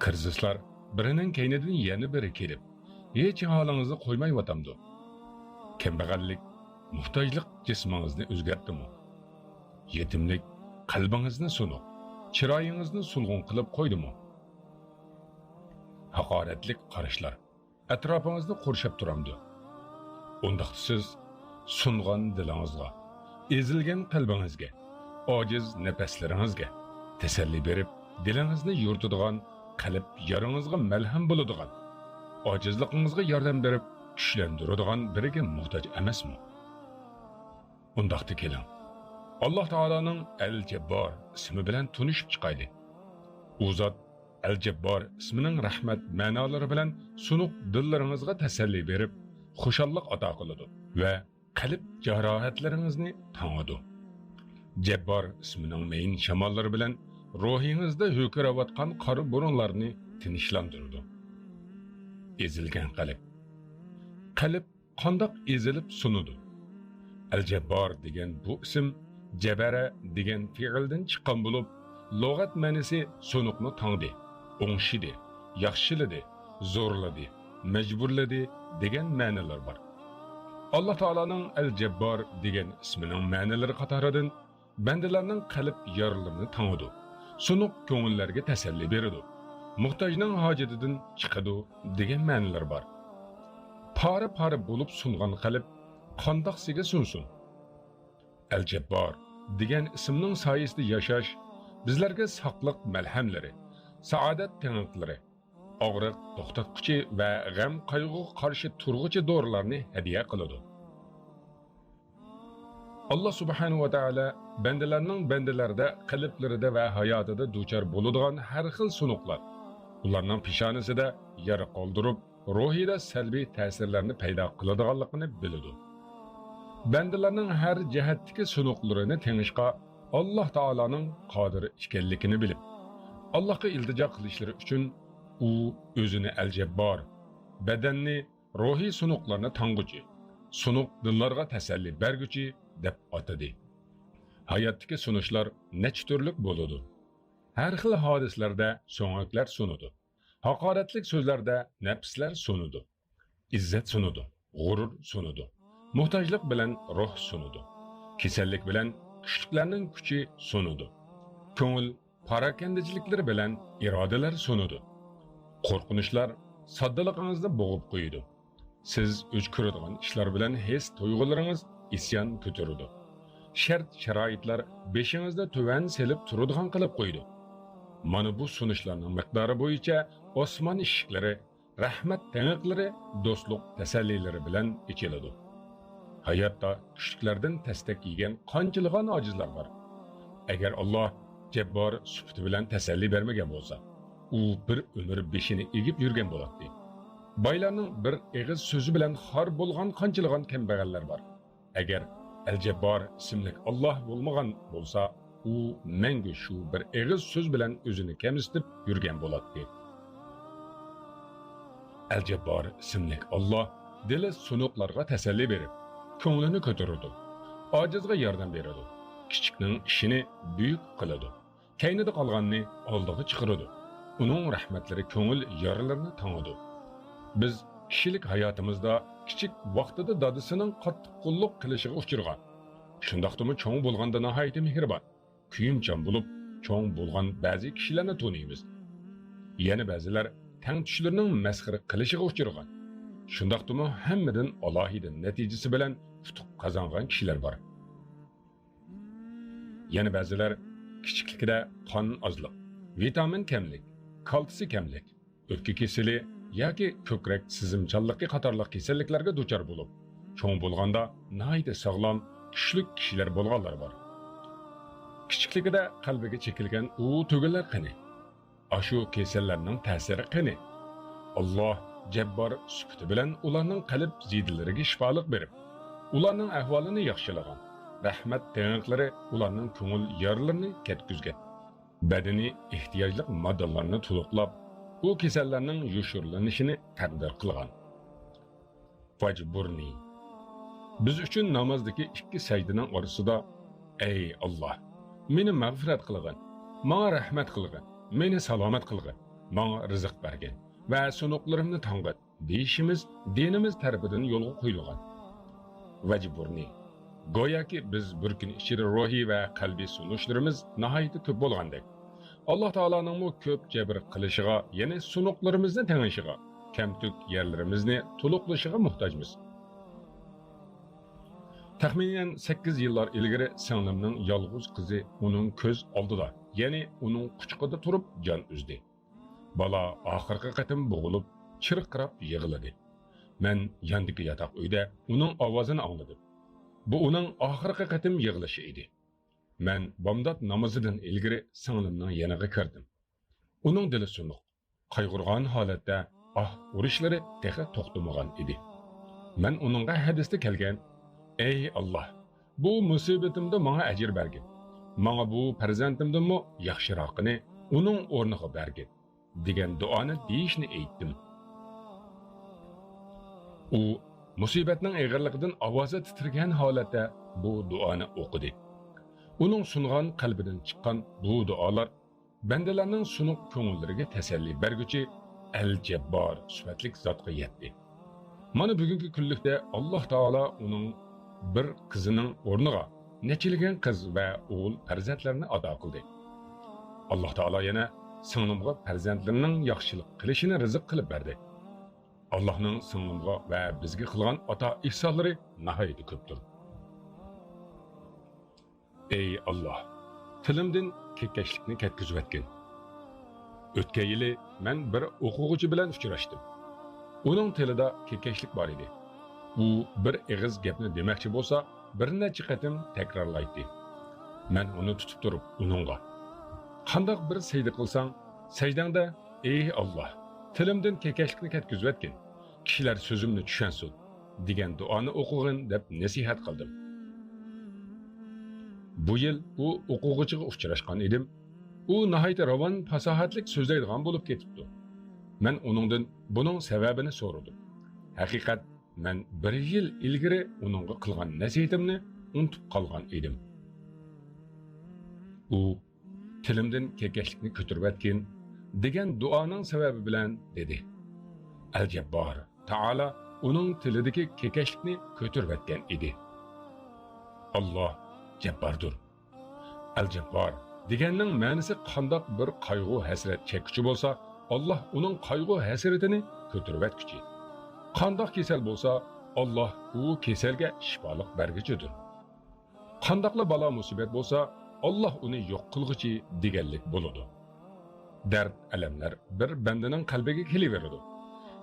Kirzislar birinin keynidan yana biri kelib, hech holingizni qo'ymayvatamdi. Kambag'allik, muhtojlik jismingizni o'zgartdimi? Yetimlik qalbingizni sunuq, chiroyingizni sulg'un qilib qo'ydimi? Haqoratlik qarashlar atrofingizni qurshab turamdi. Undaqda siz sungan dilingizga, ezilgan qalbingizga, ojiz nafaslaringizga tasalli berib, dilingizni yuritadigan, qalb yaringizga malham bo'ladigan, ojizligingizga yordam berib, kuchlantiradigan biriga muhtoj emasmi? Undaqda keling. Alloh taolaning Al-Jabbor ismi bilan tunishib chiqaylik. U zot Al-Jabbor ismining rahmat ma'nolari bilan sunuq dillaringizga tasalli berib, xushallik ato qiladi va qalb jarohatlaringizni tangadi. Jabbor ismining mayin shamollari bilan ruhingizda ho'kirayotgan qora burunlarni tinchlantiradi. Ezilgan qalb. Qalb qandoq ezilib sunudi? Al-Jabbor degan bu ism jabara degan fe'ildan chiqqan bo'lib, lug'at ma'nosi sunuqni tangdi, o'ngshidi, yaxshiladi, zo'rladi, majburladi degan ma'nolar bor. Alloh taolaning Al-Jabbor degan ismining ma'nolari qatoridan bandalarning qalb yorlarini tangadi, sunuq ko'ngillarga tasalli beradi, muhtojning hojatidan chiqadi degan ma'nolar bor. Pora bo'lib sungan qalb qandoqsiga sunsun? Al-Jabbor degan ismning soyasida yashash bizlarga saqliq malhamlari, saodat tengqlari, og'riq to'xtatquchi va g'am qayg'uga qarshi turg'uchi dorilarni hadiya qiladi. Allah subhanahu va taolo bandalarida qalblarida va hayotida duchor bo'ladigan har xil sunuqlar, ularning peshonasida yara qoldirib, ruhida salbiy ta'sirlarni paydo qiladiganligini biladi. Bandalarning har jihatdagi sunuqlarini tengishga Alloh taolaning qodir ekanligini bilib, Allohga iltijo qilishlari uchun u o'zini Al-Jabbor, badanni, ruhiy sunuqlarni tangguchi, sunuq dillarga tasalli berguchi deb atadi. Hayotdagi sunishlar necha turlik bo'ladi. Har xil hodislarda so'ngaklar sunudi. Haqoratlik so'zlarda nafslar sunudi. İzzat sunudi, g'urur sunudi. Muhtojlik bilan ruh sunudi. Kasallik bilan kuchliklarning kuchi sunudi. Ko'ngil parakandichiliklar bilan irodalar sunudi. Qo'rqinishlar soddaligingizni bo'g'ib qo'yadi. Siz o'ch ko'radigan ishlar bilan his tuyg'ularingiz isyon ko'taradi. Shart sharoitlar beshingizda tuvan selib turadigan qilib qo'ydi. Mana bu sunishlarning miqdori bo'yicha osmon eshiklari, rahmat teng'iqlari, do'stlik tasallilari bilan ichiladi. Hayotda kuchliklardan tasdak yegan qanchilg'an ojizlar bor. Agar Alloh Jabbor sifati bilan tasalli bermagan bo'lsa, u bir umr beshini egib yurgan bo'lardi. Boylarning bir eg'iz so'zi bilan xor bo'lgan qanchilg'an kambag'allar bor. Agar Al-Jabbor ismli Alloh bo'lmagan bo'lsa, u mangu shu bir eg'iz so'z bilan o'zini kamsitib yurgan bo'lardi. Al-Jabbor ismli Alloh dili sunuqlarga tasalli berib, ko'nglini ko'taradi, ojizga yordam beradi, kichikning ishini buyuk qiladi, kaynida qolganni oldiga chiqaradi. Uning rahmatlari ko'ngil yoralarini tangadi. Biz kishilik hayotimizda kichik vaqtida dadisining qattiq qo'lliq qilishiga uchirgan. Shundaqdimi cho'ng bo'lganda nihoyat mehribon, kuyimchan bo'lib, cho'ng bo'lgan ba'zi kishilarni taniymiz. Yana ba'zilar tang tushlarining masxara qilishiga uchirgan. Shundaqdimi hammadan alohida natijasi bilan futuq qozongan kishilar bor. Yana ba'zilar kichiklikda qon ozlik, vitamin kamlik, kalsiy kamlik, o'pka kasali yoki ko'krak sizimchanligi qatorli kasalliklarga duchor bo'lib, cho'ng bo'lganda nihoyat sog'lom, kuchli kishilar bo'lganlar bor. Kichikligida qalbiga chekilgan u tugunlar qani? Ashu kasallarning ta'siri qani? Alloh Jabbor sifati bilan ularning qalb zidilariga shifolik berib, ularning ahvolini yaxshilagan. Rahmat teng'iqlari ularning ko'ngil yorlarini ketkizgan. Badani ehtiyojli moddalarni to'liqlab, bu kasallarning yushurlanishini taqdir qilgan. Fajburni. Biz uchun namozdagi ikki sajdaning orasida ey Alloh, meni mag'firat qilgin, menga rahmat qilgin, meni salomat qilgin, menga rizq bergin va sunuqlarimni tang'it deyishimiz dinimiz tarafidan yo'lga qo'yilgan. Vajburni. Go'yoki biz bir kun ichida ruhiy va qalbiy sunishlarimiz nihoyat ko'p bo'lgandek, Alloh taolaning bu ko'p jabr qilishiga, ya'ni sunuqlarimizni tengishiga, kamtuk yerlarimizni to'liqlashiga muhtojmiz. Taxminan 8 yillar ilgari singlimning yolg'iz qizi uning ko'z oldida, ya'ni uning quchqida turib jon uzdi. Bola oxirgi qatim bo'g'ilib, chirqirab yig'ladi. Men yandagi yotoq uyda uning ovozini angladim. Bu uning oxirgi qatim yig'ilishi edi. Men bomdod namozidan ilgari singlimning yoniga kirdim. Uning dili suniq, qayg'urgan holatda urishlari texa to'xtamagan edi. Men uningga hadisda kelgan: "Ey Alloh, bu musibatimda menga ajr bergin. Menga bu farzandimdanmi yaxshiroqini uning o'rniga bergin" degan duoni deyishni aytdim. U musibatning og'irligidan ovozi titragan holatda bu duoni o'qidi. Uning sungan qalbidan chiqqan bu duolar bandalarning sunuq ko'ngillariga tasalli berguchi Al-Jabbor sifatlik zotga yetdi. Mana bugungi kunlikda Alloh taolo uning bir qizining o'rniga nechilgan qiz va o'g'il farzandlarni ato qildi. Alloh taolo yana singlimga farzandlarining yaxshilik qilishini rizq qilib berdi. Allah'ның singlimga va bizga qilgan ata ihsonlari nihoyat ko'pdir. Ey Allah, tilimdan kekkashlikni ketkizib etgin. O'tgan yili men bir o'quvchi bilan uchrashdim. Uning tilida kekkashlik bor edi. U bir og'iz gapni demoqchi bo'lsa, bir necha qatim takrorlaydi. Men uni tutib turib, uningga: "Qandoq bir sajda qilsang, sajdangda ey Allah, tilimdan kekkashlikni ketkizib etgin. Kishilar so'zimni tushunsin" degan duoni o'qig'in deb nasihat qildim. Bu yil u o'quvchiga uchrashgan edim. U nihoyat ravon fasohatlik so'zlaydigan bo'lib ketibdi. Men uningdan buning sababini so'radim. Haqiqat, men bir yil ilgari uningga qilgan nasihatimni unutib qolgan edim. U tilimdan kekkashlikni ko'tarib etgin degan duoning sababi bilan dedi. Al-Jabbor Taala uning tilidagi kekkashlikni ko'tarib etgan edi. Alloh Jabbardir. Al-Jabbor deganning ma'nosi qandoq bir qayg'u hasrat chekuvchi bo'lsa, Alloh uning qayg'u hasratini ko'tarib etguchi. Qandoq kasal bo'lsa, Alloh u kasalga shifolik berguchidir. Qandoqla balo musibat bo'lsa, Alloh uni yo'q qilguchi deganlik bo'ladi. Dard alamlar bir bandaning qalbiga kelaveradi.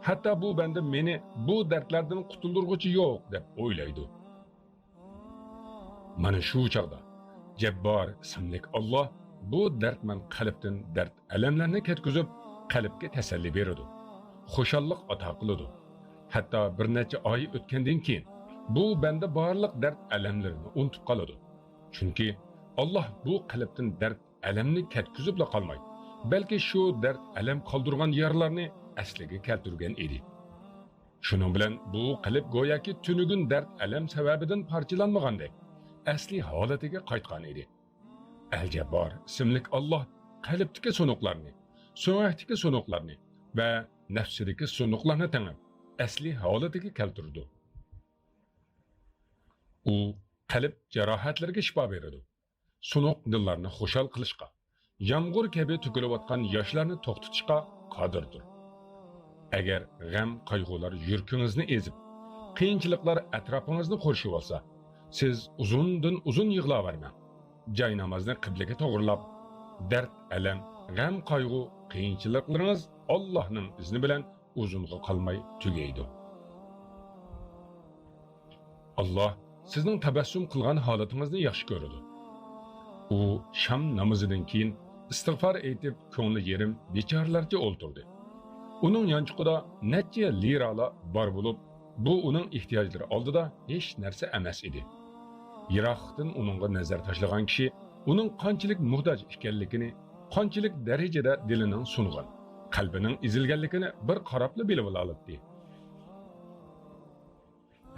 Hatta bu banda meni bu dardlardan qutuldirguchi yo'q deb o'ylaydi. Mana shu chaqda Jabbor ismli Alloh bu dardman qalbdan dard alamlarni ketkizib, qalbga tasalli beradi. Xushallik ato qiladi. Hatto bir necha oy o'tgandan keyin bu banda barliq dard alamlarini unutib qoladi. Chunki Alloh bu qalbdan dard alamni ketkizibla qolmaydi. Balki shu dard alam qoldirgan yerlarni asliga keltirgan edi. Shuning bilan bu qalb go'yoki tunugun dard alam sababidan parchalanmagandek asli holatiga qaytgan edi. Al-Jabbor ismli Alloh qalbdagi sunuqlarni, so'ngakdagi sunuqlarni va nafsidagi sunuqlarni tangib asli holatiga keltirdi. U qalb jarohatlariga shifo beradi. Sunuq dillarni xushal qilishga, yomg'ir kabi to'kilayotgan yoshlarni to'xtatishga qodirdir. Agar g'am qayg'ular yurkingizni ezib, qiyinchiliklar atrofingizni qurshib olsa, siz uzundan uzun yig'lavermang. Joy namozni qiblaga to'g'rilab, dard, alam, g'am qayg'u, qiyinchiliklaringiz Allohning izni bilan uzunga qolmay tugaydi. Alloh sizning tabassum qilgan holatingizni yaxshi ko'radi. U sham namozidan keyin istig'for aytib, ko'ngli yerim bechoralarcha o'ltirdi. Uning yonchiqida necha liralar bor bo'lib, bu uning ehtiyojlari oldida hech narsa emas edi. Yiroqdan uningga nazar tashlagan kishi uning qanchalik muhtoj ekanligini, qanchalik darajada dilining sungan, qalbining ezilganligini bir qarabla bilib oladi.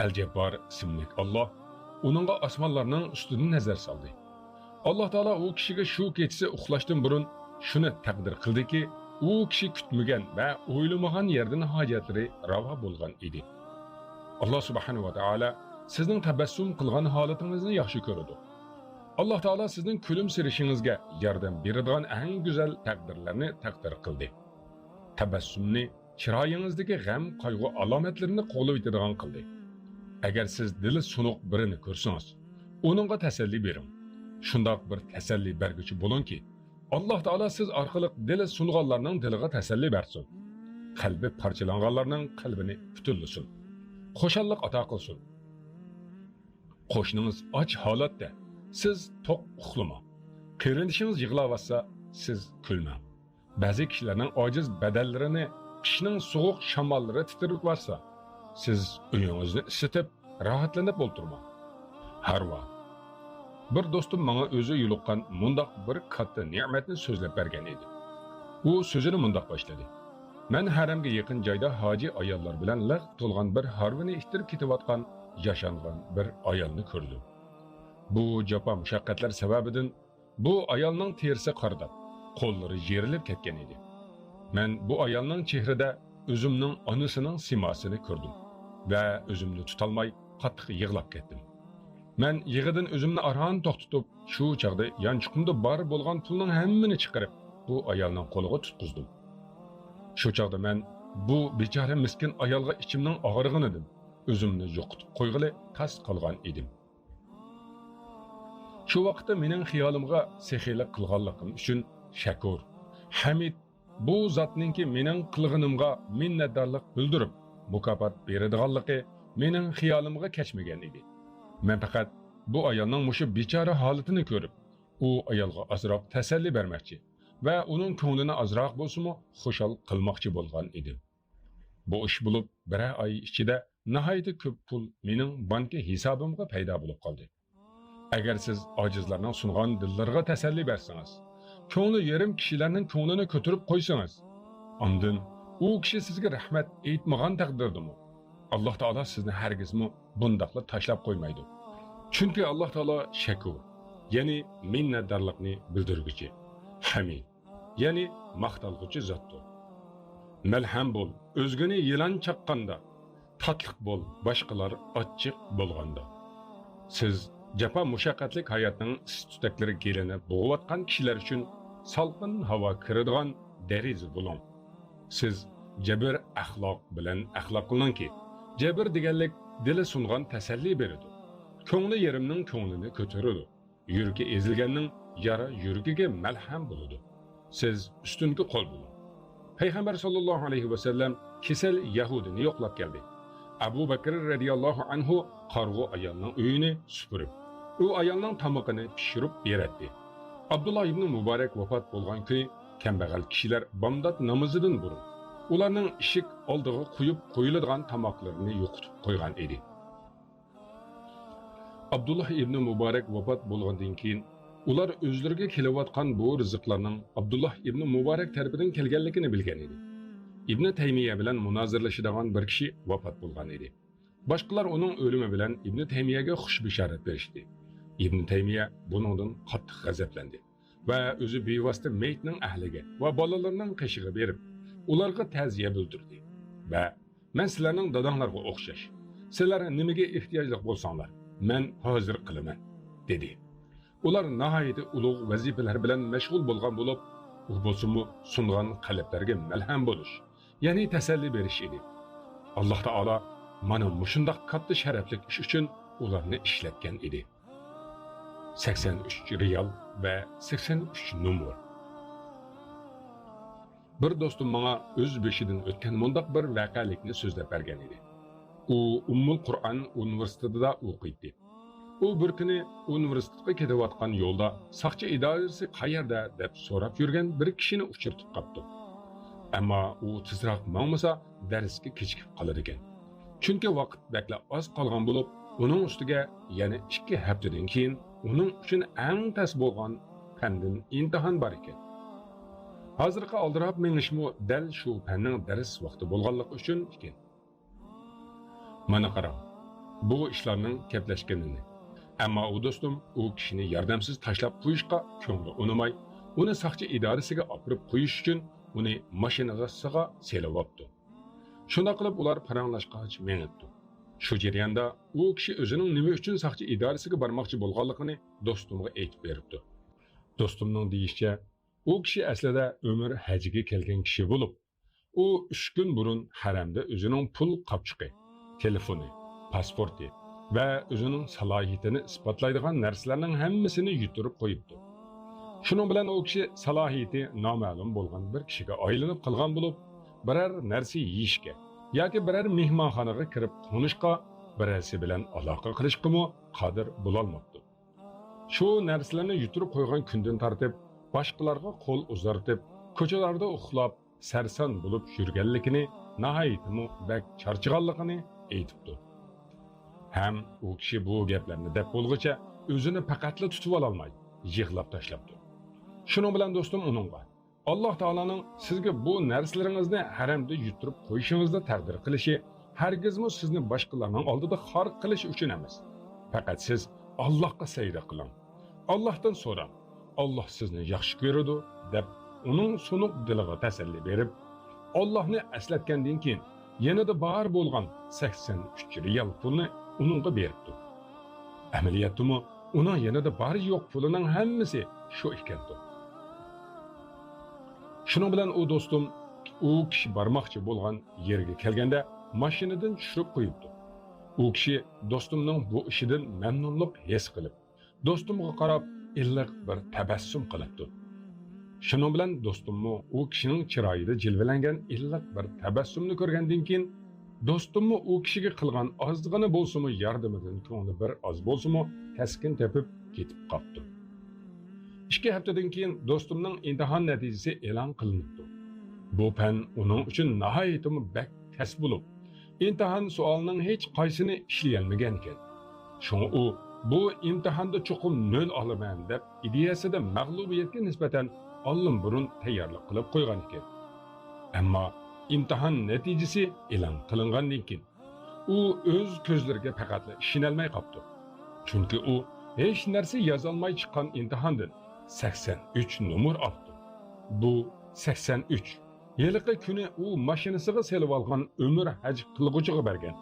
Al-Jabbor ismli Alloh uningga osmonlarning ustidan nazar soldi. Alloh taolo u kishiga shu kechasi uxlashdan burun shuni taqdir qildiki, u kishi kutmagan va o'ylamagan yerdan hojatlari ravo bo'lgan edi. Alloh subhanahu va taolo sizning tabassum qilgan holatingizni yaxshi ko'radi. Alloh taolo sizning kulimsirishingizga yordam beradigan eng go'zal taqdirlarni taqdir qildi. Tabassumni chiroyingizdagi g'am, qayg'u alomatlarini qo'lib yetadigan qildi. Agar siz dili sunuq birini ko'rsangiz, uningga tasalli bering. Shundoq bir tasalli berguchi bo'lingki, Alloh taolo siz orqali dili sunganlarning diliga tasalli bersin. Qalbi parchalanganlarning qalbini butunlasin. Xushallik ato qilsin. Qo'shniniz och holatda, siz to'q uxlamang. Qarindishingiz yig'layotsa, siz kulmang. Ba'zi kishilarning ojiz badallarini qishning sovuq shamollari titirib varsa, siz uyingizni isitib, rahatlanib o'tirmang. Harva. Bir do'stim menga o'zi yo'liqqan mundaq bir katta ne'matni so'zlab bergan edi. U so'zini mundaq boshladi. Men haramga yaqin joyda hoji ayollar bilan lig' to'lgan bir harvini ishtirib ketayotgan, yashangan bir ayolni ko'rdim. Bu jafo mushaqqatlar sababidan bu ayolning terisi qardab, qo'llari yerilib ketgan edi. Men bu ayolning chehrida o'zimning onasining simosini ko'rdim va o'zimni tutolmay qattiq yig'lab ketdim. Men yig'idan o'zimni arhan to'xtatib, shu chaqda yanchiqimda bor bo'lgan pulning hammini chiqarib, bu ayolning qo'liga tutqizdim. Shu chaqda men bu bechora miskin ayolga ichimning og'rig'ini o'zimni yo'qotib qo'yg'ili tas qolgan edim. Shu vaqtda mening xiyolimga sexiylik qilganligim uchun shakur, hamid bu zotningki mening qilganimga minnatdorlik bildirib, mukofot beradiganligi mening xiyolimga kechmagan edi. Men faqat bu ayolning mushu bechora holatini ko'rib, u ayolga ozroq tasalli bermoqchi va uning ko'nglini ozroq bo'lsa-mu xushal qilmoqchi bo'lgan edim. Bu ish bo'lib, bir oy ichida nihoyatda ko'p pul mening bank hisobimga paydo bo'lib qoldi. Agar siz ojizlarning sungan dillarga tasalli bersangiz, ko'ngli yerim kishilarning ko'nglini ko'tarib qo'ysangiz, ondan u kishi sizga rahmat aytmagan taqdirdami, Alloh taolo sizni hargizmi bundaqla tashlab qo'ymaydi. Chunki Alloh taolo shakur, ya'ni minnatdorlikni bildirguchi, hamid, ya'ni maqtalg'uchi zotdir. Malham bo'l, o'zgini yilon chaqqanda, tatliq bo'l, boshqalar ochiq bo'lganda. Siz jafo mushaqqatli hayotning istudaklari kelinib bo'g'ayotgan kishilar uchun salqin havo kiradigan deriz bo'ling. Siz jabr axloq bilan axloq qilingki, jabr deganlik dili sungan tasalli beradi. Ko'ngli yerimning ko'nglini ko'taradi. Yuragi ezilganning yara yuragiga malham bo'ladi. Siz ustunki qo'l bo'ling. Payg'ambar sollallohu alayhi va sallam kasal yahudini yo'qlab keldi. Abu Bakr radhiyallohu anhu qarg'u ayolning uyini supurib, u ayolning tamoqini pishirib beradi. Abdullah ibn Muborak vafot bo'lgan kuni kambag'al kishilar bomdod namozidan burun ularning ishik oldiga qo'yib qo'yiladigan tamoqlarini yo'qotib qo'ygan edi. Abdullah ibn Muborak vafot bo'lgandan keyin ular o'zlariga kelayotgan bu rizqlarning Abdullah ibn Muborak tarafidan kelganligini bilgan edi. İbn Taymiye bilan munozirlashadigan bir kishi vafot bo'lgan edi. Boshqalar uning o'limi bilan Ibn Taymiyaga xush bishorat berishdi. Ibn Taymiya buningdan qattiq g'azablandi va o'zi bevosita maytning ahliga va bolalarining qishig'i berib, ularga ta'ziya bildirdi va men sizlarning dadanglarga o'xshash, sizlar nimaga ehtiyojli bo'lsanglar, men hozir qilaman dedi. Ular nihoyatda ulug' vazifalar bilan mashg'ul bo'lgan bo'lib, u bo'lsa-mu sungan qalblarga malham bo'lish, ya'ni tasalli berish edi. Alloh taolo mana mushundoq katta sharafli ish uchun ularni ishlatgan edi. 83 riyal va 83 numar. Bir do'stim menga o'z beshidan o'tgan mundaq bir voqealikni so'zlab bergan edi. U Ummul Qur'on universitetida o'qiydi. U bir kuni universitetga ketayotgan yo'lda soqchi idorasi qayerda deb so'rab yurgan bir kishini uchirtib qopdi. Ammo u tezroq mangmasa darsga kechikib qolar ekan. Chunki vaqt bakla oz qolgan bo'lib, uning ustiga yana 2 haftadan keyin uning uchun eng tas bo'lgan fandan imtihon bor ekan. Hozirgi oldirab menishmi dal shu fanning dars vaqti bo'lganligi uchun ekan. Mana qarang, bu ishlarning keplashganini. Ammo u do'stim u kishini yordamsiz tashlab qo'yishga ko'ngli unamay, uni soqchi idorasiga olib qo'yish uchun uni mashinaga sig'a selayapti. Shunda qilib ular paranglashqach menibdi. Shu jarayonda u kishi o'zining nima uchun soqchi idorasiga bormoqchi bo'lganligini do'stimga aytib beribdi. Do'stimning deyishicha, u kishi aslida umr hajiga kelgan kishi bo'lib, u 3 kun burun haramda o'zining pul qopchiqi, telefoni, pasporti va o'zining salohiyatini isbotlaydigan narsalarning hammasini yuturib qo'yibdi. Shuning bilan u kishi salohiyati noma'lum bo'lgan bir kishiga aylanib qolgan bo'lib, biror narsa yeyishga yoki biror mehmonxonaga kirib qo'nishga, birasi bilan aloqa qilishga qodir bo'lolmabdi. Shu narsalarni yuturib qo'ygan kundan tortib, boshqalarga qo'l uzatib, ko'chalarda uxlab, sarson bo'lib yurganligini, nihoyatmi bak charchaganligini aytibdi. Ham u kishi bu gaplarni deb bo'lguncha o'zini faqatla tutib ololmay, yig'lab tashlabdi. Shuning bilan do'stim uningga Alloh taolaning sizga bu narsalaringizni haramda yuturib qo'yishingizni taqdir qilishi hargizmi sizni boshqalarning oldida xor qilish uchun emas. Faqat siz Allohga sajda qiling. Allohdan so'rang. Alloh sizni yaxshi ko'radi deb uning sunuq diliga tasalli berib, Allohni eslatgandan keyin yanada bor bo'lgan 83 riyal pulni uningga beribdi. Amaliyotimi uning yanada bor yo'q pulining hammasi shu ekandir. Shuning bilan u do'stim u kishi bormoqchi bo'lgan yerga kelganda mashinadan tushirib qo'yibdi. U kishi do'stimning bu ishidan mamnunlik his qilib, do'stimga qarab illiq bir tabassum qilibdi. Shuning bilan do'stimmi u kishining chiroyida jilvalangan illiq bir tabassumni ko'rgandan keyin do'stimmi u kishiga qilgan ozgina bo'lsa-mu yordamidan ko'ngli bir oz bo'lsa-mu taskin tepib ketib qoldi. 2 haftadan keyin do'stimning imtihon natijasi e'lon qilindi. Bu fan uning uchun nihoyatmi bak kasb bo'lib, imtihon savolining hech qaysini ishlayolmagan ekan. Shunga u bu imtihonda cho'qim 0 olaman deb ideyasida mag'lubiyatga nisbatan oldin burun tayyorlik qilib qo'ygan ekan. Ammo imtihon natijasi e'lon qilingandan keyin u o'z ko'zlariga faqat ishonolmay qoldi. Chunki u hech narsa yozolmay chiqqan imtihondan 83 numar oldi. Bu 83. Yiliqi kuni u mashinasiga selib olgan umr haj qilg'uchiga bergan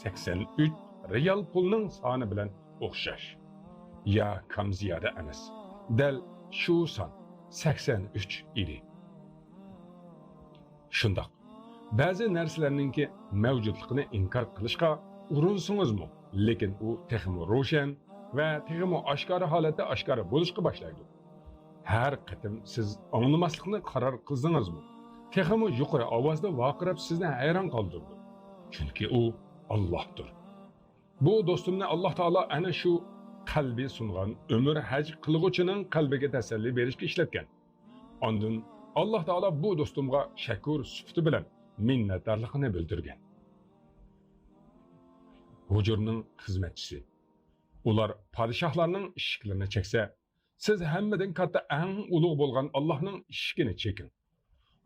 83 riyal pulning soni bilan o'xshash. Ya kam ziyoda emas. Dal shu son 83 edi. Shundoq. Ba'zi narsalarningki mavjudligini inkor qilishga urinsingizmi, lekin u texmo ro'shan va texmo oshkora holatda oshkora bo'lishga boshlaydi. Har qatim siz anglamaslikni qaror qildingizmi, texmo yuqori ovozda vaqirab sizni hayron qoldirdi. Chunki u Allohdir. Bu do'stimni Alloh taolo ana shu qalbi sungan umr haj qilg'uchining qalbiga tasalli berishga ishlatgan. Ondan Alloh taolo bu do'stimga shakur sifati bilan minnatdorligini bildirgan. Hujurning xizmatchisi. Ular podshohlarning ishiklarini cheksa, siz hammadan katta eng ulug' bo'lgan Allohning ishigini cheking.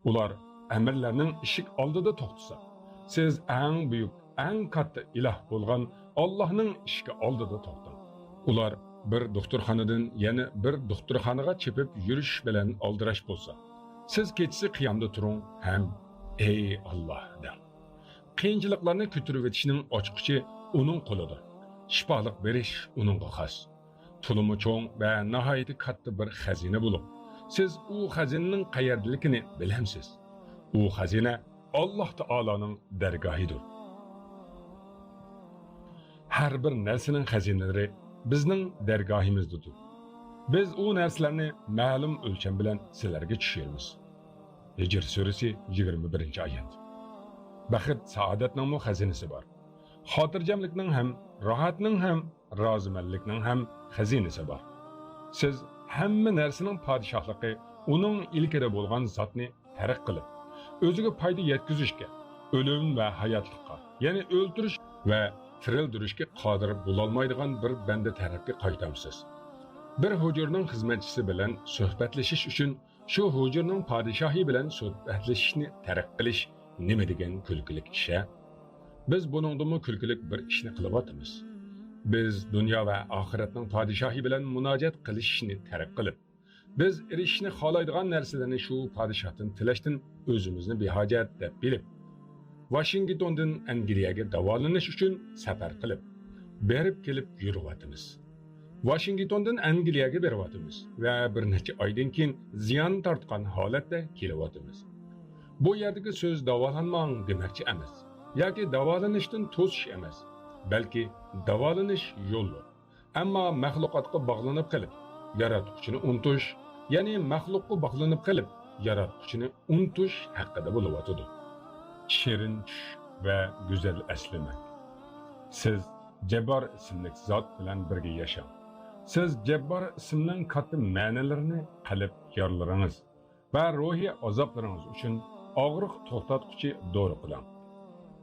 Ular amirlarning ishik oldida to'xtasa, siz eng buyuk, eng katta iloh bo'lgan Allohning ishiki oldida to'xtang. Ular bir doktorxonadan yana bir doktorxonaga chepib yurish bilan oldirash bo'lsa, siz kechasi qiyomda turing ham ey Alloh deng. Qiyinchiliklarni ko'tarib o'tishning ochqichi uning qo'lida. Shifolik berish uningga xos. Tulumi cho'ng va nihoyatda katta bir xazina bo'lib, siz u xazinaning qayerdaligini bilamsiz. U xazina Alloh taoloning dargohidir. Har bir narsaning xazinalari bizning dargohimizdadir. Biz u narsalarni ma'lum o'lcham bilan sizlarga tushiramiz. Hijr surasi 21-oyat. Baxit saodatning xazinasi bor. Xotirjamlikning ham, rohatning ham, rozimanlikning ham xazinasi bor. Siz hamma narsaning podshohligi uning ilkida bo'lgan zotni tarq qilib, o'ziga foyda yetkazishga, o'lim va hayotlikqa, ya'ni o'ldirish va tirildirishga qodir bo'lolmaydigan bir banda tarafga qaytamsiz. Bir hujurning xizmatchisi bilan suhbatlashish uchun shu hujurning podshohi bilan suhbatlashishni tarq qilish nima degan kulkilik ish? Biz buningdimi kulkilik bir ishni qilyapmiz. Biz dunyo va oxiratning podshohi bilan munojat qilishni tarq qilib, biz erishishni xohlaydigan narsalarni shu podshohdan tilashdan o'zimizni behojat deb bilib, Washingtondan Angliyaga davolanish uchun safar qilib, berib kelib yuryapmiz. Washingtondan Angliyaga beryapmiz va bir necha oydan keyin ziyon tortgan holatda kelyapmiz. Bu yerdagi so'z davolanmang demakchi emas, yoki davolanishdan to'sish emas, balki davolanish yo'li. Ammo maxluqotga bog'lanib qilib, yaratuvchini unutish, ya'ni maxluqqa bog'lanib qilib, yaratuvchini unutish haqida bo'lyapti. Shirin tush va go'zal aslamak. Siz Jabbar ismli zot bilan birga yashang. Siz Jabbar ismning katta ma'nolarini qalb yorlaringiz va ruhiy azoblaringiz uchun og'riq to'xtatuvchi dori qiling.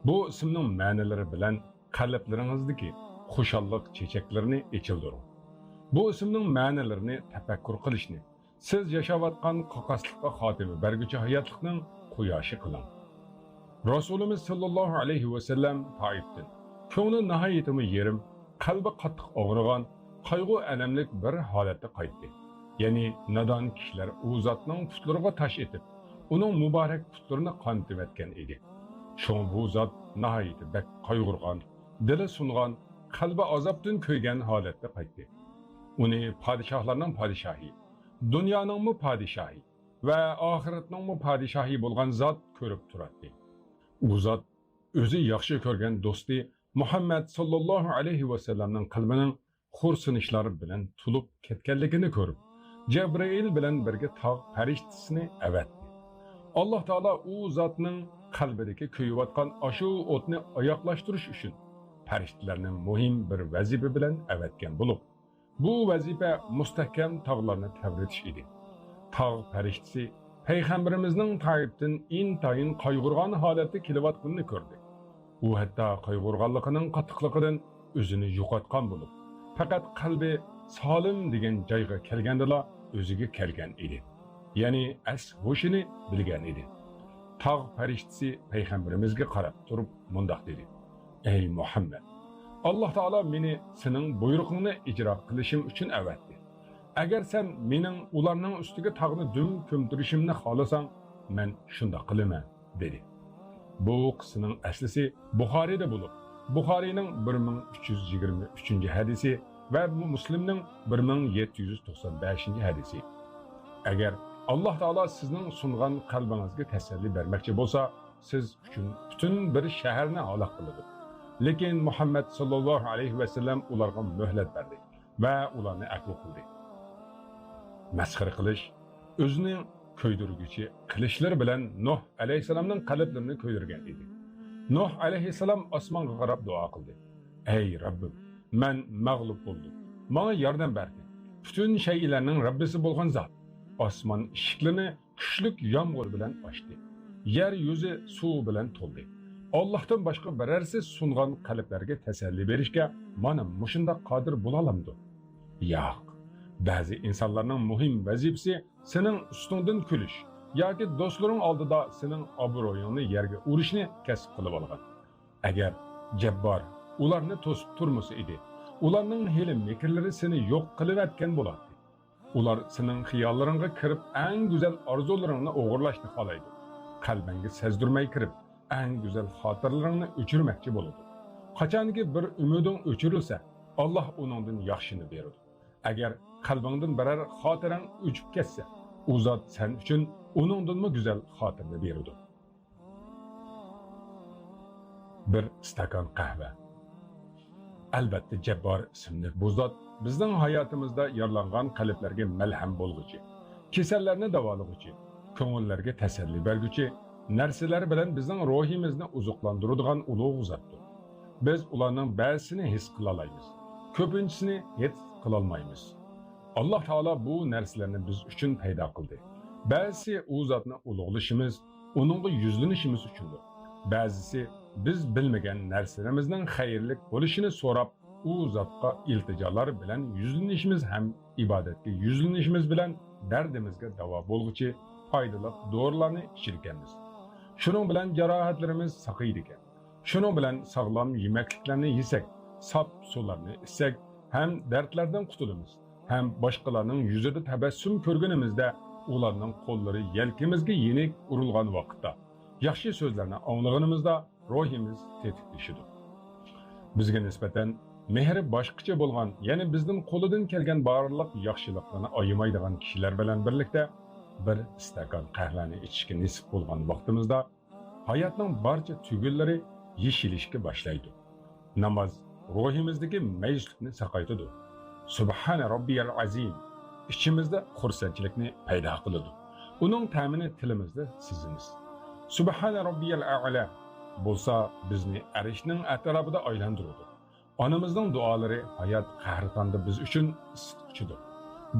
Bu ismning ma'nolari bilan qalblaringizdagi xushallik chechaklarini echildiring. Bu ismning ma'nolarini tafakkur qilishni, siz yashayotgan qoqaslikqa xotima berguchi hayotlikning quyoshi qiling. Rasulimiz sallallohu alayhi va sallam Taif'tin. Ko'ngli nihoyatimi yerim, qalbi qattiq og'rigan, qayg'u alamlik bir holatda qaytdi. Ya'ni nodon kishilar u zotning putlariga tash etib, uning muborak putlarini qonitib etgan edi. Sho'ng bu zot nihoyat bak qayg'urgan, dili sungan, qalbi azobdan ko'ygan holatda qaytdi. Uni podshohlarning podshohi, dunyoning mu podshohi va oxiratning mu podshohi bo'lgan zot ko'rib turadi. U zot o'zi yaxshi ko'rgan do'sti Muhammad sallallohu alayhi va sallamning qalbining xo'rsinishlari bilan tulib ketganligini ko'rib, Jibril bilan birga tog' farishtasini avatdi. Alloh taolo u zotning qalbidagi kuyayotgan ashu o'tni oyoqlashtirish uchun farishtalarning muhim bir vazifa bilan avatgan bo'lib, bu vazifa mustahkam tog'larni tavritish edi. Tog' farishtasi Peygamberimizning Taif'tin intayin qayg'urgan holatda kelayotganini ko'rdi. U hatto qayg'urganligining qattiqligidan o'zini yo'qotgan bo'lib, faqat qalbi solim degan joyga kelgandala o'ziga kelgan edi. Ya'ni hushini bilgan edi. Tog' farishtasi Peygamberimizga qarab turib mundoq dedi: "Ey Muhammad, Alloh taolo meni sening buyruqingni ijro qilishim uchun avatdi. Agar sen mening ularning ustiga tog'ni dum ko'mtirishimni xohlasang, men shunda qilaman" dedi. Bu qissaning aslisi Buxoriyda bo'lib, Buxoriyning 1323-hadisi va Muslimning 1795-hadisi. Agar Alloh taolo sizning sungan qalbingizga tasalli bermoqchi bo'lsa, siz uchun butun bir shaharni halok qiladi. Lekin Muhammad sallallohu alayhi va sallam ularga muhlat berdi va ularni afv qildi. Masxara qilish, o'zini ko'ydirguchi qilishlar bilan Nuh alayhisalomning qalblarini ko'ydirgan edi. Nuh alayhisalom osmonga qarab duo qildi: "Ey Rabbim, men mag'lub bo'ldim. Menga yordam berdi. Butun shaylarning Rabbisi bo'lgan zot osmon eshiklarini kuchli yomg'ir bilan ochdi. Yer yuzi suv bilan to'ldi. Allohdan boshqa birarsiz sungan qalblarga tasalli berishga mana mushunda qodir bo'la olamdi? Yo'q. Ba'zi insonlarning muhim vazifasi sening ustingdan kulish yoki do'stlaring oldida sening obro'yingni yerga urishni kasb qilib olgan. Agar Jabbar ularni to'sib turmasa edi, ularning hili mekrlari seni yo'q qilib etgan bo'lardi. Ular sening xiyollaringga kirib, eng go'zal orzularingni o'g'irlashni xohlaydi. Qalbingga sezdirmay kirib, eng go'zal xotiralaringni o'chirmoqchi bo'ladi. Qachonki bir umiding o'chirilsa, Alloh uningdan yaxshini beradi. Agar qalbingdan biror xotirang o'chib ketsa, u zot sen uchun uningdanmi go'zal xotirni beradi. Bir stakan qahva. Albatta Jabbar ismli bu zot bizning hayotimizda yaralangan qalblarga malham bo'lguchi, kasallarni davolovchi, ko'ngillarga tasalli berguchi narsalar bilan bizning ruhimizni uzuqlantiradigan ulug' zotdir. Biz ularning ba'zisini his qila olamiz, ko'pinchisini his qila olmaymiz. Alloh taolo bu narsalarni biz uchun paydo qildi. Ba'zisi u zotni ulug'lashimiz, uningga yuzlanishimiz uchundir. Ba'zisi biz bilmagan narsalarimizning xayrli bo'lishini so'rab, u zotga iltijolar bilan yuzlanishimiz ham ibodatga yuzlanishimiz bilan dardimizga davo bo'lguchi foydali dorilarni ichirganmiz. Shuning bilan jarohatlarimiz saqiydi ekan. Shuning bilan sog'lom yemakliklarni yesak, sop suvlarni ichsak, ham dardlardan qutulamiz. Hem boshqalarning yuzida tabassum ko'rganimizda, ularning qo'llari yelkimizga yenik urilgan vaqtda, yaxshi so'zlarni anglaganimizda ruhimiz tetiklashidir. Bizga nisbatan mehri boshqacha bo'lgan, ya'ni bizning qo'lidan kelgan barliq yaxshiliklarni ayamaydigan kishilar bilan birlikda bir stakan qahvani ichishga nisib bo'lgan vaqtimizda hayotning barcha tugillari yeshilishga boshlaydi. Namoz ruhimizdagi mayuslikni saqaytiradi. Subhana Robbiyal azim ichimizda xursandchilikni paydo qiladi. Uning ta'mini tilimizda sizimiz. Subhana Robbiyal a'la bo'lsa bizni arishning atrofida aylantiradi. Anamızın duaları hayat qahrtonda biz üçün ısıtquchidir.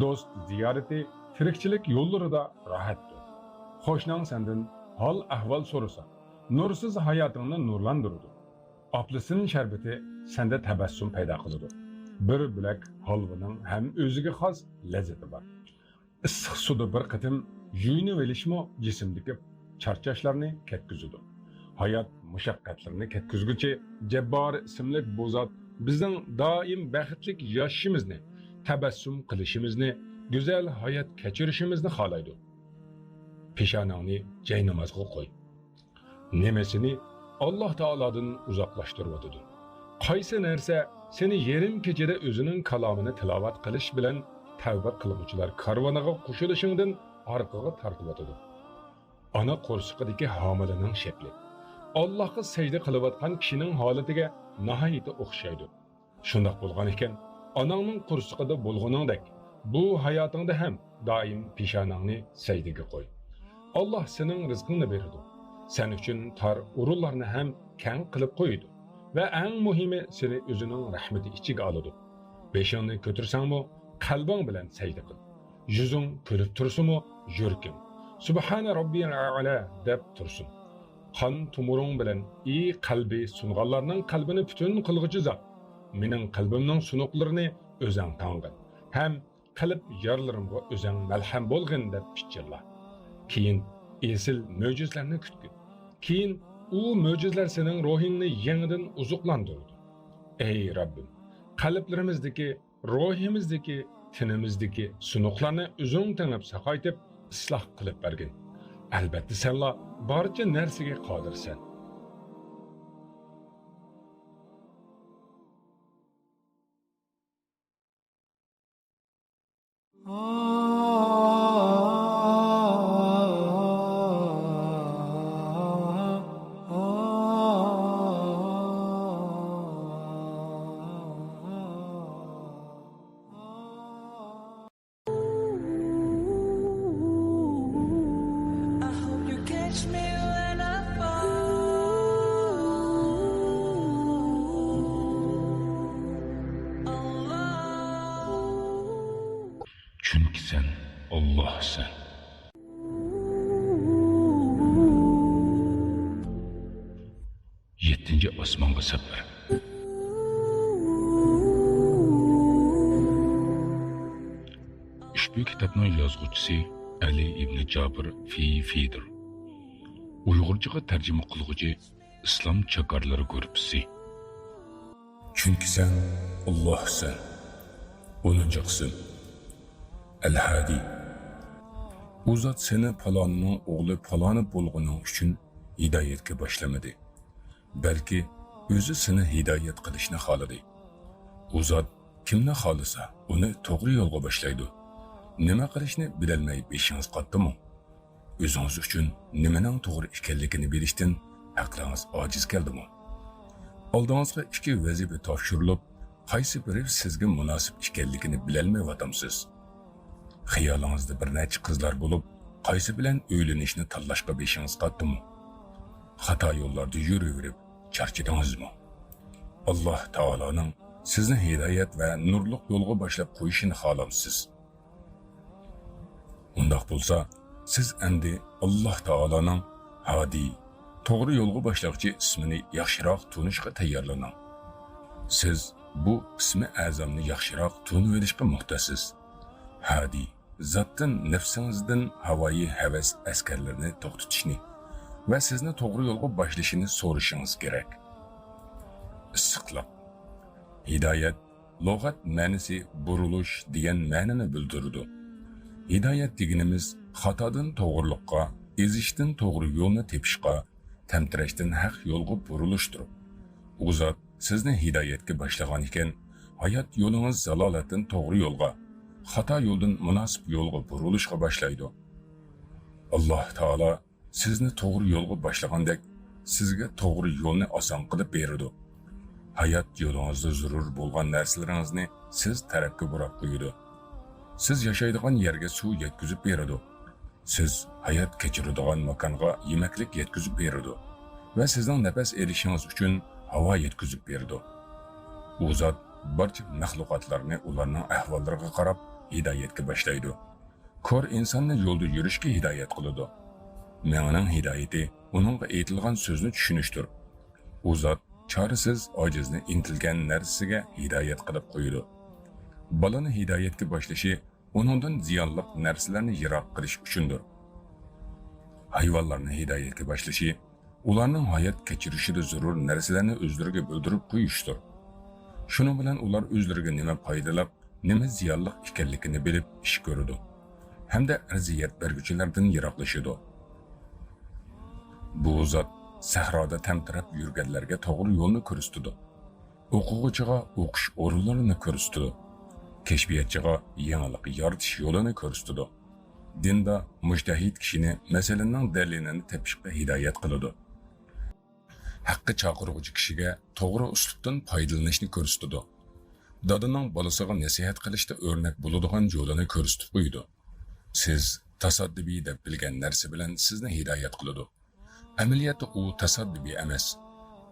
Dost ziyareti tirikchilik yo'llarida rohatdir. Qo'shning sendan hol ahvol so'rasa, nursiz hayotingni nurlantiradi. Aplisinin şerbeti sende tabassum paydo qiladi. Bir bilak holvaning ham o'ziga xos lazzati bor. Issiq suvda bir qatim yuyinib olishmi jismdagi charchashlarni ketkizadi. Hayot mushaqqatlarini ketkizguchi Jabbor ismli bu zot bizning doim baxtlik yashashimizni, tabassum qilishimizni, go'zal hayot kechirishimizni xohlaydi. Peshonangni jay namozga qo'y. Nemasini Alloh taolodan uzoqlashtirib qaysi narsa seni yerim kechada o'zining kalomini tilovat qilish bilan tavba qiluvchilar karvoniga qo'shilishingdan orqaga tortib o'tadi. Ana qo'rsiqidagi homilaning shakli Allohga sajda qilayotgan kishining holatiga nihoyatda o'xshaydi. Shundoq bo'lgan ekan, onangning qo'rsiqida bo'lganingdek, bu hayotingda ham doim peshonangni sajdaga qo'y. Alloh sening rizqingni beradi. Sen uchun tar urullarni ham keng qilib qo'yadi va eng muhimi seni o'zining rahmati ichiga oladi. Beshingni ko'tirsangmi, qalbing bilan sajda qil. Yuzing kulib tursinmi, yurking Subhana robbiyal a'la deb tursin. Qon tumuring bilan qalbi sunganlarning qalbini butun qilg'uchi zot. Mening qalbimning sunuqlarini o'zing tang'in. Ham qalb yarlarimga o'zing malham bo'lgin deb pichirla. Keyin esil mo'jizlarni kutgin. Keyin u mo'jizlar sening ruhingni yangidan uzuqlantiradi. Ey Rabbim, qalblarimizdagi, ruhimizdagi, tinimizdagi sunuqlarni o'zing tanib saqaytib, isloh qilib bergin. Albatta senla barcha narsaga qodirsan. Çünkü sen Allah'sın. Yettinci osmonga sapar. Ushbu kitobning yozuvchisi Ali ibn Jabir Fidir. Uyg'urchaga tarjima qiluvchi Islom chakorlari guruhi. Çünkü sen Allah'sın. 10. qism. El-Hadi. U zot seni palonning o'g'li paloni bo'lganing uchun hidoyatga boshlamadi. Balki o'zi seni hidoyat qilishni xohladi. U zot kimni xohlasa, uni to'g'ri yo'lga boshlaydi. Nima qilishni bilolmay beshingiz qotdimi? O'zingiz uchun nimaning to'g'ri ekanligini bilishdan aqlingiz ojiz keldimi? Oldingizga ikki vazifa topshirilib, qaysi biri sizga munosib ekanligini bilolmayapsiz. Xiyolingizda bir necha qizlar bo'lib, qaysi bilan o'ylanishni tanlashga beshingiz qotdimi? Xato yo'llarda yuraverib, charchadingizmi? Alloh taoloning sizni hidoyat va nurliq yo'lga boshlab qo'yishini xohlamsiz. Undoq bo'lsa, siz endi Alloh taoloning Hadi, to'g'ri yo'lga boshlovchi ismini yaxshiroq tunishga tayyorlaning. Siz bu ismi azamni yaxshiroq tunib olishga muhtojsiz. Hadi, zatdan nafsingizdan havoyi havas askarlarini to'xtatishni va sizni to'g'ri yo'lga boshlashini so'rashingiz kerak. Issiqlik. Hidoyat lug'at ma'nosi burilish degan ma'noni bildiradi. Hidoyat deganimiz xatodan to'g'rilikqa, ezishdan to'g'ri yo'lni tepishga, tamtirashdan haq yo'lga burilishdir. U zot sizni hidoyatga boshlagan ekan, hayot yo'lingiz zalolatdan to'g'ri yo'lga, xato yo'ldan munosib yo'lga burilishga boshlaydi. Alloh taolo sizni to'g'ri yo'lga boshlagandek, sizga to'g'ri yo'lni oson qilib beradi. Hayot yo'lingizda zarur bo'lgan narsalaringizni siz tarafga burab qo'yadi. Siz yashaydigan yerga suv yetkazib beradi. Siz hayot kechiradigan makonga yemaklik yetkazib beradi va sizning nafas olishingiz uchun havo yetkazib beradi. u zot barcha mahluqotlarni ularning ahvollariga qarab hidoyatga boshlaydi. Ko'r insonni yo'lda yurishga hidoyat qiladi. Mening hidoyati uningga aytilgan so'zni tushunishdir. U zot chorasiz ojizni intilgan narsasiga hidoyat qilib qo'yadi. Balani hidoyatga boshlashi uningdan ziyonli narsalarni yiroq qilish uchundir. Hayvonlarni hidoyatga boshlashi ularning hayot kechirishida zarur narsalarni o'zlariga bildirib qo'yishdir. Shuning bilan ular o'zlariga nima foydalab, nima ziyonli ekanligini bilib ish ko'radi. Hamda aziyat berguchilardan yiroqlashadi. Bu zot sahroda tamtirab yurganlarga to'g'ri yo'lni ko'rsatadi. O'quvchiga o'qish o'rinlarini ko'rsatadi. Kashfiyotchiga yangilik yaratish yo'lini ko'rsatadi. Dinda mujtahid kishini masalaning dalilini topishga hidoyat qiladi. Haqqi chaqiruvchi kishiga to'g'ri uslubdan foydalanishni ko'rsatadi. Dadaning bolasiga nasihat qilishda o'rnak bo'ladigan yo'lini ko'rsatib qo'ydi. Siz tasaddubiy deb bilgan narsa bilan sizni hidoyat qiladi. Amaliyotda u tasaddubiy emas,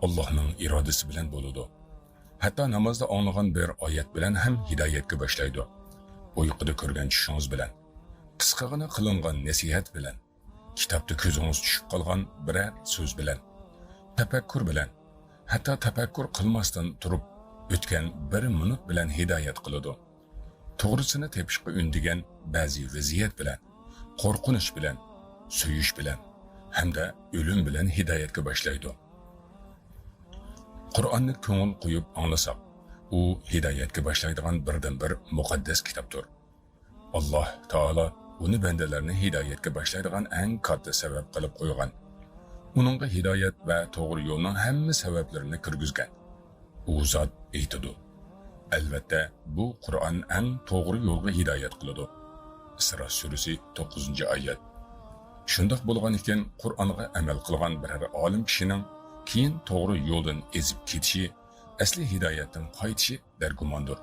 Allohning irodasi bilan bo'ladi. Hatto namozda o'nglagan bir oyat bilan ham hidoyatga boshlaydi. Uyquda ko'rgan tushingiz bilan, qisqagina qilingan nasihat bilan, kitobda ko'zingiz tushib qolgan biror so'z bilan, tafakkur bilan, hatto tafakkur qilmasdan turib o'tgan bir minut bilan hidoyat qiladi. To'g'risini tepishga undigan ba'zi vaziyat bilan, qo'rqinish bilan, suyish bilan hamda o'lim bilan hidoyatga boshlaydi. Qur'onni ko'ngil qo'yib anglasak, u hidoyatga boshlaydigan birdan bir muqaddas kitobdir. Alloh taolo uni bandalarni hidoyatga boshlaydigan eng katta sabab qilib qo'ygan. Uningga hidoyat va to'g'ri yo'lning hamma sabablarini kirgizgan. U zot aytadi: albatta bu Qur'on eng to'g'ri yo'lga hidoyat qiladi. Isro surasi 9-oyat. Shundoq bo'lgan ekan, Qur'onga amal qilgan biror olim kishining keyin to'g'ri yo'ldan ezib ketishi, asli hidoyatdan qaytishi dargumondir.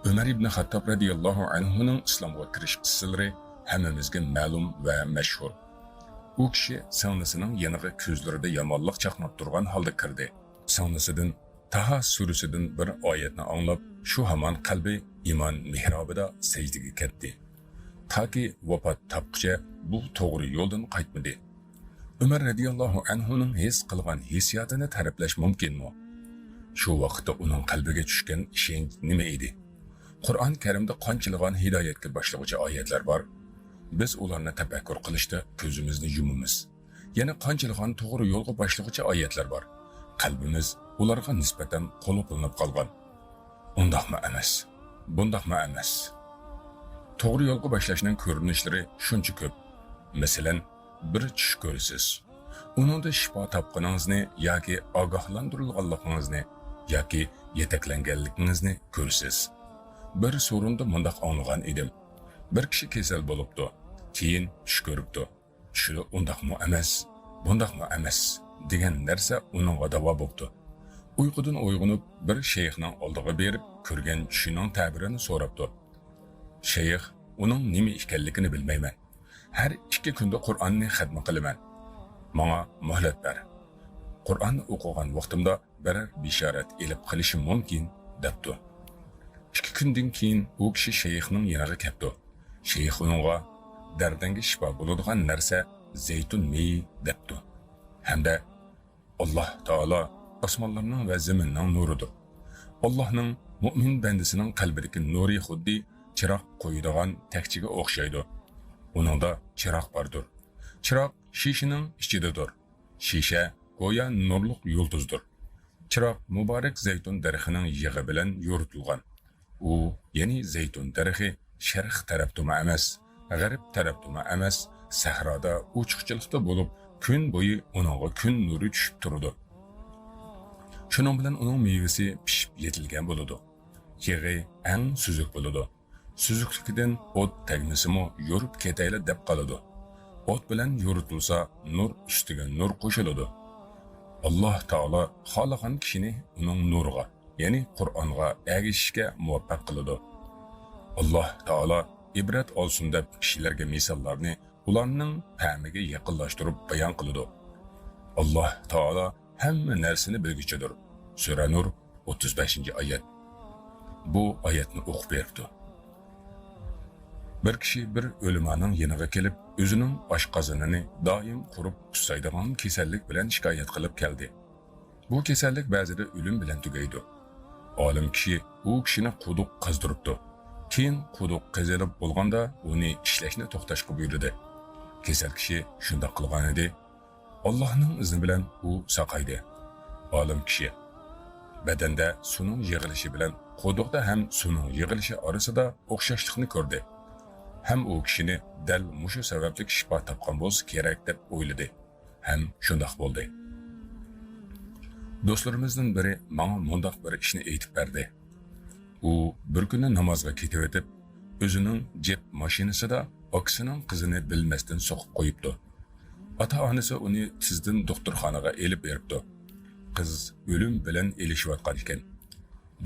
Umar ibn Xattob radhiyallohu anhuning islomga kirish qissalari hammamizga ma'lum va mashhur. U kishi singlisining yoniga ko'zlarida yomonlik chaqnab turgan holda kirdi. Singlisidan Taha surasidan bir oyatni anglab, shu hamon qalbi iymon mehrobida sajdaga ketdi. Taki vafot topqicha bu to'g'ri yo'ldan qaytmadi. Umar radhiyallohu anhuning his qilgan hissiyotini ta'riflash mumkinmi? Shu vaqtda uning qalbiga tushgan ishonch nima edi? Qur'on Karimda qanchalagan hidoyatga boshlovchi oyatlar bor. Biz ularni tafakkur qilishda ko'zimizni yumamiz. Yana qanchalagan to'g'ri yo'lga boshlovchi oyatlar bor. Qalbimiz ularga nisbatan qo'llanib qolgan. Undaqmi emas? Bundaqmi emas? To'g'ri yo'lga boshlashning ko'rinishlari shuncha ko'p. Masalan, bir tush ko'rsiz. Uningda shifo topganingizni yoki ogohlantirilganligingizni yoki yetaklanganligingizni ko'rsiz. Bir sorunda mundaq anglagan edim. Bir kishi kasal bo'libdi, keyin tush ko'ribdi. Tushi undaqmi emas, bundaqmi emas degan narsa uningga davo bo'ldi. Uyqudan uyg'onib bir shayxning oldiga berib ko'rgan tushining ta'birini so'rabdi. Shayx uning nima ekanligini bilmayman. Har 2 kunda Qur'onni xatm qilaman. Menga muhlat ber. Qur'onni o'qigan vaqtimda bir bishorat elib qilishim mumkin, debdi. 2 kundan keyin u kishi shayxning yoniga keldi. Shayx uningga dardanga shifo bo'ladigan narsa zaytun meyi debdi. Hamda Alloh taolo osmonlarning va zaminning nuridir. Allohning mu'min bandasining qalbidagi nuri xuddi chiroq qo'yadigan takchiga o'xshaydi. Uningda chiroq bordir. Chiroq shishining ichidadir. Shisha go'yo nurliq yulduzdir. Chiroq muborak zaytun daraxining yig'i bilan yoritilgan. U, ya'ni zaytun daraxi sharq tarafdama emas, g'arb tarafdama emas, sahroda ochiqchilikda bo'lib, kun bo'yi uningga kun nuri tushib turadi. Shuning bilan uning mevasi pishib yetilgan bo'ladi. Yig'i eng suzuk bo'ladi. Suzukligidan o't tegmasimi yorib ketayli deb qoladi. O't bilan yoritilsa nur ustiga nur qo'shiladi. Alloh taolo xohlagan kishini uning nuriga, ya'ni Qur'onga ergashishga muvaffaq qiladi. Alloh taolo ibrat olsun deb kishilarga misollarni ularning fahmiga yaqinlashtirib bayon qiladi. Alloh taolo hamma narsani bilguchidir. Sura Nur 35. ayet. Bu ayetni o'qib berdi. Bir kishi bir o'limaning yeniga kelib, o'zining oshqozonini doim qurib qusaydigan kasallik bilan shikoyat qilib keldi. Bu kasallik ba'zida o'lim bilan tugaydi. Olim kishi u kishini quduq qazdiribdi. Keyin quduq qazilib bo'lganda uni ishlashni to'xtashga buyurdi. Kasal kishi shunday qilgan edi. Allohning izni bilan u saqaydi. Olim kishi badanda suvning yig'ilishi bilan quduqda ham suvning yig'ilishi orasida o'xshashlikni ko'rdi. Hem o kishini dal mushu sababli shifo topgan bo'lsa kerak deb o'yladi. Hem shundoq bo'ldi. Do'stlarimizdan biri menga mundaq bir ishni aytib berdi. U bir kuni namozga ketib o'tib, o'zining jep mashinasida akasining qizini bilmasdan so'qib qo'yibdi. Ota-onasi uni tizdan doktorxonaga elib beribdi. Qiz o'lim bilan elishayotgan ekan.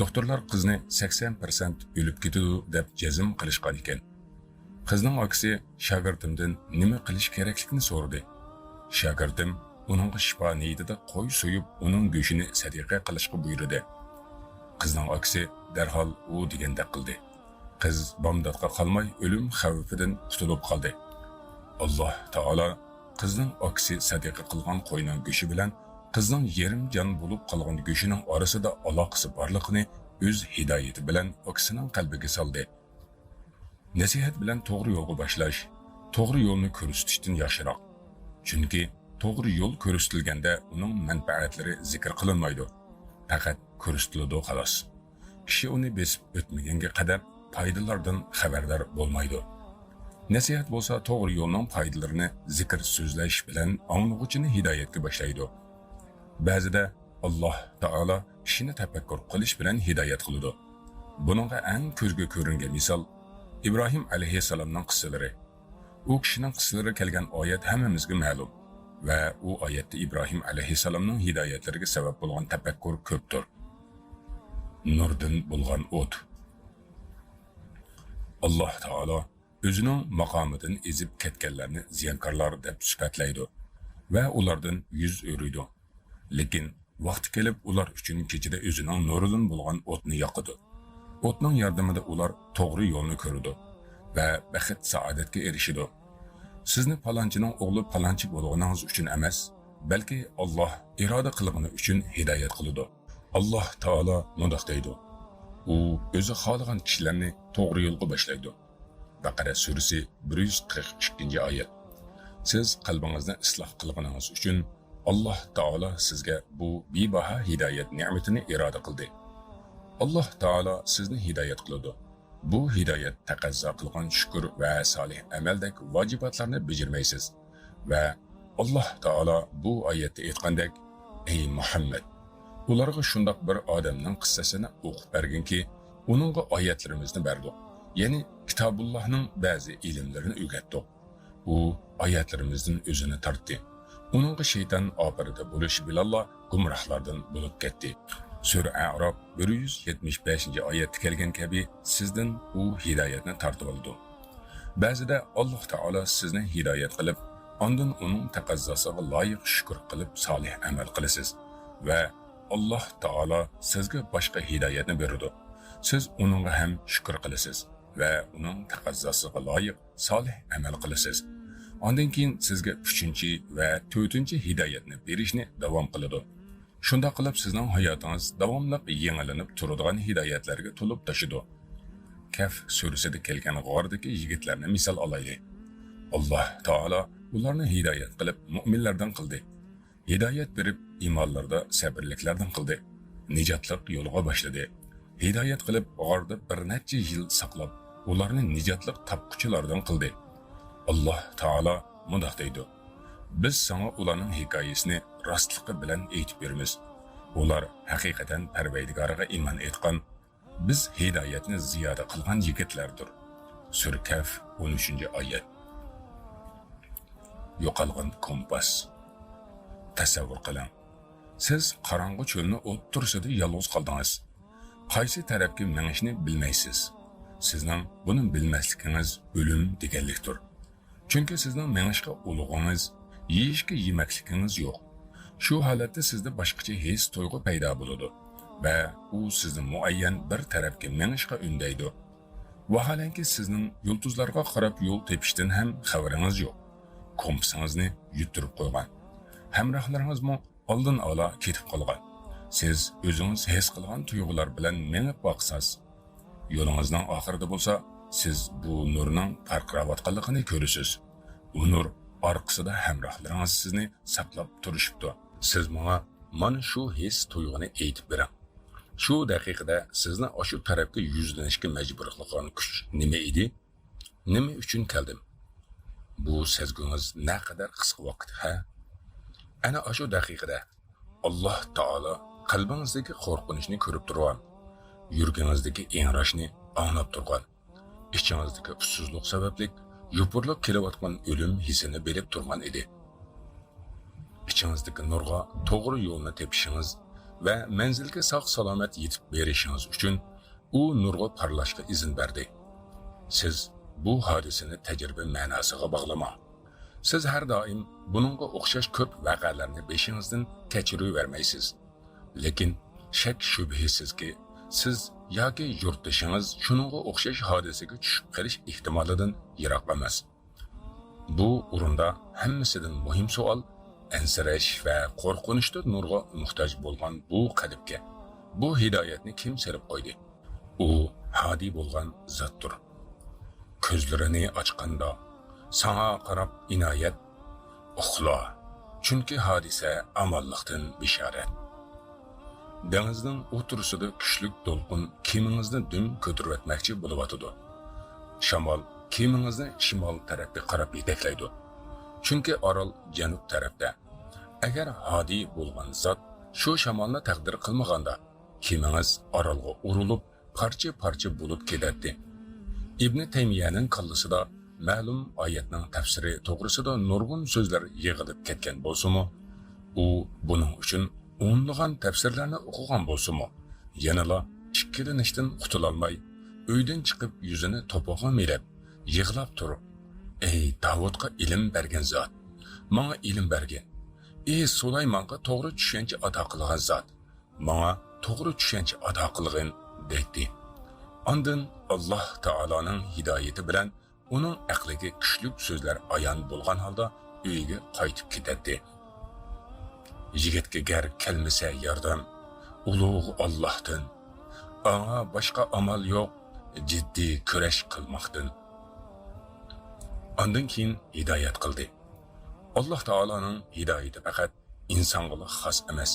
Doktorlar qizni 80% o'lib ketadi deb jazm qilishgan ekan. Qizning akasi shogirdimdan nima qilish kerakligini so'radi. Shogirdim uning shifo niyatida qo'y so'yib, uning go'shini sadiqa qilishga buyurdi. Qizning akasi darhol u degandek qildi. Qiz bomdodga qolmay o'lim xavfidan qutulib qoldi. Alloh taolo qizning akasi sadiqa qilgan qo'yning go'shi bilan qizning yarim jon bo'lib qolgan go'shining orasida aloqasi borligini o'z hidoyati bilan akasining qalbiga soldi. Nasihat bilan to'g'ri yo'lga boshlash, to'g'ri yo'lni ko'rsatishdan yaxshiroq. Chunki to'g'ri yo'l ko'rsatilganda uning manfaatlari zikr qilinmaydi. Faqat ko'rsatiladi xolos. Kishi uni besib o'tmaganga qadar foydalardan xabardor bo'lmaydi. Nasihat bo'lsa to'g'ri yo'lning foydalarini zikr so'zlash bilan anglag'uchini hidoyatga boshlaydi. Ba'zida Alloh taolo kishini tafakkur qilish bilan hidoyat qiladi. Buningga eng ko'zga ko'ringan misol İbrahim aleyhisselamның qıssaları. O kişinin qıssaları kelgan ayet hammamizga ma'lum ve o ayette İbrahim aleyhisselamның hidayetlerine sebep bo'lgan tafakkur ko'pdir. Nurdan bo'lgan o't. Alloh taolo o'zining maqomidan ezib ketganlarni ziyankorlar deb sifatlaydi ve ulardan yüz o'riydi. Lekin vaqti kelib ular uchun kechida o'zining nuridan bo'lgan o'tni yoqidi. O'tning yordamida ular to'g'ri yo'lni ko'rdi va baxt saodatga erishidi. Sizni falonchining o'g'li falonchi bo'lganingiz uchun emas, balki Alloh iroda qilgani uchun hidoyat qiladi. Alloh taolo mundoq deydi. U o'zi xohlagan kishilarni to'g'ri yo'lga boshlaydi. Baqara surasi 142-oyat. Siz qalbingizni isloh qilganingiz uchun Alloh taolo sizga bu bebaho hidoyat ne'matini iroda qildi. Alloh taolo sizni hidoyat qiladi. Bu hidoyat taqozo qilgan shukr va solih amaldek vojibotlarni bajarmaysiz. Va Alloh taolo bu oyatda aytgandek, ey Muhammad, ularga shundoq bir odamning qissasini o'qib berginki, uningga oyatlarimizni berdik. Ya'ni Kitobullohning ba'zi ilmlarini o'rgatdik. U oyatlarimizdan o'zini tortdi. Uningga shayton oparida bo'lish bilan gumrohlardan bo'lib ketdi. Sura A'rof 175-oyatda kelgan kabi sizdan u hidoyatni tortib oldi. Ba'zida Alloh taolo sizni hidoyat qilib, ondan uning taqozzosiga loyiq shukr qilib solih amal qilasiz va Alloh taolo sizga boshqa hidoyatni beradi. Siz uningga ham shukr qilasiz va uning taqozzosiga loyiq solih amal qilasiz. Ondan keyin sizga 3-chi va 4-chi hidoyatni berishni davom qiladi. Shunda qilib sizning hayotingiz davomli yangilanib turadigan hidoyatlarga to'lib toshidi. Kaf surasida kelgan g'ordagi yigitlarni misol olaylik. Alloh taolo ularni hidoyat qilib mu'minlardan qildi. Hidoyat berib iymonlarda sabrliklardan qildi. Nijotlik yo'liga boshladi. Hidoyat qilib g'orda bir necha yil saqlab, ularni nijotlik topquchilardan qildi. Alloh taolo mundoq deydi. Biz sana ularning hikoyasini rostligi bilan aytib beramiz. Ular haqiqatan Parvardigoriga iymon etgan, biz hidoyatni ziyoda qilgan yigitlardir. Sura Kaf 13-oyat. Yo'qolgan kompas. Tasavvur qiling. Siz qorong'u cho'lni o'ttirsida yolg'iz qoldingiz. Qaysi tarafga minishni bilmaysiz. Sizning buni bilmasligingiz o'lim deganlikdir. Chunki sizning minishga ulug'ingiz, yeyishga yemakligingiz yo'q. Shu holatda sizda boshqacha his tuyg'u paydo bo'ladi va u sizni muayyan bir tarafga minishga undaydi. Vaholanki sizning yulduzlarga qarab yo'l tepishdan ham xabaringiz yo'q. Kompasingizni yutirib qo'ygan. Hamrohlaringizmi oldin ola ketib qolgan. Siz o'zingiz his qilgan tuyg'ular bilan minib boqsangiz, yo'lingizning oxirida bo'lsa, siz bu nurning parqirayotganligini ko'rasiz. U nur orqasida hamrohlaringiz sizni saqlab turishibdi. Siz mana shu his tuyg'uni aytib bering. Shu daqiqada sizni shu tarafga yuzlanishga majbur qilgan kuch nima edi? Nima uchun keldim? Bu sezgingiz naqadar qisqa vaqt, ha? Ana shu daqiqada Alloh taolo qalbingizdagi qo'rqinchni ko'rib turgan, yurgingizdagi engrashni anglab turgan, ichingizdagi ussizlik sababli yupurilib kelayotgan o'lim hissini bilib turgan edi. İçinizdeki nurga to'g'ri yo'lni tepishingiz va manzilga sog'-salomat yetib berishingiz uchun u nurga parlashga izn berdi. Siz bu hodisani tajriba ma'nosiga bog'lamang. Siz har doim buningga o'xshash ko'p voqealarni beshingizdan kechiravermaysiz. Lekin shak shubhisizki, siz yoki yurtdoshingiz shuningga o'xshash hodisaga tushib qolish ehtimolidan yiroq emas. Bu o'rinda hammasidan muhim savol ensirash va qo'rqinchda nurga muhtoj bo'lgan bu qalbga bu hidoyatni kim serib qo'ydi? U hadi bo'lgan zotdir. Ko'zlarini ochganda sana qarab inoyat uxlo, chunki hodisa amallikdan bishorat. Dengizning o'tirisida kuchli to'lqin kemingizni dum ko'tarib o'tmoqchi bo'layotdi. Shamol kemingizni shimol tarafga qarab yetaklaydi. Chunki orol janub tarafda. Agar hadi bo'lgan zot shu shamolni taqdir qilmaganda, kemingiz orolga urilib, parcha-parcha bo'lib ketadi. Ibn Taymiyaning qallasida ma'lum oyatning tafsiri to'g'risida nurg'un so'zlar yig'ilib ketgan bo'lsa-mu, u buning uchun o'nlagan tafsirlarni o'qigan bo'lsa-mu, yanala ikkilanishdan qutulolmay, uydan chiqib yuzini to'pog'a milab, yig'lab turib, ey Davudga ilm bergan zot, menga ilm bergan. Ey Sulaymonga to'g'ri tushuncha ato qilgan zot, menga to'g'ri tushuncha ato qilgin dedi. Ondan Alloh taoloning hidoyati bilan uning aqliga kuchli so'zlar ayon bo'lgan holda uyiga qaytib ketadi. Yigitga gar kelmasa yordam ulug' Allohdan. Anga boshqa amal yo'q, jiddiy kurash qilmoqdan. Ondan keyin hidoyat qildi. Alloh taoloning hidoyati faqat insonga xos emas,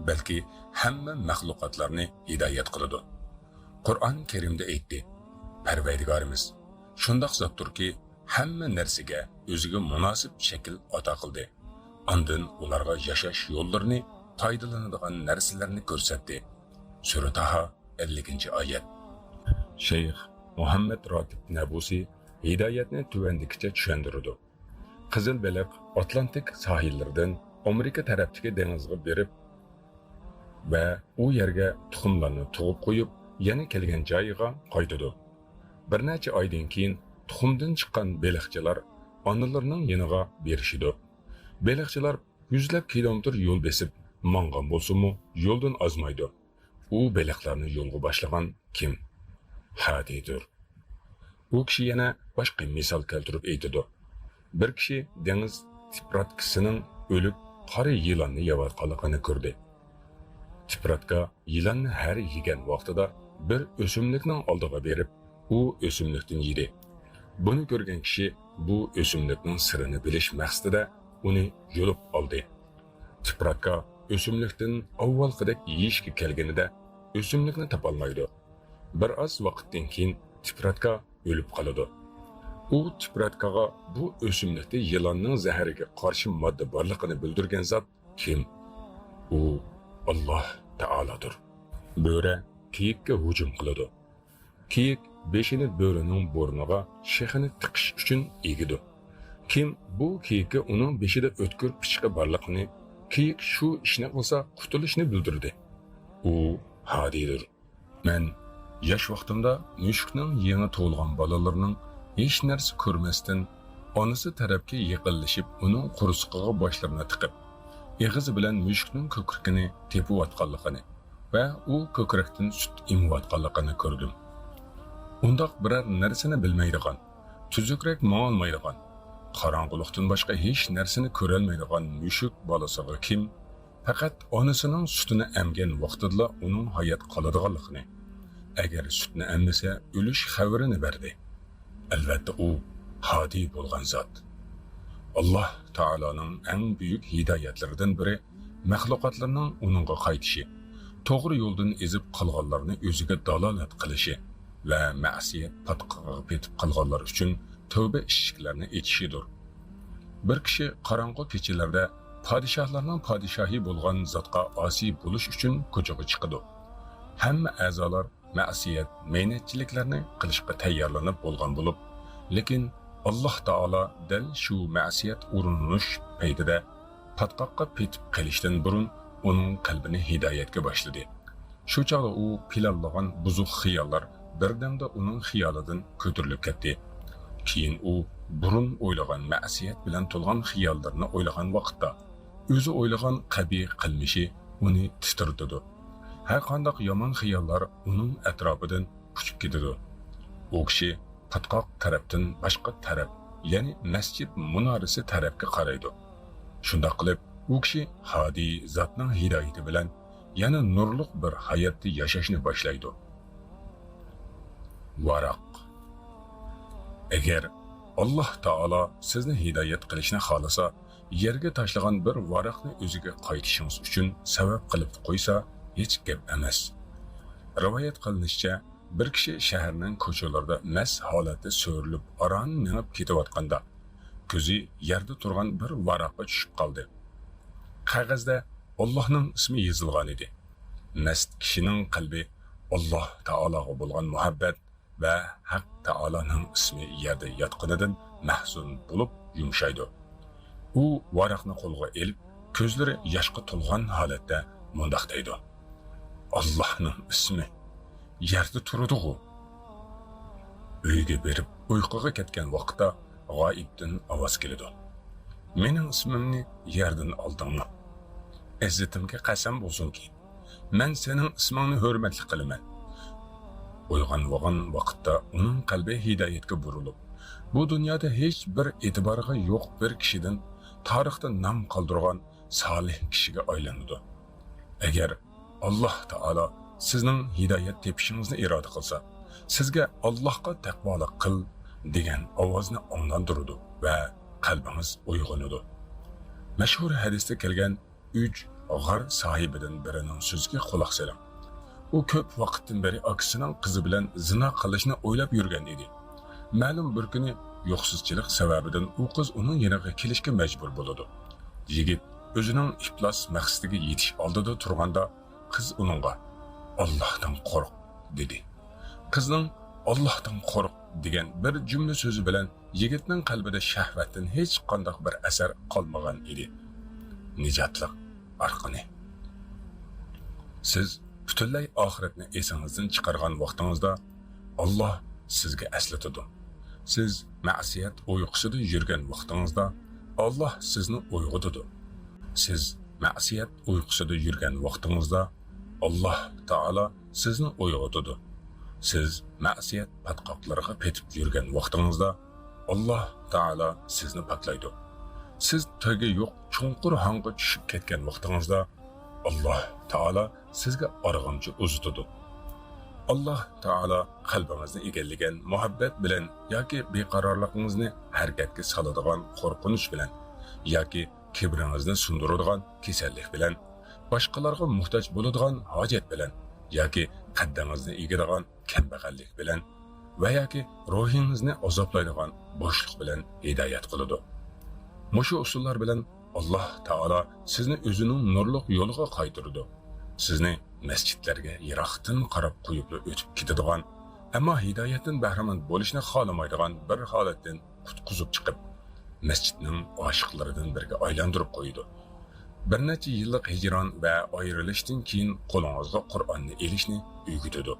balki hamma maxluqotlarni hidoyat qiladi. Qur'on Karimda aytdi: Parvardigorimiz shundoq zotdirki, hamma narsaga o'ziga munosib shakl ato qildi. Ondan ularga yashash yo'llarini, foydalanadigan narsalarni ko'rsatdi. Sura Taha 50-oyat. Shayx Muhammad Rotib Nabusi hidoyatni tuvandikicha tushundirdi. Qizil baliq Atlantik sahillaridan Amerika tarafdagi dengizga berib va u yerga tuxumlarni tug'ib qo'yib, yana kelgan joyiga qaytadi. Bir necha oydan keyin tuxumdan chiqqan baliqchilar onalarining yoniga berishidi. Baliqchilar yuzlab kilometr yo'l besib mangan bo'lsa-mu, yo'ldan ozmaydi. U baliqlarni yo'lga boshlagan kim? Hadidir. U kishi yana boshqa misol keltirib aytadi. Bir kishi dengiz tipratkisining o'lib qora yilonni yeyotganligini ko'rdi. Tipratka yilonni har yegan vaqtida bir o'simlikning oldiga berib, u o'simlikdan yedi. Buni ko'rgan kishi bu o'simlikning sirini bilish maqsadida uni yulib oldi. Tipratka o'simlikdan avvalgidek yeyishga kelganida o'simlikni topolmaydi. Bir oz vaqtdan keyin tipratka o'lib qoladi. U tipratkaga bu o'simlikda yilonning zahariga qarshi modda borligini bildirgan zot kim? U Alloh taolodir. Bo'ri kiyikka hujum qiladi. Kiyik beshini bo'rining burniga shexini tiqish uchun egidi. Kim bu kiyikka uning beshida o'tkir pichqi borligini, kiyik shu ishni qilsa qutulishni bildirdi. U hadidir. Men yosh vaqtimda mushukning yangi tug'ilgan bolalarining hech narsa ko'rmasdan onasi tarafga yiqilishib uning qursiqiga boshlarini tiqib, eg'izi bilan mushukning ko'krigini tepib atganligini va u ko'krakdan sut emayotganligini ko'rdim. Undaq biror narsani bilmaydigan, tuzukrak ma'olmaydigan, qorong'ulikdan boshqa hech narsani ko'rolmaydigan mushuk bolasiga kim faqat onasining sutini emgan vaqtida uning hayot qoladiganligini, agar sutni emmasa o'lish xabarini berdi. Albatta u hadi bo'lgan zot. Alloh taoloning eng buyuk hidoyatlaridan biri maxluqotlarning uningga qaytishi, to'g'ri yo'ldan ezib qolganlarni o'ziga dalolat qilishi va ma'siyat patqog'iga petib qolganlar uchun tavba eshiklarini echishidir. Bir kishi qorong'u kechalarda podshohlarning podshohi bo'lgan zotga osi bo'lish uchun ko'chaga chiqadi. Hamma a'zolar ma'siyat, mehnatchiliklarni qilishga tayyorlanib bo'lgan bo'lib, lekin Alloh taolo dal shu ma'siyat urinish paytida patqoqqa petib qilishdan burun uning qalbini hidoyatga boshladi. Shu chog'da u planlagan buzuq xiyollar birdamda uning xiyolidan ko'tarilib ketdi. Keyin u burun o'ylagan ma'siyat bilan to'lgan xiyollarni o'ylagan vaqtda o'zi o'ylagan qabih qilmishi uni titirtirdi. Har qanday yomon xiyollar uning atrofidan uchib ketdi. U kishi patqoq tarafdan boshqa taraf, ya'ni masjid munorasi tarafga qaraydi. Shunda qilib, u kishi hadi zotning hidoyati bilan yana nurliq bir hayotni yashashni boshlaydi. Varaq. Agar Alloh taolo sizni hidoyat qilishni xolasa, yerga tashlagan bir varaqni o'ziga qaytishingiz uchun sabab qilib qo'ysa, hech gap emas. Rivoyat qilinishicha, bir kishi shaharning ko'chalarida mast holatda so'rilib, aron minib ketayotganda, ko'zi yerda turgan bir varaqqa tushib qoldi. Qog'ozda Allohning ismi yozilgan edi. Mast kishining qalbi Alloh taologa bo'lgan muhabbat va Haq taoloning ismi yerda yotganidan mahzun bo'lib yumshaydi. U varaqni qo'lga olib, ko'zlari yoshga to'lgan holatda mundoq deydi: Allohning ismi yerda turadi-ku. Uyga berib uyquga ketgan vaqtda g'oyibdan ovoz keladi: Mening ismimni yerdan oldingmi? İzzetimga qasam bo'lsinki, men sening ismingni hurmatli qilaman. Uyg'ongan vaqtda uning qalbi hidoyatga burilib, bu dunyoda hech bir e'tiboriga yo'q bir kishidan tarixda nom qoldirgan solih kishiga aylanadi. Agar Alloh taolo sizning hidoyat tepishingizni iroda qilsa, sizga Allohga taqvolik qil degan ovozni anglantiradi va qalbingiz uyg'onadi. Mashhur hadisda kelgan 3 g'ar sohibidan birining so'ziga quloq soling. U ko'p vaqtdan beri akasining qizi bilan zina qilishni o'ylab yurgan edi. Ma'lum bir kuni yo'qsizchilik sababidan u qiz uning yoniga kelishga majbur bo'ladi. Yigit o'zining iflos maqsadiga yetish oldida turganda qiz uningga Allohdan qo'rq dedi. Qizning Allohdan qo'rq degan bir jumla so'zi bilan yigitning qalbida shahvatdan hech qanday bir asar qolmagan edi. Nijotlik arqini. Siz butunlay oxiratni esingizdan chiqargan vaqtingizda Alloh sizga eslatadi. Siz ma'siyat uyqusida yurgan vaqtingizda Alloh sizni uyg'otadi. Siz ma'siyat uyqusida yurgan vaqtingizda Alloh taolo sizni uyg'otadi. Siz ma'siyat patqoqlariga petib yurgan vaqtingizda Alloh taolo sizni poklaydi. Siz tagi yo'q chunqur hangga tushib ketgan vaqtingizda Alloh taolo sizga arg'amchi uzatadi. Alloh taolo qalbingizni egallagan muhabbat bilan yoki beqarorligingizni harakatga soladigan qo'rqinch bilan yoki kibringizni sundiradigan kasallik bilan, boshqalarga muhtoj bo'ladigan hojat bilan yoki qaddingizni egadigan kambag'allik bilan va yoki ruhingizni azoblaydigan bo'shliq bilan hidoyat qiladi. Mushu usullar bilan Alloh taolo sizni o'zining nurliq yo'liga qaytaradi. Sizni masjidlarga yiroqdan qarab qo'yib o'tib ketadigan, ammo hidoyatdan bahramand bo'lishni xohlamaydigan bir holatdan qutqizib chiqib, masjidning oshiqlaridan biriga aylantirib qo'ydi. Bir necha yillik hijron va ayrilishdan keyin qo'lingizga Qur'onni elishni o'rgatadi.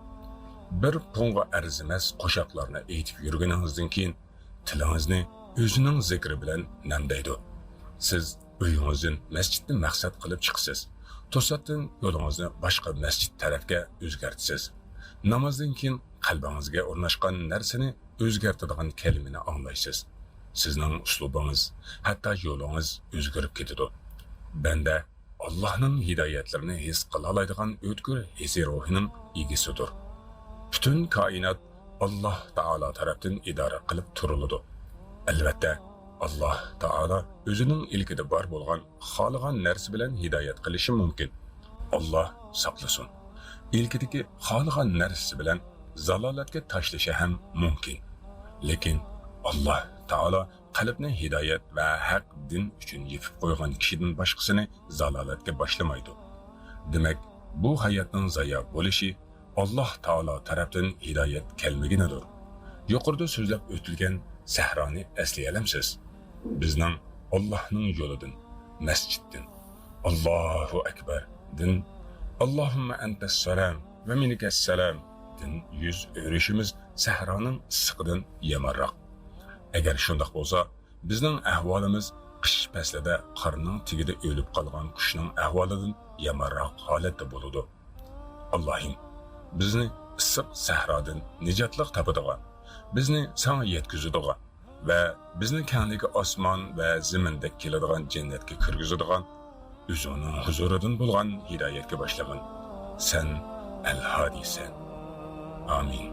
Bir punga arzimas qo'shoqlarni aytib yurganingizdan keyin tilingizni o'zining zikri bilan namdaydi. Siz uyingizdan masjidni maqsad qilib chiqsiz. to'satdan yo'lingizni boshqa masjid tarafga o'zgartisiz. Namozdan keyin qalbingizga o'rnashgan narsani o'zgartiradigan kalimani anglaysiz. Sizning uslubingiz, hatto yo'lingiz o'zgarib ketadi. Banda Allohning hidoyatlarini his qila oladigan o'tkir his ruhining egasidir. Butun koinot Alloh taolo tarafdan idora qilib turiladi. Albatta, Alloh taolo o'zining ilkida bor bo'lgan xohlagan narsa bilan hidoyat qilishi mumkin. Alloh saqlasin. İlkidagi xohlagan narsa bilan zalolatga tashlashi ham mumkin. Lekin Alloh taolo qalbni hidoyat va haq din uchun yepib qo'ygan kishidan boshqasini zalolatga boshlamaydi. Demak, bu hayotning zoya bo'lishi Alloh taolo tarafdan hidoyat kelmaganidir. Yuqorida so'zlab o'tilgan sahroni eslay olamsiz. Bizning Allohning yo'lidan, masjiddan, Allohu akbar din, Allahumma antas salam ve minkas salam din yüz örüşümüz sahranın issiqidan yamanroq. Agar shundoq bo'lsa, bizning ahvolimiz qish faslida qarning tagida o'lib qolgan qushning ahvolidan yamanroq holatda bo'ladi. Allohim, bizni issiq sahrodan nijotlik topadigan, bizni sana yetkazadigan va bizni kanligi osmon va zimindek keladigan jannatga kirgizadigan o'zining huzuridan bo'lgan hidoyatga boshlagin. Sen el-hadisen. Amin.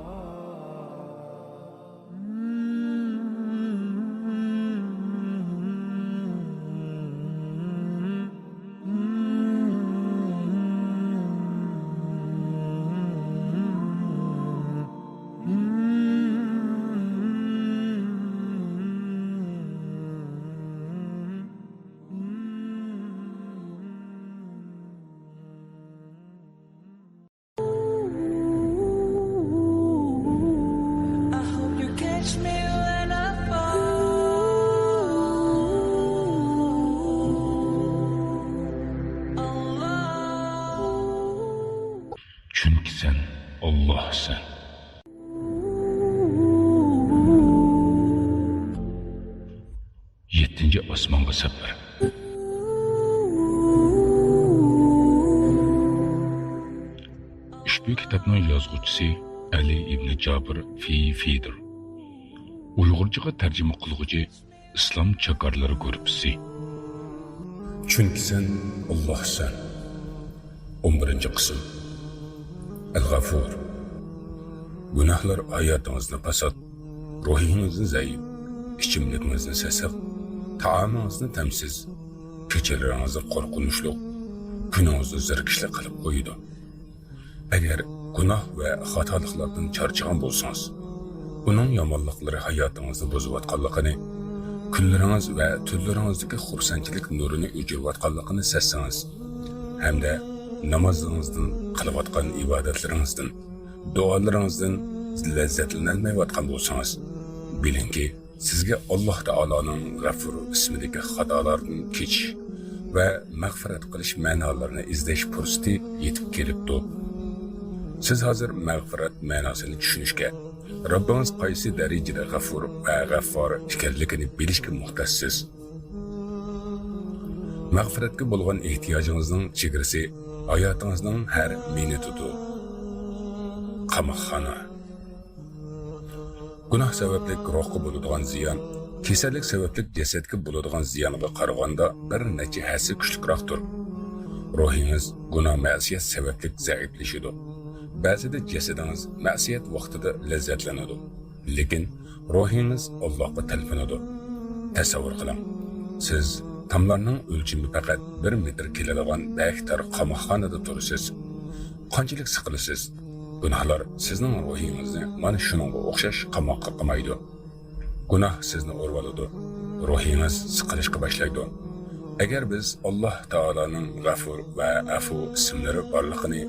Çünkü sen Allah'sın. Yettinci osmonga safar. Ushbu kitobning yozuvchisi Ali ibn Jabir Fidir. Uyg'urchaga tarjima qiluvchi Islom chakorlari guruhi. Çünkü sen Allah'sın. 11. qism. El-G'afur. Günahlar hayatınızda pasat, ruhinizin zayıf, içimliğinizin sesiq, taamınızın temsiz, keçelerinizin korkunçluk, günahınızı zirkişli kılıp koydu. Eğer günah ve hatalıklardan charchagan bolsanız, bunun yamanlıkları hayatınızı bozuvatqanligini, kunlarınız ve tunlarınızdaki xursandchilik nurini o'chirayotganligini sezsangiz, hamda namazınızdan, qılıvatqan ibadetlerinizden, dualarinizdan lazzatlanolmayotgan bo'lsangiz, bilingki, sizga Alloh taoloning G'afur ismidagi xatolardan kechish va mag'firat qilish ma'nolarini izlash fursati yetib kelibdi. Siz hozir mag'firat ma'nosini tushunishga, Rabbingiz qaysi darajada G'afur va G'affor ekanligini bilishga muhtojsiz. Mag'firatga bo'lgan ehtiyojingizning chegarasi hayatınızın her minutidir. Qamoqxona. Günah sebepli ruhga bo'ladigan ziyon, kasallik sebepli jasadga bo'ladigan ziyonga qaraganda bir necha hassa kuchliroqdir. Ruhingiz günah ma'siyat sebepli zaiflashadi. Ba'zida jasadingiz ma'siyat vaqtida lazzatlanadi, lekin ruhingiz Allohga talpinadi. Tasavvur qiling, siz tamlarning o'lchami faqat 1 metr keladigan bektar qamoqxonada tursiz. Qanchalik siqilasiz? Gunohlar sizning ruhingizni mana shunga o'xshash qamoqqa qamaydi. Gunoh sizni o'rvaladi, ruhingiz siqilishga boshlaydi. Agar biz Alloh taoloning G'afur va Afu ismlari borligini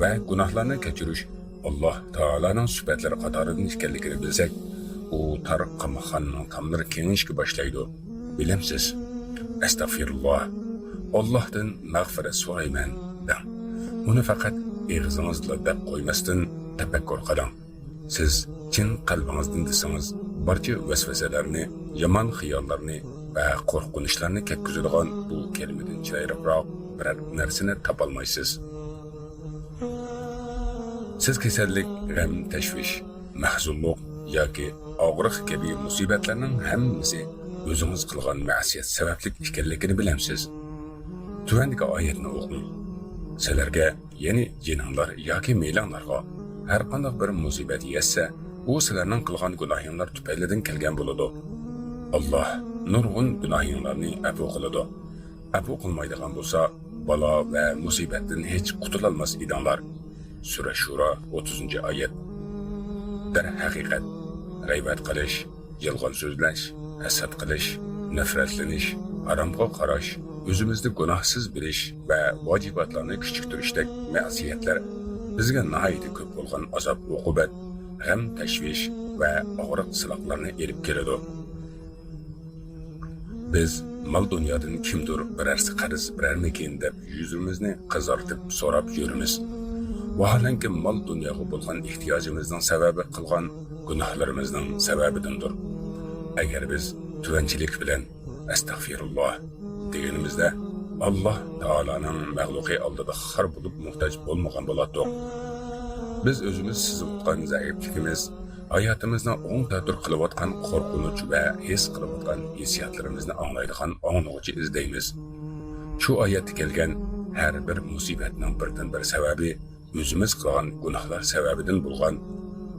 va gunohlarni kechirish Alloh taoloning sifatlari qatoridan ekanligini bilsak, u tar qamoqxonaning tomlari kengishga boshlaydi. Bilamsiz? Estağfirullah. Allah'tan mağfiret so'rayman deng. Uni faqat og'zingizda deb qo'ymasdan tafakkur qiling. Siz chin qalbingizdan desangiz, barcha vasvasalarni, yomon xiyollarni va qo'rqinchlarni ketkizadigan bu kelimadan chiroyliroq biror narsani topolmaysiz. Siz kasallik, g'am, tashvish, mahzunlik yoki og'riq kabi musibatlarning hammasi o'zingiz qilgan ma'siyat sababli ekanligini bilamsiz. Tuvandagi oyatni o'qing. Sizlarga, ya'ni jinlar yoki me'lonlarga har qanday bir musibat yetsa, u sizlarning qilgan gunohinglar tufaylidan kelgan bo'ladi. Alloh nurg'un gunohinglarni afv qiladi. Afv qilmaydigan bo'lsa, balo va musibatdan hech qutulolmas edinglar. Sura Shura 30-oyat. Dar haqiqat, g'aybat qilish, yolg'on so'zlash, hasad qilish, nafratlanish, haromga qarash, o'zimizni gunohsiz bilish va vojibotlarni kuchiktirishdek ma'siyatlar bizga nihoyat ko'p bo'lgan azob uqubat, g'am, tashvish va og'riq siloqlarni elib keladi. Biz mal dunyodan kimdir birarsi qarz birarmikin deb yuzimizni qizartib so'rab yurimiz. Vaholanki mal dunyoga bo'lgan ehtiyojimizning sababi qilgan gunohlarimizning sababidandir. Agar biz tuvanchilik bilan astag'firulloh deganimizda Alloh taolaning mag'luqiy oldida xor bo'lib muhtoj bo'lmagan bo'lardik. Biz o'zimiz sezib o'tgan zaifligimiz, hayotimizni o'ng ta'sir qilayotgan qo'rqinch va his qilayotgan hissiyotlarimizni anglaydigan anglag'uchi izlaymiz. Shu oyatda kelgan har bir musibatning birdan bir sababi o'zimiz qilgan gunohlar sababidan bo'lgan.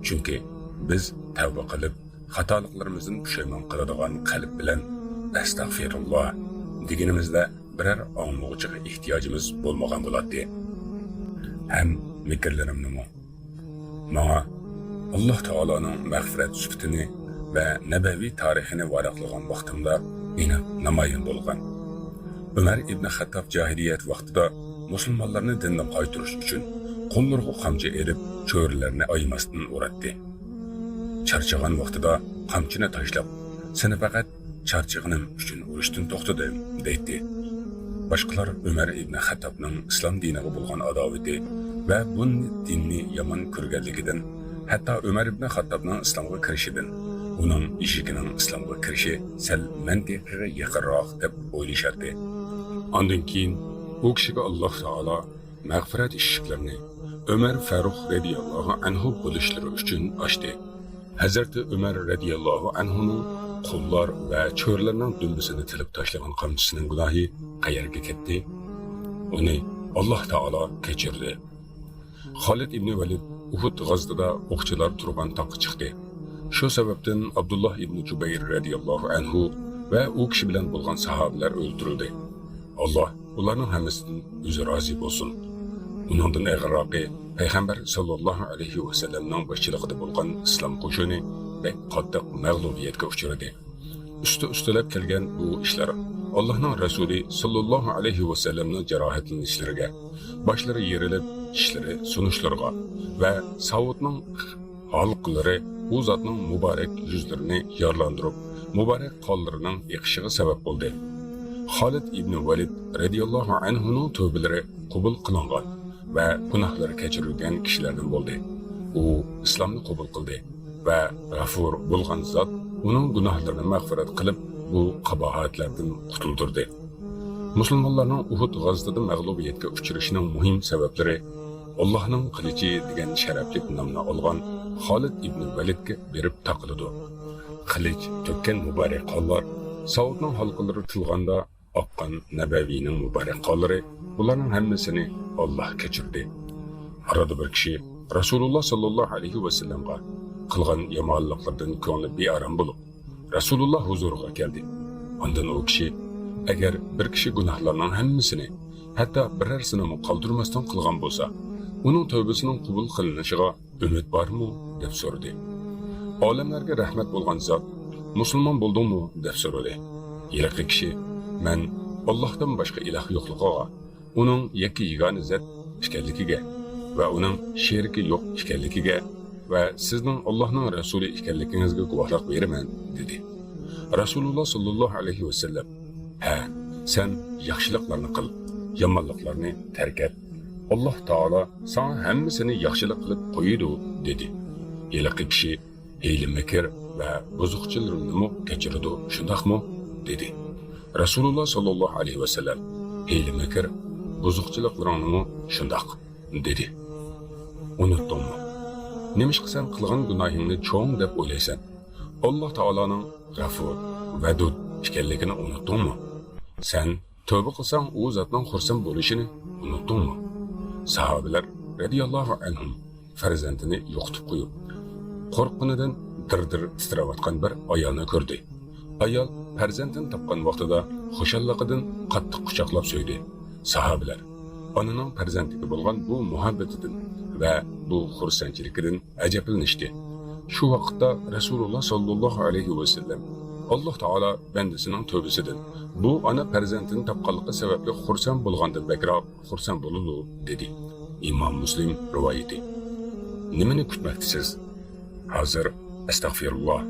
Chunki biz tavba qilib, xatoliklarimizni pushaymon qiladigan qalb bilan astag'firulloh deganimizda biror anglag'uchiga ehtiyojimiz bo'lmagan bo'ladi. Ham mikrlarimni Manga Alloh taolaning mag'firat sifatini va nabaviy tarixini varaqlagan vaqtimda meni namoyon bo'lgan. Umar ibn Xattob jahiliyat vaqtida musulmonlarni dindan qaytarish uchun qo'llariga qamchi erib, cho'rilarni aymasdan uratdi. Charchagan vaqtida qamchini tashlab, "Seni faqat charchig'inim uchun urushdan to'xtadim" deydi. Boshqalar Umar ibn Xattobning islom diniga bo'lgan adovati va bu dinni yomon ko'rganligidan, hatto Umar ibn Xattobning islomga kirishidan, uning eshigining islomga kirishi sal mantiqiga yaqinroq deb o'ylashardi. Ondan keyin u kishiga Alloh taolo mag'firat eshiklarini Umar Faruq radhiyallohu anhu bo'lishlari uchun ochdi. Hazrati Umar radhiyallohu anhuning qullar va cho'rlarning dumbisini tilib tashlagan qamchisining gunohi qayerga ketdi? Uni Alloh taolo kechirdi. Xolid ibn Valid Uhud g'azotida o'qchilar turgan toqqa chiqdi. Shu sababdan Abdullah ibn Jubayr radhiyallohu anhu va u kishi bilan bo'lgan sahobalar o'ldirildi. Alloh ularning hammasidan o'zi rozi bo'lsin. Uningdan ag'roqi payg'ambar sallallohu alayhi va sallamning boshchiligida bo'lgan islom qo'shini bek qattiq mag'lubiyatga uchradi. Ustilab kelgan bu ishlar Allohning rasuli sallallohu alayhi va sallamning jarohatlanishlariga, boshlari yerilib, tishlari sunishlarga va savutning halqlari u zotning muborak yuzlarini yorlantirib, muborak qonlarining yiqishiga sabab bo'ldi. Xolid ibn Valid radhiyallohu anhuning tövbalari qabul qilingan va gunohlari kechirilgan kishilardan bo'ldi. U islomni qabul qildi va g'afur bo'lgan zot uning gunohlarini mag'firat qilib, bu qabohatlardan qutuldirdi. Musulmonlarning Uhud g'azotida mag'lubiyatga uchrashining muhim sabablari Allohning qilichi degan sharafli nomni olgan Xolid ibn Validga berib taqiladi. Qilich to'kkan muborak qonlar, savutning halqalari tilganda oqqan nabaviyning muborak qonlari, bularning hammasini Alloh kechirdi. Arada bir kishi Rasululloh sallallohu alayhi va sallamga qilgan yomonliklardan ko'ngli bearam bo'lib, Rasululloh huzuriga keldi. Ondan u kishi, agar bir kishi gunohlarning hammasini, hatto birarsini qoldirmasdan qilgan bo'lsa, uning tövbəsinin qabul qilinishiga umid bormi deb so'radi. Olamlarga rahmat bo'lgan zot, musulmon bo'ldingmi deb so'radi. Yilqi kishi, men Allohdan boshqa iloh yo'qligiga, uning yakka yagona zot ekanligiga va uning sheriki yo'q ekanligiga va sizning Allohning rasuli ekanligingizga guvohlik beraman dedi. Rasululloh sallallohu alayhi va sallam, "Ha, sen yaxshiliklarni qil, yomonliklarni tark et. Alloh taolo sana hammasini yaxshilik qilib qo'yadi" dedi. Yilqi kishi, "Hiyla makr va buzuqchilarni kechiradi, shundaqmi?" dedi. Rasululloh sallallohu alayhi va sallam, "Hiyla makr buzuqchiliklaringni shundoq dedi. Unutdingmi? Nimishqa sen qilgan gunohingni cho'ng deb o'ylaysan? Alloh taolaning G'afur, Vadud ekanligini unutdingmi? Sen tövbe qilsang u zotning xursand bo'lishini unutdingmi? Sahobalar radiyallohu anhum farzandini yo'qotib qo'yib, qo'rqqanidan dir-dir titrayotgan bir ayolni ko'rdi. Ayol farzandini topgan vaqtida xushalligidan qattiq quchoqlab so'ydi. Sahobalar onaning farzandiga bo'lgan bu muhabbatidan va bu xursandchiligidan ajablanishdi. Shu vaqtda Rasululloh sollallohu alayhi va sallam Alloh taolo bandasining tövbesidan bu ona farzandini topganligi sababli xursand bo'lgandan bakroq xursand bo'ladi dedi. İmam Muslim rivoyati. Nimani kutmoqdasiz? Hozir astag'firulloh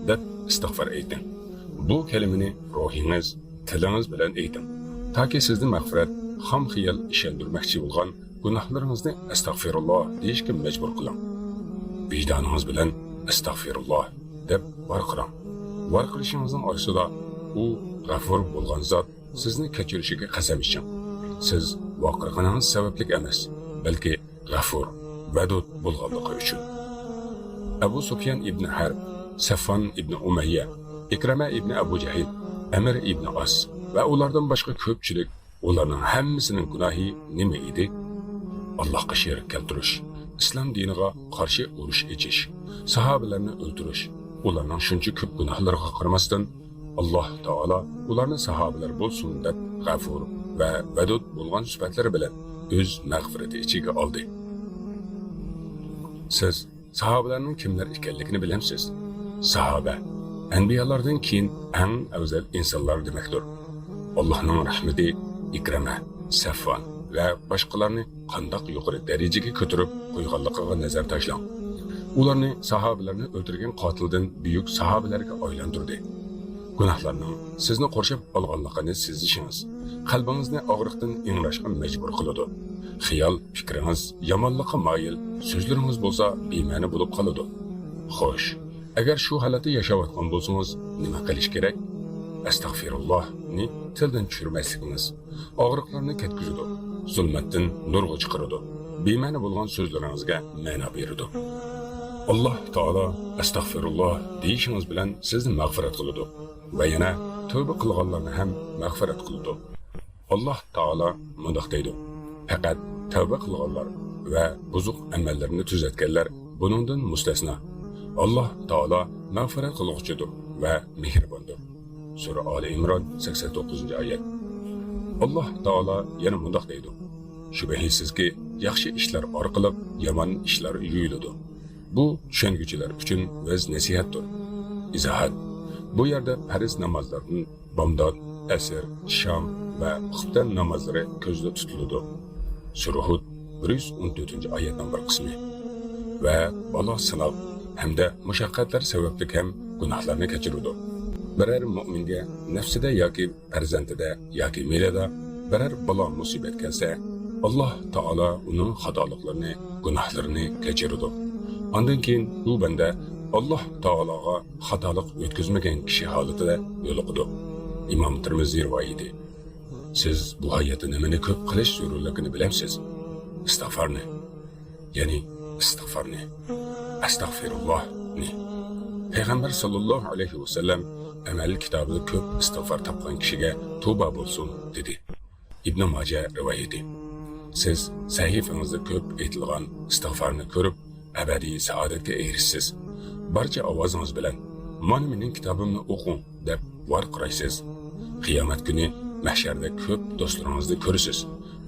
deb istig'for ayting. Bu kalimani ruhingiz, tilingiz bilan ayting. Toki sizni mag'firat, ham xiyol ishondirmoqchi bo'lgan gunohlaringizni astag'firulloh deyishga majbur qiling. Vicdanınız bilan astag'firulloh deb varqiring. Varqirishingizning orasida u G'afur bo'lgan zot sizni kechirishiga qasam iching. Siz voqirganingiz sababli emas, balki G'afur, Vadud bo'lganligi uchun. Abu Sufyan ibn Harb, Safvan ibn Umayya, Ikrama ibn Abu Jahl, Amr ibn As va ulardan boshqa ko'pchilik ularning hammasining gunohi nima edi? Allohga sherik keltirish, islom diniga qarshi urush echish, sahobalarni o'ldirish. Ularning shuncha ko'p gunohlariga qaramasdan Alloh taolo ularni sahobalar bo'lsin deb G'afur va Vadud bo'lgan sifatlari bilan o'z mag'firati ichiga oldi. Siz sahobalarning kimlar ekanligini bilamsiz? Sahoba anbiyalardan keyin eng afzal insonlar demakdir. Allohning rahmati Ikrama, Safvan va boshqalarni qandoq yuqori darajaga ko'tarib qo'yganligiga nazar tashlang. Ularni sahobalarni o'ldirgan qotildan buyuk sahobalarga aylantirdi. Gunohlarning sizni qurshab olganligini sezishingiz qalbingizni og'riqdan ingrashga majbur qiladi. Xiyol, fikringiz yomonlikqa moyil, so'zlaringiz bo'lsa bema'ni bo'lib qoladi. Xo'sh, agar shu holatda yashayotgan bo'lsangiz, nima qilish kerak? Astag'firullohni tildan tushirmasligimiz og'riqlarni ketkizadi, zulmatdan nurga chiqaradi, bema'ni bo'lgan so'zlaringizga ma'no beradi. Alloh taolo astag'firulloh deyishingiz bilan sizni mag'firat qiladi va yana tövbe qilganlarni ham mag'firat qiladi. Alloh taolo mundoq deydi: faqat tövbe qilganlar va buzuq amallarni tuzatganlar buningdan mustasno. Alloh taolo mag'firat qiluvchidir va mehribondir. Sura Ali Imron 89-oyat. Alloh taolo yana mundoq deydi: shubhisizki yaxshi ishlar orqali yomon ishlar yuyiladi. Bu tushunguchilar uchun o'z nasihatdir. Izohat: bu yerda farz namozlarning bomdod, asr, shom va xuftan namozlari ko'zda tutiladi. Sura Hud 114-oyatning bir qismi. Va balo sinov hamda mushaqqatlar sababli ham gunohlarni kechiradi. Biror mu'minga nafsida yoki farzandida yoki milada biror balo musibat kelsa, Alloh taolo uning xatoliklarini, gunohlarini kechiradi. Ondan keyin bu banda Alloh taologa xatolik o'tkazmagan kishi holatida yo'liqadi. Imom Tirmiziy rivoyati. Siz bu hayotda nimani ko'p qilish zarurligini bilamsiz? Istig'forni. Ya'ni istig'forni. Astag'firullohni. Payg'ambar sollallohu alayhi va sallam amal kitobida ko'p istig'for topgan kishiga tavba bo'lsin dedi. Ibn Majah rivoyati. Siz sahifangizda ko'p aytilgan istig'forni ko'rib abadiy saodatga erishsiz. Barcha ovozingiz bilan "Mana mening kitobimni o'qing" deb varqiraysiz. Qiyomat kuni mahsharda ko'p do'stlaringizni ko'rasiz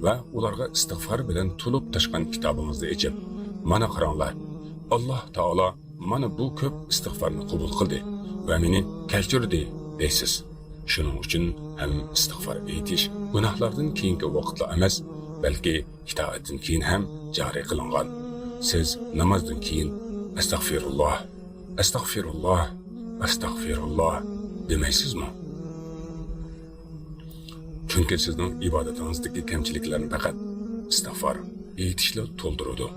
va ularga istig'for bilan to'lib toshgan kitobingizni ichib, "Mana qaranglar, Alloh taolo mana bu ko'p istig'forni qabul qildi va meni kechirdi" deysiz. Shuning uchun ham istig'for aytish gunohlardan keyingi vaqtda emas, balki itoatdan keyin ham joriy qilingan. Siz namozdan keyin astag'firulloh, astag'firulloh, astag'firulloh demaysizmi? Chunki sizning ibodatingizdagi kamchiliklarni faqat istig'for aytishlar to'ldiradi.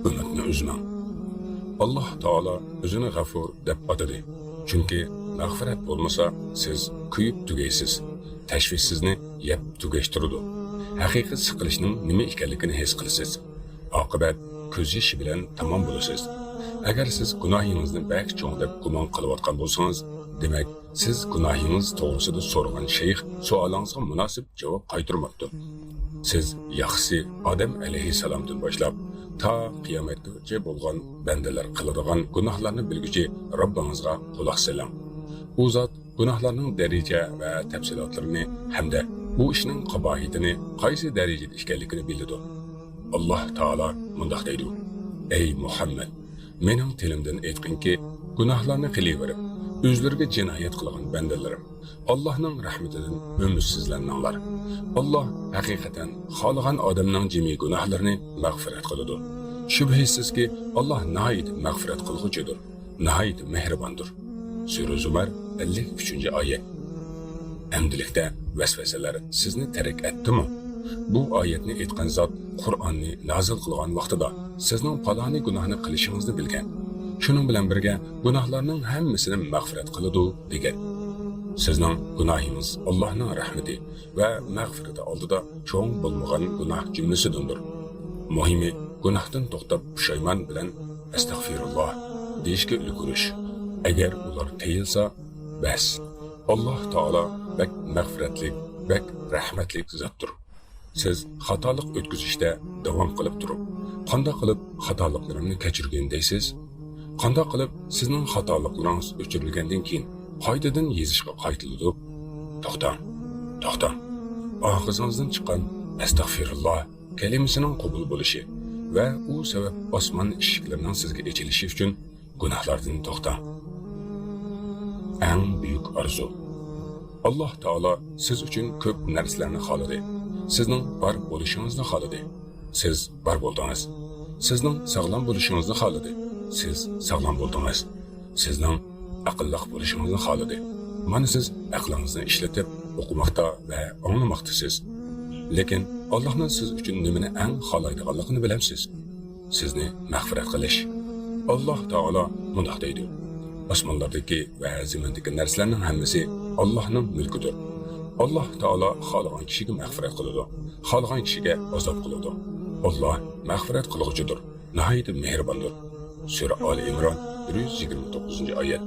Umidni uzmang. Alloh taolo o'zini G'afur deb atadi. Chunki mag'firat bo'lmasa siz kuyib tugaysiz. Tashvish sizni yeb tugashtiradi. haqiqiy siqilishning nima ekanligini his qilasiz. Oqibat ko'z yoshi bilan tamom bo'lasiz. Agar siz gunohingizni bak cho'ng deb gumon qilayotgan bo'lsangiz, demak siz gunohingiz to'g'risida so'ragan shayx savolingizga munosib javob qaytarmoqdi. Siz yaxshisi Odam alayhissalomdan boshlab ta qiyomatgacha bo'lgan bandalar qiladigan gunohlarni bilguchi Robbingizga quloq soling. U zot gunohlarning daraja va tafsilotlarini hamda bu ishning qabohitini qaysi darajada ekanligini biladi. Alloh taolo mundaq deydi: Ey Muhammad, mening tilimdan aytqinki, gunohlarni qilaverib, o'zlariga jinoyat qilgan bandalarim, Allohning rahmatidan umidsiz-laninglar. Alloh haqiqatan xohlagan odamning jami gunohlarini mag'firat qiladi. Shubhisizki, Alloh nihoyat mag'firat qilg'uchidir, nihoyat mehribondir. Sura Zumar 53-oyat. Endilikda vasvasalar sizni tarak etdimi? Bu oyatni aytgan zot Qur'onni nozil qilgan vaqtida sizning faloni gunohni qilishingizni bilgan. Shuning bilan birga gunohlarning hammasini mag'firat qiladi degan. Sizning gunohingiz Allohning rahmati va mag'firati oldida cho'ng bo'lmagan gunoh jumlasidandir. Muhimi gunohdan to'xtab pushaymon bilan astag'firulloh deyishga ulgurish. Agar ular tiyilsa, bas. Alloh taolo bak mag'firatlik, bak rahmatlik zotdir. Siz xatolik o'tkazishda davom qilib turib, qanday qilib xatoliklarimni kechirgan deysiz? Qanday qilib sizning xatoliklaringiz o'chirilgandan keyin qaytadan yezishga qaytiladi? To'xtang. Og'zingizdan chiqqan astag'firulloh kalimasining qabul bo'lishi va u sabab osmon eshiklarining sizga ochilishi uchun gunohlardan to'xtang. Eng buyuk arzu. Alloh taolo siz uchun ko'p narsalarni xohladi. Sizning bor bo'lishingizni xohladi. Siz bor bo'ldingiz. Sizning sog'lom bo'lishingizni xohladi. Siz sog'lom bo'ldingiz. Sizning aqlli bo'lishingizni xohladi. Mana siz aqlingizni ishlatib o'qimoqda va anglamoqdasiz. Lekin Allohning siz uchun nimani eng xohlaydiganligini bilamsiz. Sizni mag'firat qilish. Alloh taolo mundaq deydi: Osmonlardagi va zamindagi narsalarning hammasi Allohning mulkidir. Alloh taolo xohlagan kishiga mag'firat qiladi, xohlagan kishiga azob qiladi. Alloh mag'firat qiluvchidir, nihoyat mehribondir. Sura Ali Imron 129-oyat.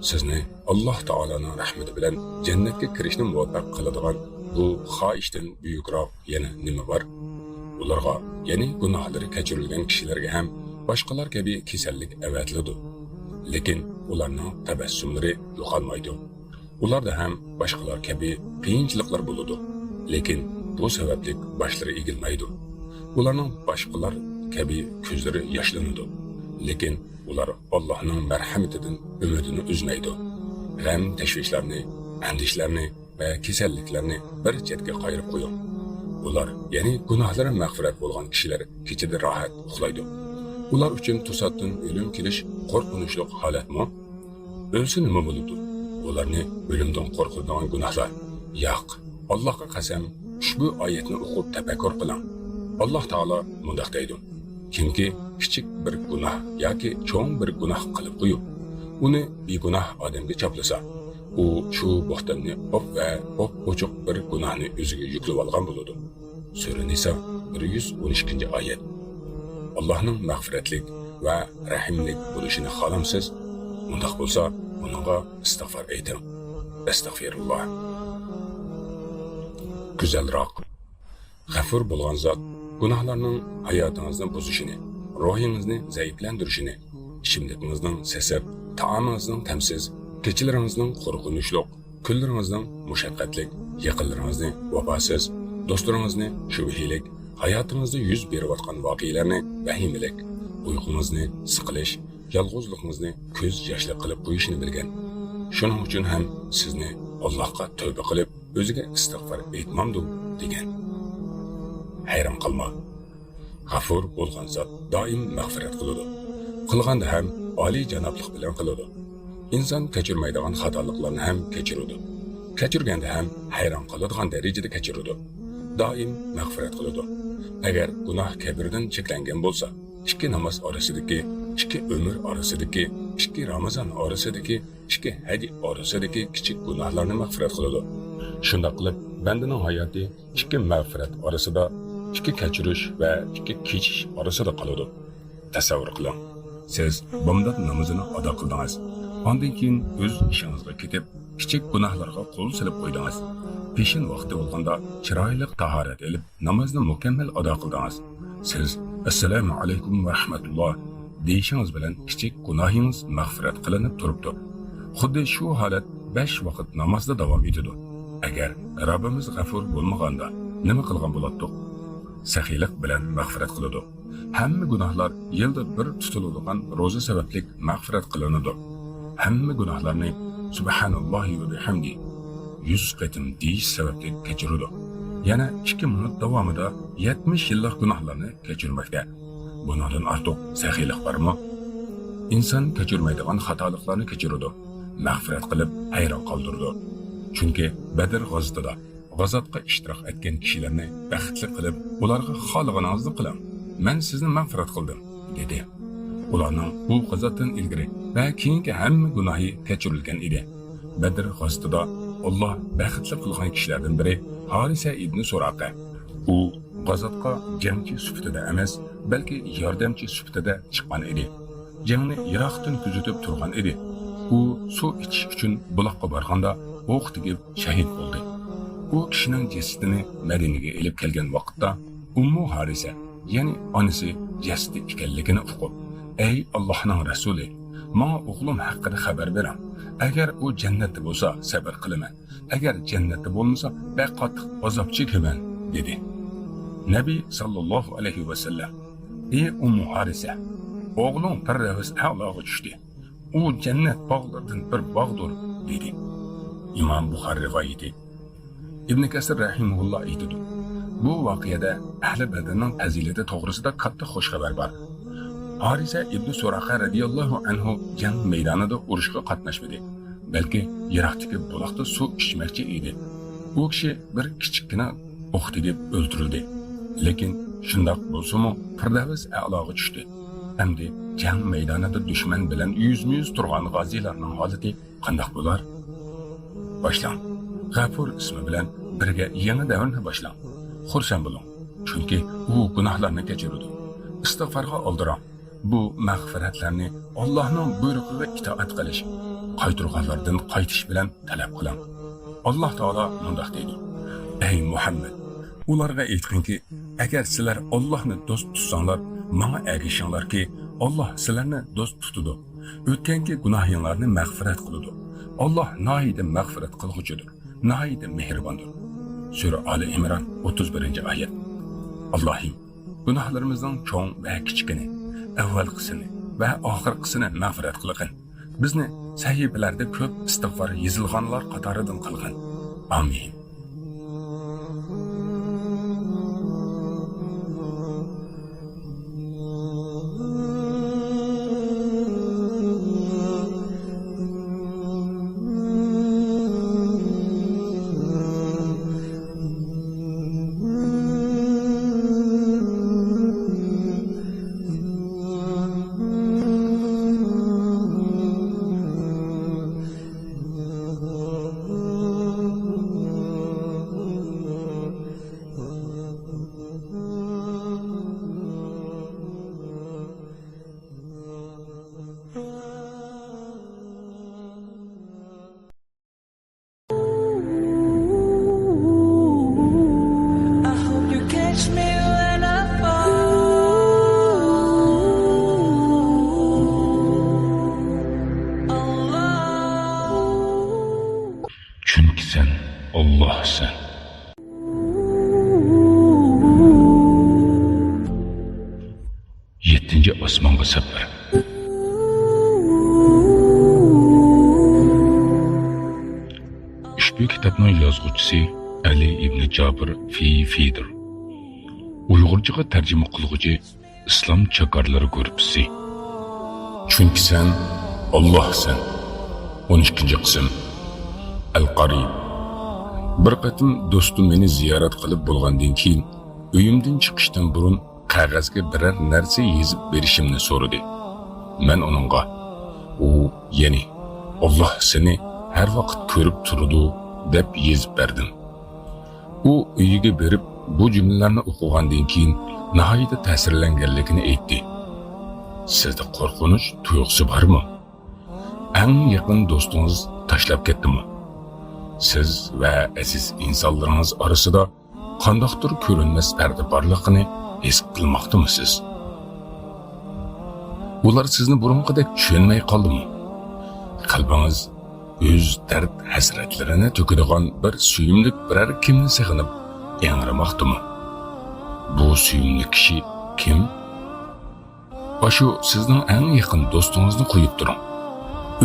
Sizni Alloh taolaning rahmati bilan jannatga kirishni muvaffaq qiladigan bu xohishdan buyukroq yana nima bor? Ularga, ya'ni gunohlari kechirilgan kishilarga ham boshqalar kabi kasallik avatiladi. Lekin ularning tabassumlari yo'qolmaydi. Ularda ham boshqalar kabi qiyinchiliklar bo'ladi. Lekin bu sababli boshlari egilmaydi. Ularning boshqalar kabi ko'zlari yoshlanadi. Lekin ular Allohning marhamatidan umidini uzmaydi. G'am, tashvishlarni, andishlarni va kasalliklarni bir chetga qo'yib qo'ying. Ular, ya'ni gunohlari mag'firat bo'lgan kishilar kechada rohat uxlaydi. Ular uchun to'satdan o'lim kelish qo'rqinchli holatmi? O'lsa nima bo'ladi? Ularni o'limdan qo'rqadigan gunohlar. Yo'q. Allohga qasam, ushbu oyatni o'qib tafakkur qiling. Alloh taolo mundaq deydi: Kimki kichik bir gunoh yoki cho'ng bir gunoh qilib qo'yib, uni begunoh odamga choplasa, u shu bo'xtonni ochiq bir gunohni o'ziga yuklab olgan bo'ladi. Sura Nisa 112-oyat. Allohning mag'firatlik va rahimlik bo'lishini xohlamsiz? Undaq bo'lsa, uningga istig'for ayting. Astag'firulloh. Go'zalroq. G'afur bo'lgan zot gunohlarning hayotingizni buzishini, ruhingizni zaiflantirishini, ichimlikingizning sasab, taomingizning tamsiz, kechilaringizning qo'rqinchli, kunlaringizning mushaqqatlik, yaqinlaringizni vafosiz, do'stlaringizni shubhilik, hayotingizda yuz berayotgan voqealarni vahimalik, uyqungizni siqilish, yolg'izligingizni ko'z yoshli qilib qo'yishini bilgan. Shuning uchun ham sizni Allohga tövbe qilib, o'ziga istig'for aytmamdu degan. Hayron qolma. G'afur bo'lgan zot doim mag'firat qiladi. Qilganda ham oliy janoblik bilan qiladi. Inson kechirmaydigan xatoliklarni ham kechiradi. Kechirganda ham hayron qoladigan darajada kechiradi. Doim mag'firat qiladi. Agar gunoh kabirdan cheklangan bo'lsa, ikki namoz orasidagi, ikki umr orasidagi, ikki Ramazon orasidagi, ikki haj orasidagi kichik gunohlarni mag'firat qiladi. Shunday qilib, bandaning hayoti ikki mag'firat orasida, ikki kechirish va ikki kechish orasida qoladi. Tasavvur qiling. Siz bomdod namozini ado qildingiz. Ondan keyin o'z ishingizga ketib, kichik gunohlarga qo'l silib qo'ydingiz. Peshin vaqti bo'lganda chiroyli tahorat olib, namozni mukammal ado qildingiz. Siz assalomu alaykum va rahmatulloh deyishingiz bilan kichik gunohingiz mag'firat qilinib turibdi. Xuddi shu holat 5 vaqt namozda davom etadi. Agar Rabbimiz g'afur bo'lmaganda nima qilgan bo'lardik? Saxiylik bilan mag'firat qiladi. Hamma gunohlar yilda bir tutiladigan ro'za sababli mag'firat qilinadi. Hamma gunohlarni subhanallohi va bihamdi 100 qatim deyish sababli kechiradi. Yana 2 minut davomida 70 yillik gunohlarni kechirmoqda. Bundan ortiq saxiylik bormi? İnsan kechirmaydigan xatoliklarni kechiradi. Mag'firat qilib hayron qoldirdi. Chunki Badr g'azotida g'azotga ishtirok etgan kishilarni baxtli qilib, ularga xohlaganingizni qiling. Men sizni mag'firat qildim, dedi. Ularning bu g'azotdan ilgari va keyingi hamma gunohi kechirilgan edi. Badr g'azotida Alloh baxtli qilgan kishilardan biri Harisa ibn Suraqa. U g'azotga jangchi sifatida emas, balki yordamchi sifatida chiqqan edi. Jangni Iroqdan kuzatib turgan edi. U suv ichish uchun buloqqa borganda o'q tegib shahid bo'ldi. U kishining jasadini Madinaga elib kelgan vaqtda Ummu Harisa, ya'ni onasi jasadi ekanligini uqib, "Ey Allohning rasuli, menga o'g'lim haqida xabar bering. Agar u jannatda bo'lsa, sabr qilaman. Agar jannatda bo'lmasa, qattiq azob chekaman", dedi. Nabiy sallallohu alayhi va sallam, "Ey Ummu Harisa, o'g'lim Firdaus a'loga tushdi. U jannat bog'laridan bir bog'dir", dedi. İmam Buxoriy rivoyati. Ibn Kasir rahimahulloh aytadi: "Bu voqeada ahli Badrning fazilati to'g'risida katta xush xabar bor. Harisa ibn Suraqa radhiyallohu anhu jang maydonida urushga qatnashmadi, balki yiroqdagi buloqda suv ichmoqchi edi. U kishi bir kichikgina o'q tegib o'ldirildi. Lekin shundoq bo'lsa-mu, Firdaus a'loga tushdi. Endi jang maydonida dushman bilan yuzma-yuz turgan g'ozilarning holati qanday bo'lar? Boshlang. G'afur ismi bilan birga yangi davrni boshlang. Xursand bo'ling, chunki u gunohlarni kechiradi. Istig'forga oldirang. Bu mag'firatlarni Allohning buyrug'iga itoat qilish, qaytirganlardan qaytish bilan talab qiling. Alloh taolo mundaq deydi: "Ey Muhammad, ularga aytqinki, agar sizlar Allohni do'st tutsanglar, menga ergishinglarki, Alloh sizlarni do'st tutadi. O'tgangi gunohinglarni mag'firat qiladi. Alloh noyida mag'firat qilg'uchidir, noyida mehribondir." Sura Ali Imron 31-oyat. Allohim, gunohlarimizning cho'ng va kichigini, avvalgisini va oxirgisini mag'firat qilgin. Bizni sahifalarda ko'p istig'for yozilganlar qatoridan qilgin. Amin. Çünkü sen Allah'sın. Yettinci osmonga safar. Ushbu kitobning yozuvchisi Ali ibn Jabir Fidir. Uyg'urchaga tarjima qilguvchi Islom chakorlari guruhi. Çünkü sen Allah'sın. 12-qism. Al-Qarib. Bir qatim do'stim meni ziyorat qilib bo'lgandan keyin uyimdan chiqishdan burun qog'ozga biror narsa yozib berishimni so'radi. Men uningga u, ya'ni Alloh seni har vaqt ko'rib turadi deb yozib berdim. U uyiga berib bu jumlalarni o'qigandan keyin nihoyatda ta'sirlanganligini aytdi. Sizda qo'rqinish tuyg'usi bormi? Eng yaqin do'stingiz tashlab ketdimi? Siz va aziz insonlaringiz orasida qandoqdir ko'rinmas parda borligini his qilmoqdimisiz? Ular sizni burunqidek tushunmay qoldimi? Qalbingiz o'z dard hasratlarini to'kadigan bir suyumli biror kimni sig'inib yangramoqdimi? Bu suyumli kishi kim? Shu sizning eng yaqin do'stingizni qo'yib turing.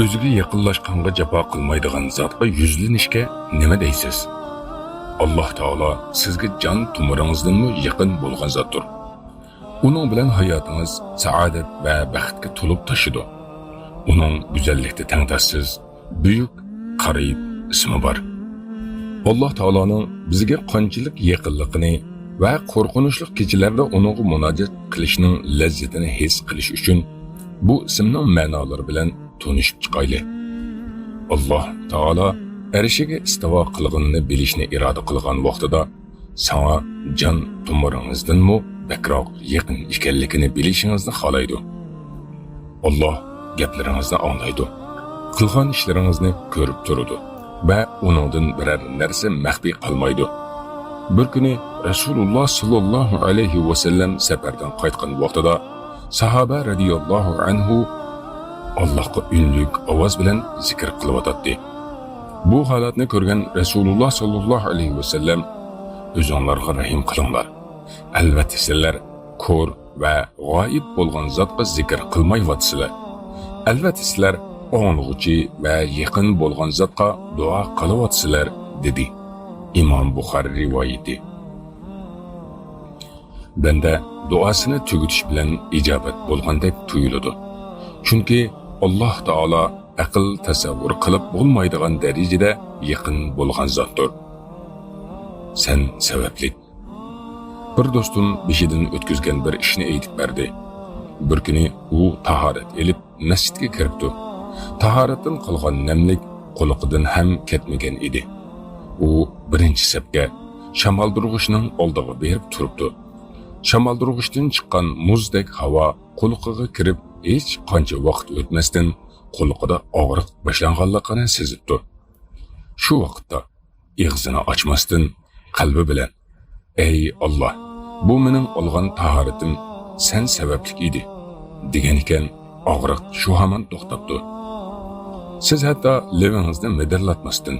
O'ziga yaqinlashganga jafo qilmaydigan zotga yuzlanishga nima deysiz? Alloh taolo sizga jon tomiringizdanmi yaqin bo'lgan zotdir. Uning bilan hayotingiz saodat va baxtga to'lib toshidi. Uning go'zallikda tangdoshsiz buyuk qarib ismi bor. Alloh taoloning bizga qanchalik yaqinligini va qo'rqinchli kechalarda uningga munojat qilishning lazzatini his qilish uchun bu ismning ma'nolari bilan tanishib chiqayli. Alloh taolo arshiga istivo qilganini bilishni iroda qilgan vaqtida sana jon tomiringizdanmi bakroq yaqin ekanligini bilishingizni xohlaydi. Alloh gaplaringizni anglaydi. Qilgan ishlaringizni ko'rib turadi va uningdan biror narsa maxfiy qolmaydi. Bir kuni Rasululloh sallallohu alayhi va sallam safardan qaytgan vaqtida sahoba radhiyallohu anhu Allohga unlik ovoz bilan zikr qilyotdi. Bu holatni ko'rgan Rasululloh sallallohu alayhi va sallam o'zinglarga rahim qilinglar. Albatta sizlar ko'r va g'oyib bo'lgan zotga zikr qilmayapsizlar. Albatta sizlar o'ng'uchi va yaqin bo'lgan zotga duo qilyapsizlar dedi. İmam Buxoriy rivoyati. Banda duosini tugutish bilan ijobat bo'lgandek tuyuladi. Chunki Alloh taolo aql tasavvur qilib bo'lmaydigan darajada yaqin bo'lgan zotdir. Sen sababli. Bir do'stim beshidan o'tkazgan bir ishni aytib berdi. Bir kuni u tahorat elib masjidga kiribdi. Tahoratdan qolgan namlik qo'liqidan ham ketmagan edi. U birinchi sapga shamoldurg'ichning oldiga berib turibdi. Shamoldurg'ichdan chiqqan muzdek havo qo'liqiga kirib, hech qancha vaqt o'tmasdan qo'liqida og'riq boshlanganligini sezibdi. Shu vaqtda og'zini ochmasdan qalbi bilan: "Ey Alloh, bu mening olgan tahoratim sen sababli edi" degan ekan, og'riq shu hamon to'xtabdi. Siz hatto levingizni midirlatmasdan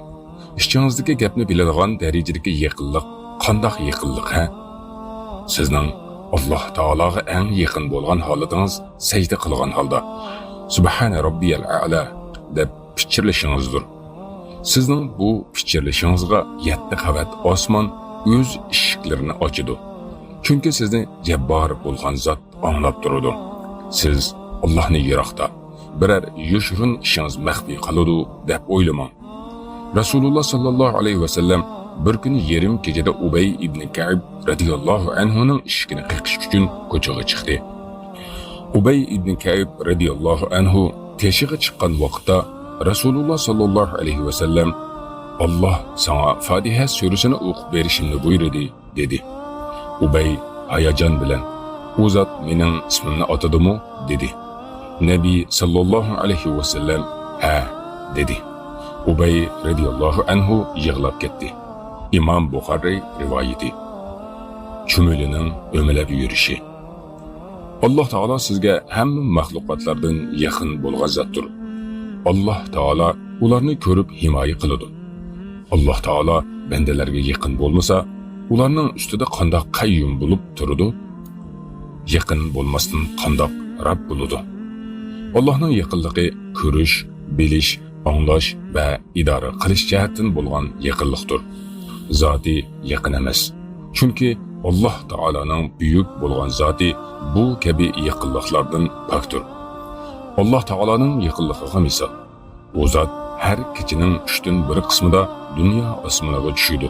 ishchingizdagi gapni biladigan darajadagi yaqinlik qandoq yaqinlik ha? Sizning Alloh taologa eng yaqin bo'lgan holatingiz sajda qilgan holda Subhana robbiyal a'la deb pichirlashingizdir. Sizning bu pichirlashingizga 7 qavat osmon o'z eshiklarini ochadi. Chunki sizni jabbor bo'lgan zot anglab turadi. Siz Allohni yiroqda biror yoshirin ishingiz maxfiy qiladi deb o'ylamang. Rasululloh sallallohu alayhi va sallam bir kuni yarim kechada Ubay ibn Ka'b radhiyallohu anhuning eshigini qiqish uchun ko'chaga chiqdi. Ubay ibn Ka'b radhiyallohu anhu teshiga chiqqan vaqtda Rasululloh sallallohu alayhi va sallam Alloh sana Fatiha surasini o'qib berishimni buyurdi dedi. Ubay hayajon bilan "U zot mening ismimni otadimi?" dedi. Nabiy sallallohu alayhi va sallam "Ha" dedi. Ubay radhiyallohu anhu yig'lab ketdi. İmam Buxoriy rivoyati. Chumilining o'milab yurishi. Alloh taolo sizga hamma maxluqotlardan yaqin bo'lgan zotdir. Alloh taolo ularni ko'rib himoya qiladi. Alloh taolo bandalarga yaqin bo'lmasa, ularning ustida qandoq qayyum bo'lib turadi? Yaqin bo'lmasdan qandoq Rabb bo'ladi? Allohning yaqinligi ko'rish, bilish, anglash va idora qilish jihatdan bo'lgan yaqinlikdir. Zoti yaqin emas. Chunki Alloh taolaning buyuk bo'lgan zoti bu kabi yaqinliklardan pokdir. Alloh taolaning yaqinligiga misol. U zot har kechining 3dan 1 qismida dunyo osmoniga tushadi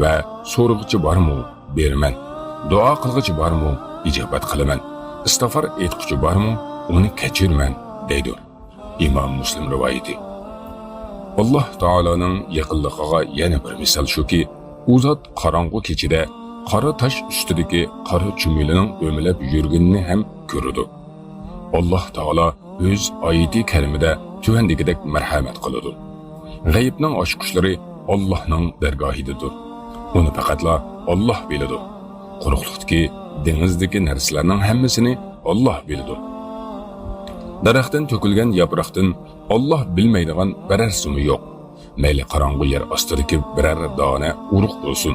va so'rg'ichi bormi, beraman. Duo qilg'ichi bormi, ijobat qilaman. Istig'for aytquchi bormi, uni kechirman deydi. İmam Muslim rivoyati. Alloh taolaning yaqinligiga yana bir misol shuki, u zot qorong'u kechida qora tosh ustidagi qora chumilining o'milab yurganini ham ko'rdi. Alloh taolo o'z oyati karimida tuvandagidek marhamat qiladi. G'aybning oshqishlari Allohning dargohidadir. Uni faqatla Alloh biladi. Quruqlikdagi dengizdagi narsalarning hammasini Alloh biladi. Daraxtdan to'kilgan yaproqdan Alloh bilmaydigan biror sumi yo'q. Mayli qorong'u yer ostidagi biror dona urug' bo'lsin,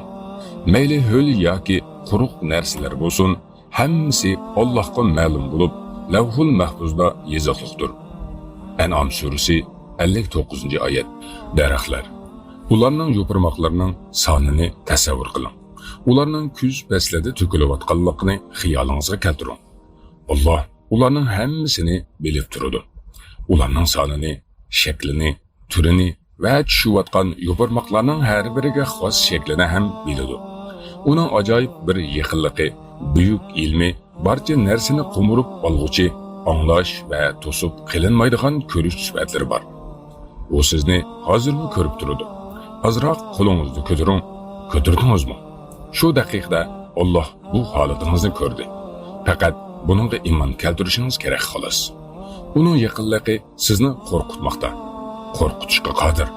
mayli ho'l yoki quruq narsalar bo'lsin, hammasi Allohga ma'lum bo'lib, Lavhul Mahfuzda yoziqliqdir. An'am surasi 59-oyat. Daraxtlar. Ularning yo'pirmoqlarining sonini tasavvur qiling. Ularning kuz faslida to'kilayotganligini xiyolingizga keltiring. Alloh ularning hammasini bilib turadi. Ularning sonini, shaklini, turini va tushayotgan yo'pirmoqlarning har biriga xos shaklini ham biladi. Uning ajoyib bir yaqinligi, buyuk ilmi, barcha narsani qo'murib olg'uchi, anglash va to'sib qilinmaydigan ko'rish sifatlari bor. U sizni hozirmi ko'rib turadi. Azroq qo'lingizni ko'taring, ko'tirdingizmi? Shu daqiqada Alloh bu holatingizni ko'rdi. Faqat buningga iymon keltirishingiz kerak xolos. Uning yaqinligi sizni qo'rqitmoqda. Qo'rqitishga qodir.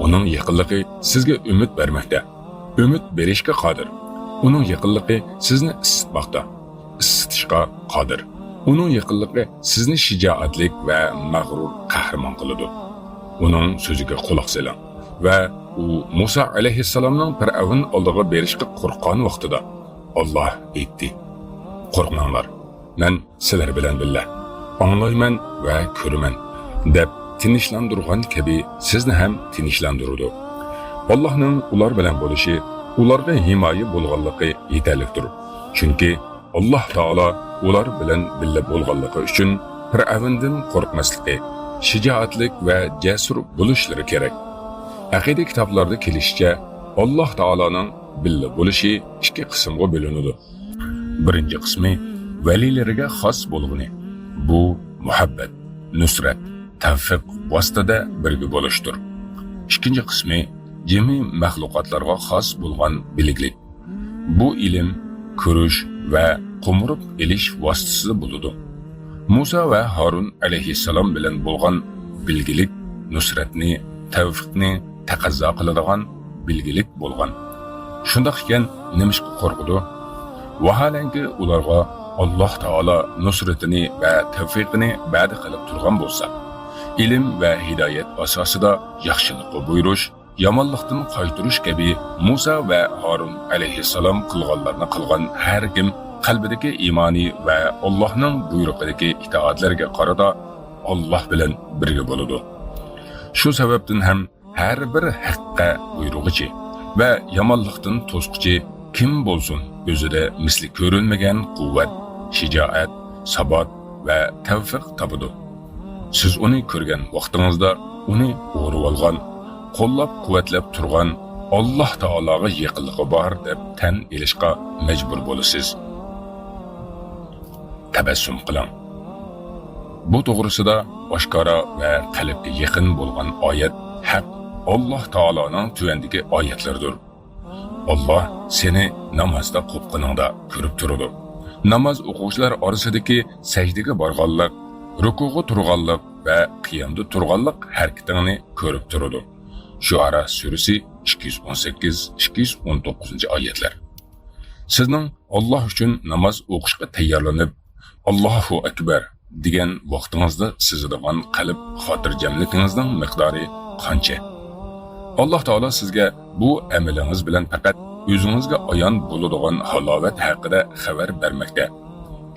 Uning yaqinligi sizga umid bermoqda. Umid berishga qodir. Uning yaqinligi sizni isitmoqda. Isitishga qodir. Uning yaqinligi sizni shijoatlik va mag'rur qahramon qiladi. Uning so'ziga quloq soling va u Musa alayhissalomning Fir'avn oldiga berishga qo'rqqan vaqtida Alloh aytdi: "Qo'rqmanglar. Men sizlar bilan birga anglayman va ko'raman" deb tinchlantirgan kabi sizni ham tinchlantiradi. Allohning ular bilan bo'lishi, ularga himoya bo'lganligi yetarlidir. Chunki Alloh taolo ular bilan birga bo'lganligi uchun Fir'avndan qo'rqmasligi, shijoatlik va jasur bo'lishlari kerak. Aqida kitoblarida kelishicha, Alloh taoloning birga bo'lishi ikki qismga bo'linadi. Birinchi qismi valilariga xos bo'lgani. Bu muhabbat, nusrat, tavfiq vositada birga bo'lishdir. Ikkinchi qismi jami maxluqotlarga xos bo'lgan biliklik. Bu ilm, ko'rish va qo'murib elish vositasi bo'ladi. Musa va Harun alayhissalom bilan bo'lgan bilgilik nusratni, tavfiqni taqozo qiladigan bilgilik bo'lgan. Shundoq ekan, nimishqa qo'rqidi? Vaholanki ularga Alloh taolo nusratini va tavfiqini va'da qilib turgan bo'lsa, ilm va hidoyat asosida yaxshilikqa buyurish, yomonlikdan qaytarish kabi Musa va Harun alayhissalom qilganlarni qilgan har kim qalbidagi iymoni va Allohning buyrug'idagi itoatlarga qarata Alloh bilan birga bo'ladi. Shu sababdan ham har bir haqqa buyrug'ichi va yomonlikdan to'squchi kim bo'lsin, o'zida misli ko'rilmagan quvvat, shijoat, sabot va tavfiq topadi. Siz uni ko'rgan vaqtingizda uni o'rib olgan, qo'llab-quvvatlab turgan Alloh taologa yaqinligi bor deb tan elishga majbur bo'lasiz. Tabassum qiling. Bu to'g'risida oshkora va qalbga yaqin bo'lgan oyat haq Alloh taoloning tuvandagi oyatlardir. Alloh seni namozda qo'pqiningda ko'rib turadi. Namoz o'quvchilar orasidagi sajdaga borganlik, rukuga turganlik va qiyomda turganlik harakatingni ko'rib turadi. Shuara surasi 218-219-oyatlar. Sizning Alloh uchun namoz o'qishga tayyorlanib, Allohu akbar degan vaqtingizda sizadigan qalb xotirjamligingizning miqdori qancha? Alloh taolo sizga bu amalingiz bilan faqat o'zingizga ayon bo'ladigan halovat haqida xabar bermoqda.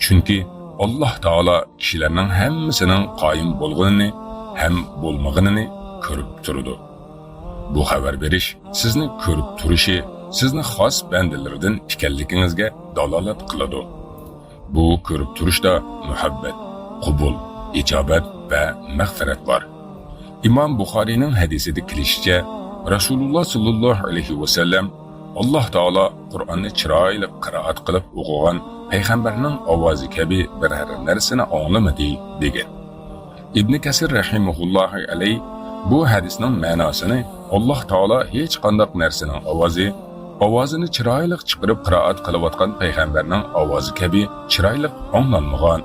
Chunki Alloh taolo kishilarning hammasining qoyim bo'lganini ham bo'lmaganini ko'rib turadi. Bu xabar berish sizni ko'rib turishi, sizni xos bandalaridan ekanligingizga dalolat qiladi. Bu ko'rib turishda muhabbat, qubul, ijobat va mag'firat bor. Imom Buxoriyning hadisida kelishicha, Rasululloh sallallohu alayhi va sallam Alloh taolo Qur'onni chiroyli qiroat qilib o'qigan payg'ambarning ovozi kabi biror narsani anglamadi degan. Ibn Kasir rahimahullohi alayhi bu hadisning ma'nosini Alloh taolo hech qanday narsaning ovozi, ovozini chiroyli chiqarib qiroat qilayotgan payg'ambarning ovozi kabi chiroyli anglanmagan.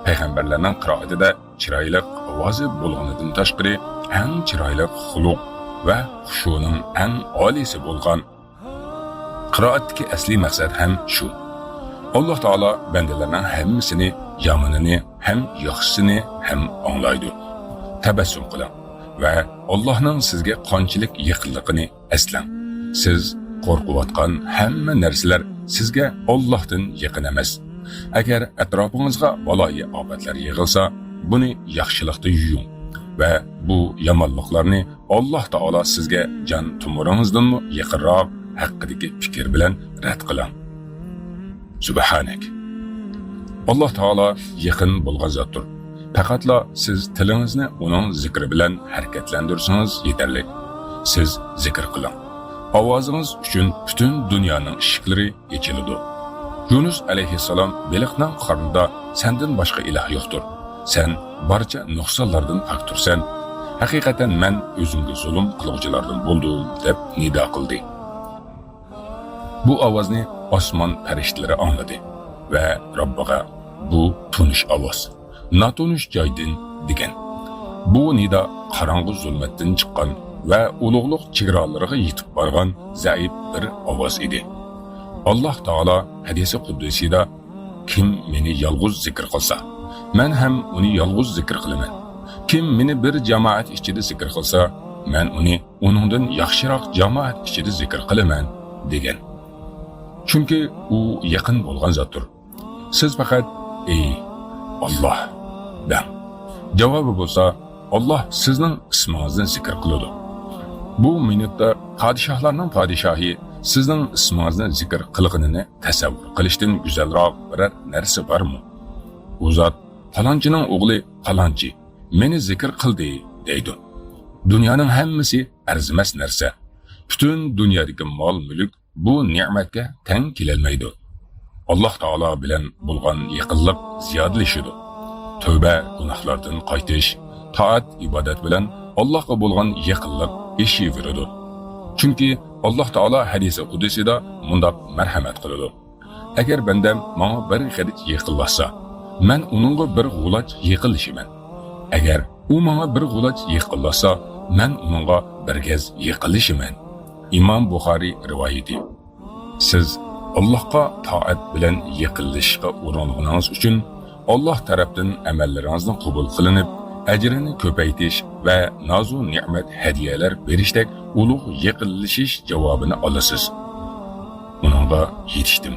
Payg'ambarlarning qiroatida chiroyli ovozi bo'lganidan tashqari eng chiroyli xuluq va xushuning eng oliysi bo'lgan. Qiroatdagi asli maqsad ham shu. Alloh taolo bandalarning hammasini, yomonini ham yaxshisini ham anglaydi. Tabassum qiling va Allohning sizga qanchalik yaqinligini eslang. Siz qo'rqayotgan hamma narsalar sizga Allohdan yaqin emas. Agar atrofingizga baloyi ofatlar yig'ilsa, buni yaxshilikda yuying va bu yomonliklarni Alloh taolo sizga jon tumuringizdan yaqinroq haqidagi fikr bilan rad qiling. Subhanak. Alloh taolo yaqin bo'lgan zotdir. Faqatla siz tilingizni uning zikri bilan harakatlantirsangiz yetarli. Siz zikr qiling. Ovozingiz uchun butun dunyoning eshiklari ochiladi. Yunus alayhissalom beliqning qornida sendan boshqa iloh yo'qdir. Sen barcha nuqsonlardan poktursan. Haqiqatan men o'zimga zulm qiluvchilardan bo'ldim deb nido qildi. Bu ovozni osmon farishtalari angladi va Robbiga bu tunish ovoz, notunish joydan degan. Bu nido qorong'u zulmatdan chiqqan va ulug'liq chegaralariga yetib borgan zaif bir ovoz edi. Alloh taolo hadisi quddusida kim meni yolg'iz zikr qilsa, men ham uni yolg'iz zikr qilaman. Kim meni bir jamoat ichida zikr qilsa, men uni uningdan yaxshiroq jamoat ichida zikr qilaman degan. Chunki u yaqin bo'lgan zotdir. Siz faqat ey Alloh deng. Javobi bo'lsa, Alloh sizning ismingizni zikr qiladi. Bu minutda podshohlarning podshohi sizning ismingizni zikr qilganini tasavvur qilishdan go'zalroq biror narsa bormi? U zot falonchining o'g'li falonchi meni zikr qildi deydi. Dunyoning hammasi arzimas narsa. Butun dunyodagi mol-mulk bu ne'matga teng kelolmaydi. Alloh taolo bilan bo'lgan yaqinlik ziyodlashadi. Tövbe gunohlardan qaytish, taat ibodat bilan Allohga bo'lgan yaqinlik eshiveradi. Chunki Alloh taolo hadisi qudusida mundaq marhamat qiladi. Agar bandam menga bir qadich yaqinlashsa, men uningga bir g'ulach yaqinlashaman. Agar u menga bir g'ulach yaqinlashsa, men uningga bir gaz yaqinlashaman. İmam Buxoriy rivoyati. Siz Allohga taat bilan yaqinlashishga uringaningiz uchun Alloh tarafdan amallaringizni qabul qilinib, ajrini ko'paytirish va nozu ne'mat hadiyalar berishdek ulug' yaqinlashish javobini olasiz. Uningga yetishdim.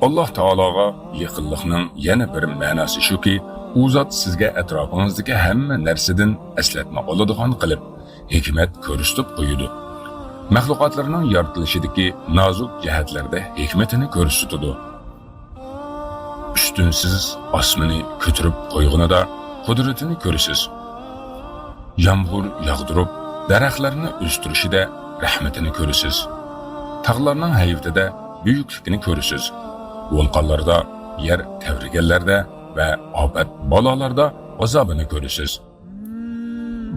Alloh taologa yaqinlikning yana bir ma'nosi shuki, u zot sizga atrofingizdagi hamma narsadan eslatma oladigan qilib, hikmat ko'rsatib qo'yadi. Mahluqotlarning yaratilishidagi nozuk jihatlarda hikmatini ko'rsatadi. Ustunsiz osmoni ko'tarib qo'yganida qudratini ko'rasiz. Yomg'ir yog'dirib, daraxtlarni o'stirishida rahmatini ko'rasiz. Tog'larning hayvitida buyukligini ko'rasiz. Vulqonlarda, yer tavriganlarda va obat balolarda azobini ko'rasiz.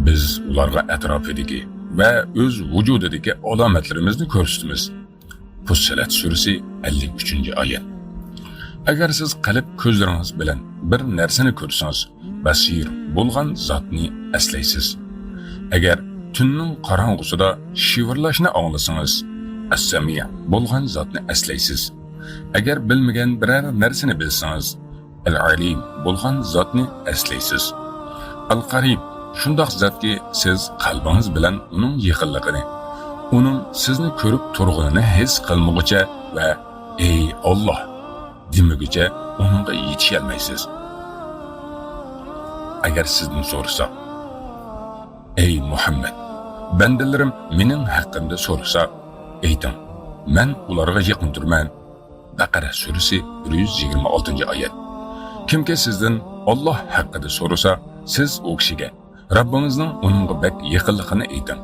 Biz ularga atrofidagi ve öz vücududaki alametlerimizni ko'rsatamiz. Fussilat surasi 53. oyat. Agar siz qalb ko'zlaringiz bilan bir narsani ko'rsangiz, basir bo'lgan zotni eslaysiz. Agar tunning qorong'usida shivirlashni anglasangiz, as-sami' bo'lgan zotni eslaysiz. Agar bilmagan biror narsani bilsangiz, al-alim bo'lgan zotni eslaysiz. Al-qarib shundoq zotki siz qalbingiz bilan uning yaqinligini, uning sizni ko'rib turganini his qilmoqcha va ey Alloh demoqcha uningga yetisha olmaysiz. Agar sizdan so'rasa, ey Muhammad, bandalarim mening haqqimda so'rasa, ayting, men ularga yaqindirman. Baqara surasi 126-oyat. Kimki sizdan Alloh haqida so'rasa, siz u kishiga Rabbingizning uningga bak yaqinligini ayting.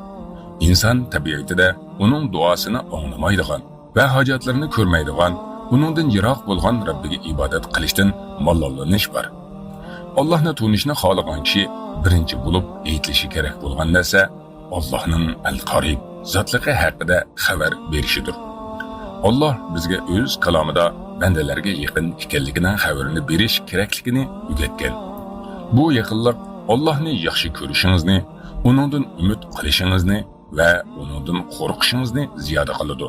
İnsan tabiatida uning duosini anglamaydigan va hojatlarini ko'rmaydigan, uningdan yiroq bo'lgan Rabbiga ibodat qilishdan mollolanish bor. Allohni tunishni xohlagan kishi birinchi bo'lib aytilishi kerak bo'lgan narsa Allohning al-Qarib zotligi haqida xabar berishidir. Allah bizga o'z kalomida bandalarga yaqin ekanligining xabarini berish kerakligini o'rgatgan. Bu yaqinlik Allohni yaxshi ko'rishingizni, uningdan umid qilishingizni va uningdan qo'rqishingizni ziyoda qiladi.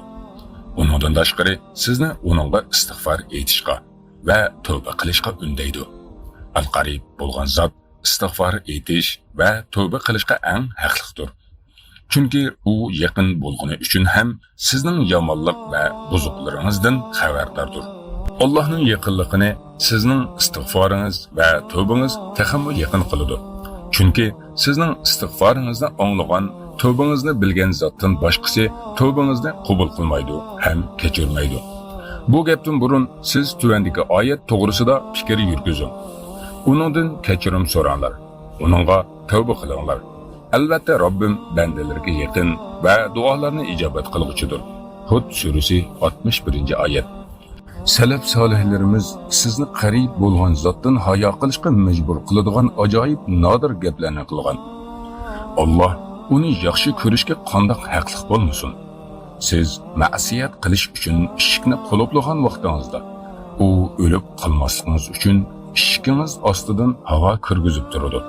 Uningdan tashqari sizni uningga istig'for etishga va tavba qilishga undaydi. Al-Qarib bo'lgan zot istig'for etish va tavba qilishga eng haqliqdir. Chunki u yaqin bo'lgani uchun ham sizning yomonlik va buzuqlaringizdan xabardordir. Allohning yaqinligini sizning istig'foringiz va tavbangiz taxammu yaqin qiladi. Chunki sizning istig'foringizni anglagan, tavbangizni bilgan zotdan boshqasi tavbangizni qabul qilmaydi ham kechirmaydi. Bu gapdan burun siz tuvandagi oyat to'g'risida fikr yurgizing. Uningdan kechirim so'ranglar. Uningga tavba qilinglar. Albatta Robbim bandalarga yaqin va duolarni ijobat qilguchidir. Hud surasi 61-oyat. Salaf solihlarimiz sizni qarib bo'lgan zotdan hayo qilishga majbur qiladigan ajoyib nodir gaplarni qilgan. Alloh uni yaxshi ko'rishga qandoq haqliq bo'lmasin. Siz ma'siyat qilish uchun eshikni qo'loblagan vaqtingizda u o'lib qolmasligingiz uchun eshigingiz ostidan havo kirgizib turadi.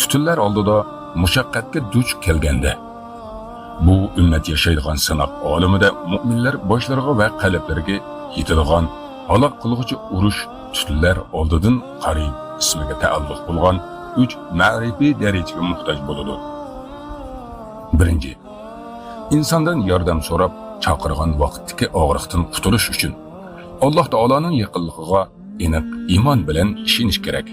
Tutunlar oldida mushaqqatga duch kelganda bu ummat yashaydigan sanoq olamida mu'minlar boshlariga va qalblariga yetadigan halok qiluvchi urush tutunlar oldidan qarib ismiga taalluq bo'lgan 3 ma'rifiy darajaga muhtoj bo'ladi. Birinchi, insondan yordam so'rab chaqirgan vaqtdagi og'riqdan qutulish uchun Alloh taolaning yaqinligiga aniq iymon bilan ishonish kerak.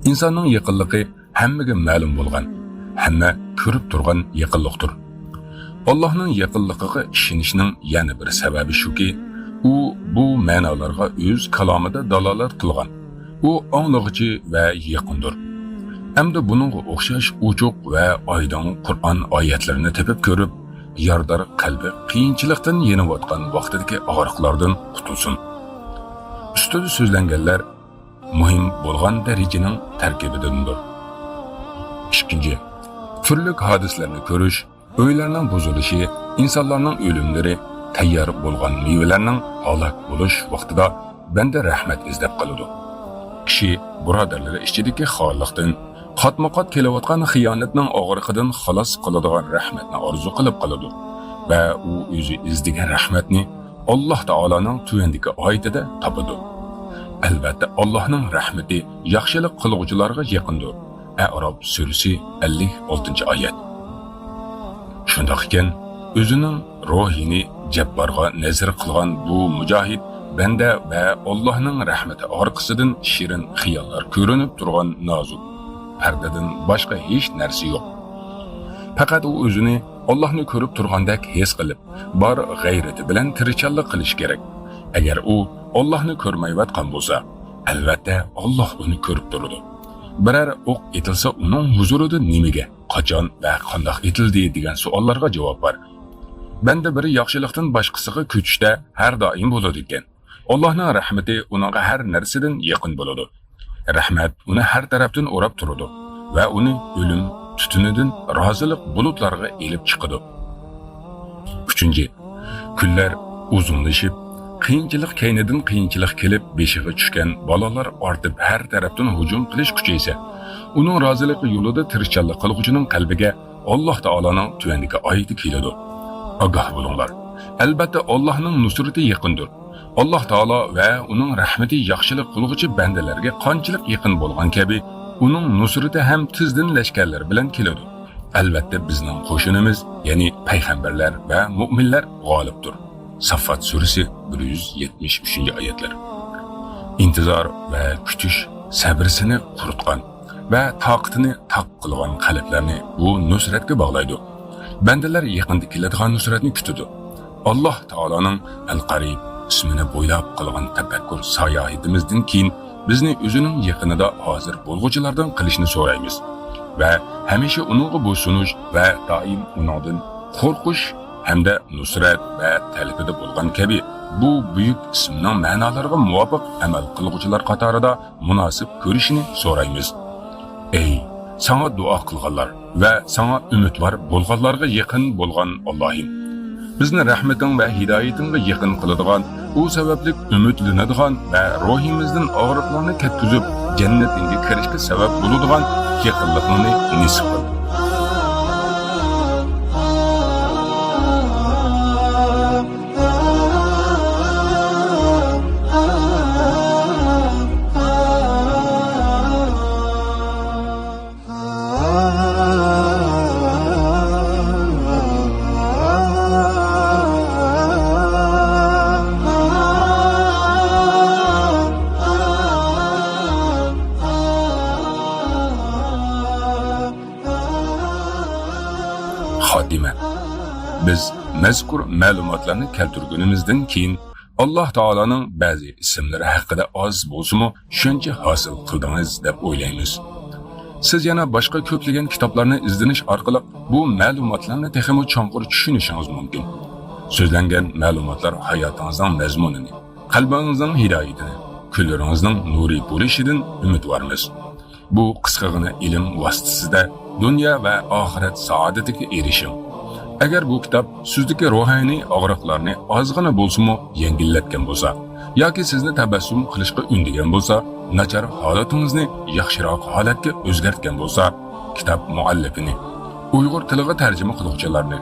İnsanın yaqinligi hammaga ma'lum bo'lgan, hamma ko'rib turgan yaqinlikdir. Allohning yaqinligiga ishonishning yana bir sababi shuki, u bu ma'nolarga o'z kalomida dalolat qilgan. U anglag'uchi va yaqindir. Hamda buningga o'xshash uchuq va oydin Qur'on oyatlarini tepib ko'rib, yordar qalbi qiyinchilikdan yeniyotgan vaqtidagi og'riqlardan qutulsin. Ustida so'zlanganlar muhim bo'lgan darajaning tarkibidandir. İkinci, turli hodislarni ko'rish, uylarning buzilishi, insonlarning o'limlari, tayyor bo'lgan mevalarning halok bo'lish vaqtida banda rahmat izlab qoladi. Kishi birodarlari ichidagi xorliqdan, qatma-qat kelayotgan xiyonatning og'riqidan xalos qiladigan rahmatni orzu qilib qoladi va u o'zi izlagan rahmatni Alloh taolaning tuvandagi oyatida topadi. Albatta Allohning rahmati yaxshilik qiluvchilarga yaqindir. A'rof surasi 56-oyat. Shundoq ekan, o'zining ruhini jabbarga nazar qilgan bu mujohid banda va Allohning rahmati orqasidan shirin xiyollar ko'rinib turgan nozik pardadan boshqa hech narsa yo'q. Faqat u o'zini Allohni ko'rib turgandek his qilib, bor g'ayrati bilan tirichanlik qilish kerak. Agar u Allohni ko'rmayotgan bo'lsa, albatta Alloh uni ko'rib turadi. Biror o'q etilsa uning huzurida nimaga, qachon va qandoq etildi degan savollarga javob bor. Banda biri yaxshilikdan boshqasiga ko'chishda har doim bo'ladi ekan. Allohning rahmati uningga har narsadan yaqin bo'ladi. Rahmat uni har tarafdan o'rab turadi va uni o'lim tutunidan rozilik bulutlarga elib chiqadi. 3. Kunlar uzunlashib, qiyinchilik kaynidan qiyinchilik kelib beshiga tushgan bolalar ortib har tarafdan hujum qilish kuchaysa, uning roziligi yo'lida tirishchanlik qiluvchining qalbiga Alloh taolaning tuvandagi oyati keladi. Ogoh bo'linglar. Albatta Allohning nusrati yaqindir. Alloh taolo va uning rahmati yaxshilik qiluvchi bandalarga qanchalik yaqin bo'lgan kabi, uning nusrati ham tizdan lashkarlar bilan keladi. Albatta bizning qo'shinimiz, ya'ni payg'ambarlar va mu'minlar g'olibdir. Saffat surasi 173-oyatlar. İntizor va kutish sabrsini quritgan va toqatini taq qilgan qalblarni bu nusratga bog'laydi. Bandalar yaqinda keladigan nusratni kutadi. Alloh taolaning Al-Qarib ismini bo'ylab qilgan tafakkur sayohatimizdan keyin bizni o'zining yaqinida hozir bo'lg'uchilardan qilishni so'raymiz va hamisha uningga bo'ysunish va doim uningdan qo'rqish hamda nusrat va talabida bo'lgan kabi bu buyuk ismning ma'nolariga muvofiq amal qiluvchilar qatorida munosib ko'rishni so'raymiz. Ey sana dua qilganlar va sana umidvor bo'lganlarga yaqin bo'lgan Allohim. Bizni rahmeting va hidoyatingga yaqin qiladigan, u sababli umidlanadigan va ruhimizdan og'riqlarni ketkizib, jannatingga kirishga sabab bo'ladigan yaqinlikni nisb qil. Xotime. Biz mazkur ma'lumotlarni keltirganimizdan keyin Alloh taolaning ba'zi ismlari haqida oz bo'lsa-mu shuncha hosil qildingiz deb o'ylaymiz. Siz yana boshqa ko'plagan kitoblarni izlanish orqali bu ma'lumotlarni texmo chonqur tushunishingiz mumkin. So'zlangan ma'lumotlar hayotingizning mazmunini, qalbingizning hidoyatini, kunlaringizning nuriy bo'lishidan umidvormiz. Bu qisqagina ilm vositasida dunyo va oxirat saodatiga erishing. Agar bu kitob sizdagi ruhoniy og'riqlarni ozgina bo'lsa-mu yengillatgan bo'lsa, yoki sizni tabassum qilishga undagan bo'lsa, nachar holatingizni yaxshiroq holatga o'zgartgan bo'lsa, kitob muallifini, Uyg'ur tiliga tarjima qiluvchilarni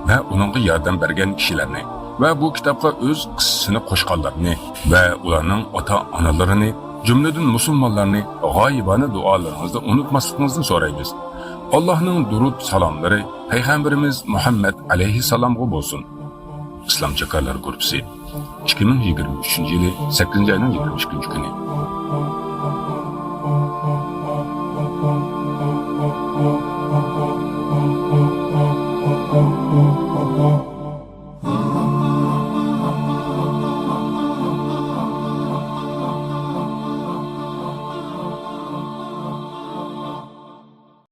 va uningga yordam bergan kishilarni va bu kitobga o'z qissasini qo'shganlarni va ularning ota-onalarini, jumladan musulmonlarni g'oyibona duolaringizda unutmasligingizni so'raymiz. Allohning durud salomlari payg'ambarimiz Muhammad alayhissalomga bo'lsin. Islom Chakarlar Gruppasi 2023-yili 8-oyning 22-kuni.